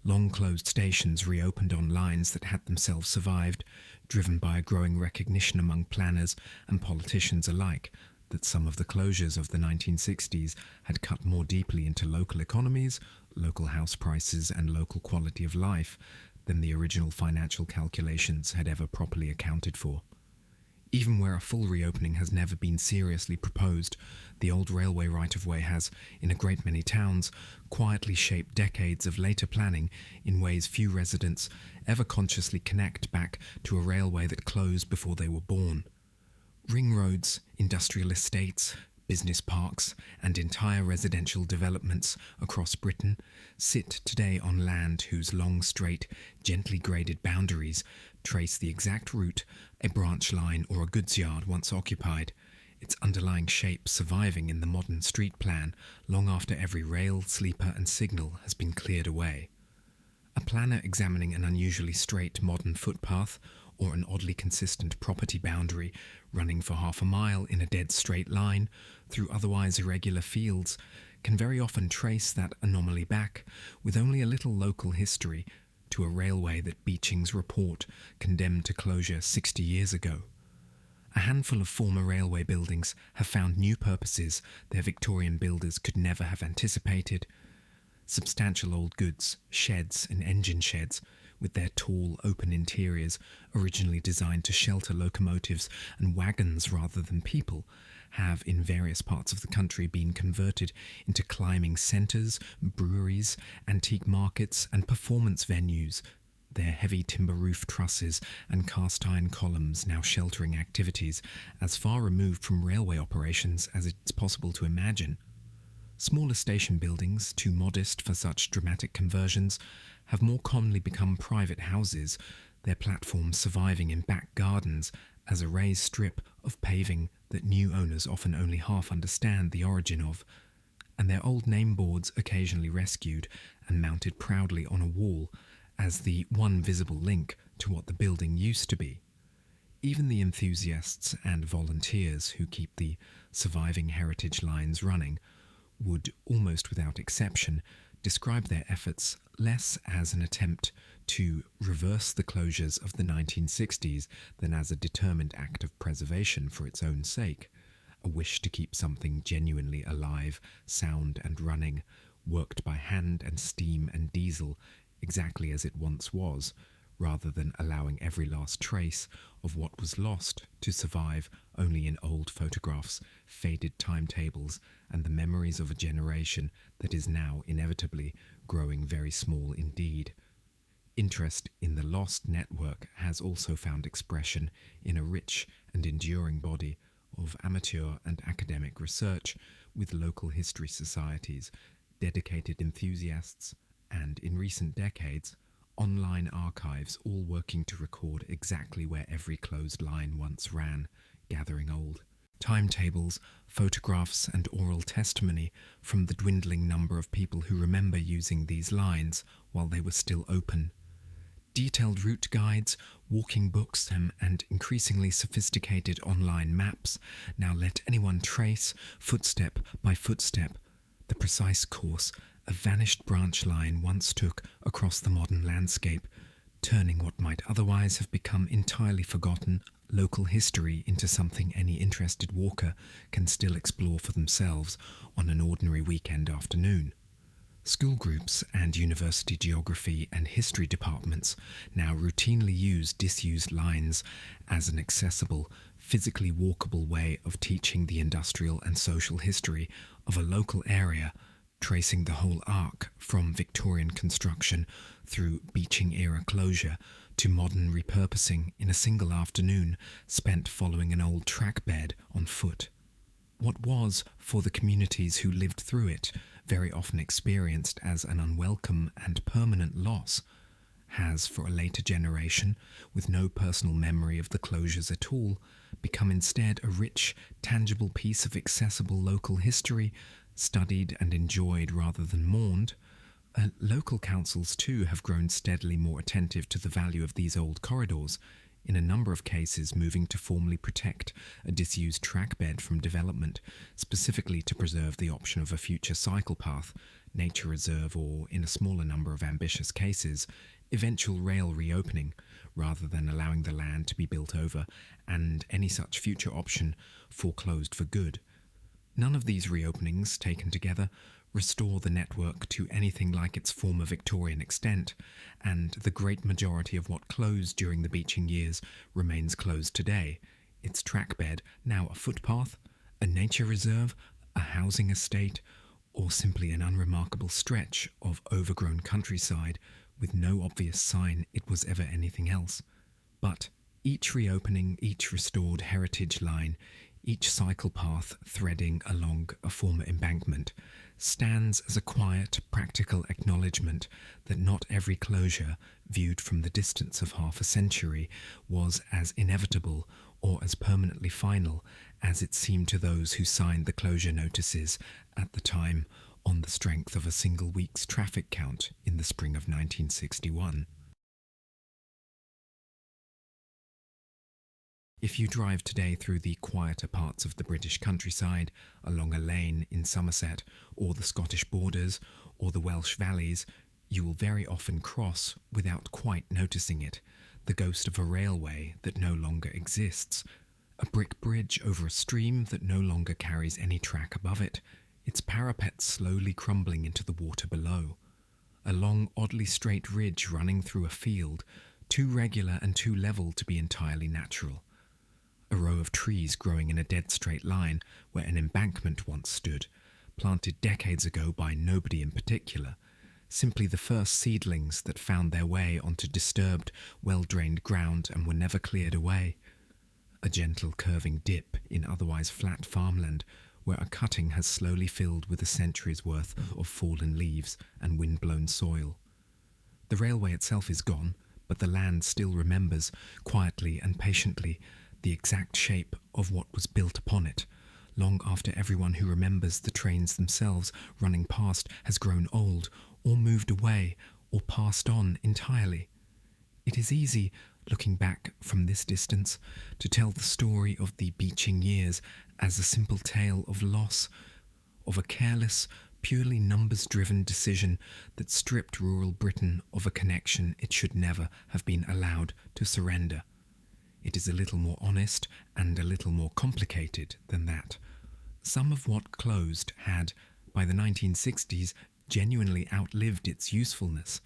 long-closed stations reopened on lines that had themselves survived, driven by a growing recognition among planners and politicians alike that some of the closures of the 1960s had cut more deeply into local economies, local house prices, and local quality of life than the original financial calculations had ever properly accounted for. Even where a full reopening has never been seriously proposed, the old railway right-of-way has, in a great many towns, quietly shaped decades of later planning in ways few residents ever consciously connect back to a railway that closed before they were born. Ring roads, industrial estates, business parks, and entire residential developments across Britain sit today on land whose long, straight, gently graded boundaries trace the exact route a branch line or a goods yard once occupied, its underlying shape surviving in the modern street plan long after every rail, sleeper, and signal has been cleared away. A planner examining an unusually straight modern footpath or an oddly consistent property boundary running for half a mile in a dead straight line through otherwise irregular fields can very often trace that anomaly back, with only a little local history, to a railway that Beeching's report condemned to closure 60 years ago. A handful of former railway buildings have found new purposes their Victorian builders could never have anticipated. Substantial old goods, sheds and engine sheds, with their tall, open interiors, originally designed to shelter locomotives and wagons rather than people, have in various parts of the country been converted into climbing centres, breweries, antique markets and performance venues, their heavy timber roof trusses and cast iron columns now sheltering activities as far removed from railway operations as it's possible to imagine. Smaller station buildings, too modest for such dramatic conversions, have more commonly become private houses, their platforms surviving in back gardens as a raised strip of paving that new owners often only half understand the origin of, and their old name boards occasionally rescued and mounted proudly on a wall as the one visible link to what the building used to be. Even the enthusiasts and volunteers who keep the surviving heritage lines running would, almost without exception, describe their efforts less as an attempt to reverse the closures of the 1960s than as a determined act of preservation for its own sake, a wish to keep something genuinely alive, sound and running, worked by hand and steam and diesel exactly as it once was, rather than allowing every last trace of what was lost to survive only in old photographs, faded timetables, and the memories of a generation that is now inevitably growing very small indeed. Interest in the lost network has also found expression in a rich and enduring body of amateur and academic research with local history societies, dedicated enthusiasts, and in recent decades, online archives all working to record exactly where every closed line once ran, gathering old timetables, photographs and oral testimony from the dwindling number of people who remember using these lines while they were still open. Detailed route guides, walking books and increasingly sophisticated online maps now let anyone trace, footstep by footstep, the precise course a vanished branch line once took across the modern landscape, turning what might otherwise have become entirely forgotten local history into something any interested walker can still explore for themselves on an ordinary weekend afternoon. School groups and university geography and history departments now routinely use disused lines as an accessible, physically walkable way of teaching the industrial and social history of a local area, tracing the whole arc from Victorian construction through Beeching-era closure to modern repurposing in a single afternoon spent following an old track bed on foot. What was, for the communities who lived through it, very often experienced as an unwelcome and permanent loss, has, for a later generation, with no personal memory of the closures at all, become instead a rich, tangible piece of accessible local history, studied and enjoyed rather than mourned. Local councils too have grown steadily more attentive to the value of these old corridors, in a number of cases moving to formally protect a disused track bed from development, specifically to preserve the option of a future cycle path, nature reserve, or, in a smaller number of ambitious cases, eventual rail reopening, rather than allowing the land to be built over and any such future option foreclosed for good. None of these reopenings, taken together, restore the network to anything like its former Victorian extent, and the great majority of what closed during the Beeching years remains closed today, its trackbed now a footpath, a nature reserve, a housing estate, or simply an unremarkable stretch of overgrown countryside with no obvious sign it was ever anything else. But each reopening, each restored heritage line, each cycle path threading along a former embankment, stands as a quiet, practical acknowledgement that not every closure, viewed from the distance of half a century, was as inevitable or as permanently final as it seemed to those who signed the closure notices at the time on the strength of a single week's traffic count in the spring of 1961. If you drive today through the quieter parts of the British countryside, along a lane in Somerset, or the Scottish borders, or the Welsh valleys, you will very often cross, without quite noticing it, the ghost of a railway that no longer exists, a brick bridge over a stream that no longer carries any track above it, its parapet slowly crumbling into the water below, a long, oddly straight ridge running through a field, too regular and too level to be entirely natural, a row of trees growing in a dead straight line where an embankment once stood, planted decades ago by nobody in particular, simply the first seedlings that found their way onto disturbed, well-drained ground and were never cleared away, a gentle curving dip in otherwise flat farmland where a cutting has slowly filled with a century's worth of fallen leaves and wind-blown soil. The railway itself is gone, but the land still remembers, quietly and patiently, the exact shape of what was built upon it, long after everyone who remembers the trains themselves running past has grown old, or moved away, or passed on entirely. It is easy, looking back from this distance, to tell the story of the Beeching years as a simple tale of loss, of a careless, purely numbers-driven decision that stripped rural Britain of a connection it should never have been allowed to surrender. It is a little more honest and a little more complicated than that. Some of what closed had, by the 1960s, genuinely outlived its usefulness.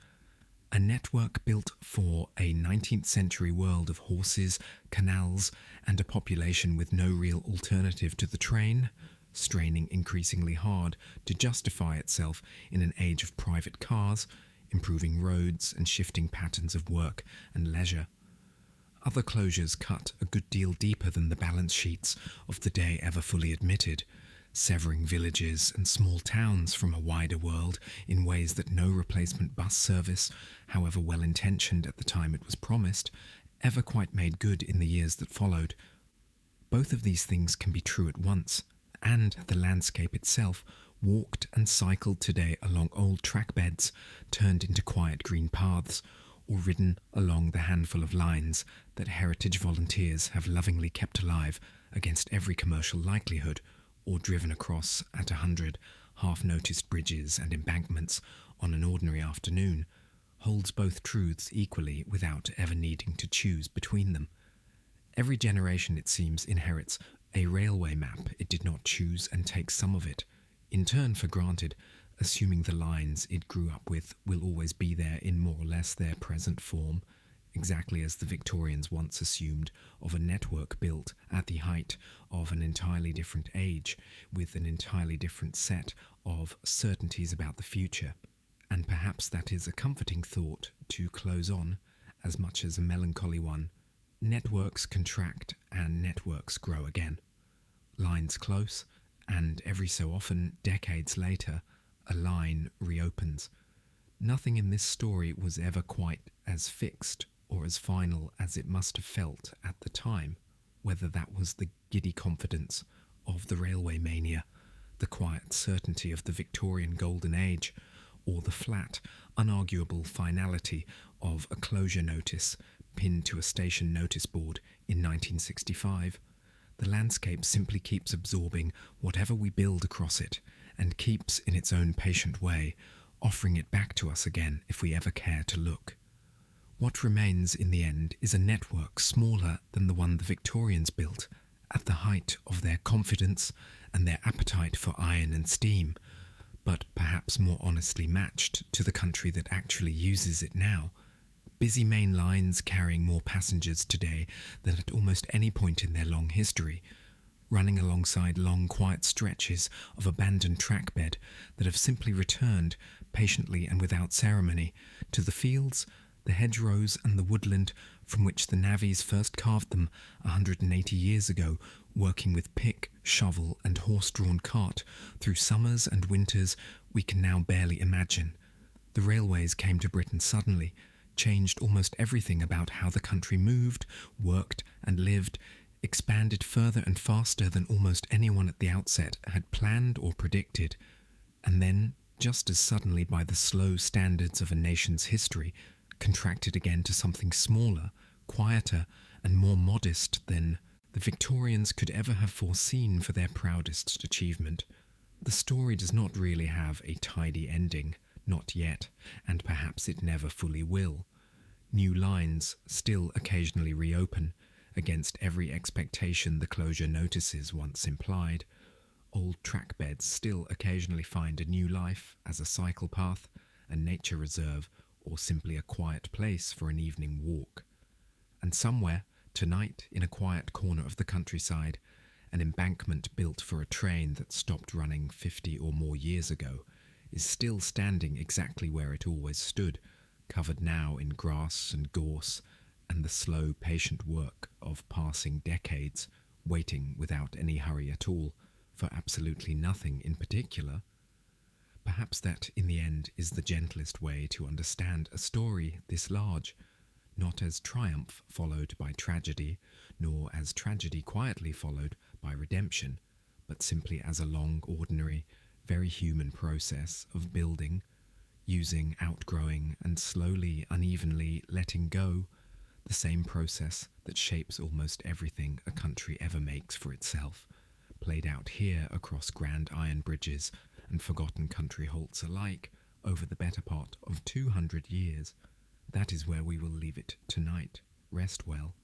A network built for a 19th century world of horses, canals, and a population with no real alternative to the train, straining increasingly hard to justify itself in an age of private cars, improving roads and shifting patterns of work and leisure. Other closures cut a good deal deeper than the balance sheets of the day ever fully admitted, severing villages and small towns from a wider world in ways that no replacement bus service, however well-intentioned at the time it was promised, ever quite made good in the years that followed. Both of these things can be true at once, and the landscape itself, walked and cycled today along old track beds, turned into quiet green paths, or ridden along the handful of lines that heritage volunteers have lovingly kept alive against every commercial likelihood, or driven across at 100 half-noticed bridges and embankments on an ordinary afternoon, holds both truths equally without ever needing to choose between them. Every generation, it seems, inherits a railway map it did not choose and takes some of it, in turn for granted, assuming the lines it grew up with will always be there in more or less their present form, exactly as the Victorians once assumed of a network built at the height of an entirely different age, with an entirely different set of certainties about the future. And perhaps that is a comforting thought to close on, as much as a melancholy one. Networks contract and networks grow again. Lines close, and every so often, decades later, a line reopens. Nothing in this story was ever quite as fixed or as final as it must have felt at the time, whether that was the giddy confidence of the railway mania, the quiet certainty of the Victorian golden age, or the flat, unarguable finality of a closure notice pinned to a station notice board in 1965. The landscape simply keeps absorbing whatever we build across it, and keeps, in its own patient way, offering it back to us again if we ever care to look. What remains in the end is a network smaller than the one the Victorians built, at the height of their confidence and their appetite for iron and steam, but perhaps more honestly matched to the country that actually uses it now. Busy main lines carrying more passengers today than at almost any point in their long history, running alongside long quiet stretches of abandoned track bed that have simply returned, patiently and without ceremony, to the fields, the hedgerows and the woodland from which the navvies first carved them 180 years ago, working with pick, shovel and horse-drawn cart through summers and winters we can now barely imagine. The railways came to Britain suddenly, changed almost everything about how the country moved, worked and lived, expanded further and faster than almost anyone at the outset had planned or predicted. and then, just as suddenly by the slow standards of a nation's history, contracted again to something smaller, quieter, and more modest than the Victorians could ever have foreseen for their proudest achievement. The story does not really have a tidy ending, not yet, and perhaps it never fully will. New lines still occasionally reopen, against every expectation the closure notices once implied. Old track beds still occasionally find a new life as a cycle path, a nature reserve, or simply a quiet place for an evening walk. And somewhere, tonight, in a quiet corner of the countryside, an embankment built for a train that stopped running 50 or more years ago is still standing exactly where it always stood, covered now in grass and gorse and the slow, patient work of passing decades, waiting without any hurry at all, for absolutely nothing in particular. Perhaps that, in the end, is the gentlest way to understand a story this large, not as triumph followed by tragedy, nor as tragedy quietly followed by redemption, but simply as a long, ordinary, very human process of building, using, outgrowing, and slowly, unevenly letting go, the same process that shapes almost everything a country ever makes for itself, played out here across grand iron bridges and forgotten country halts alike over the better part of 200 years. That is where we will leave it tonight. Rest well.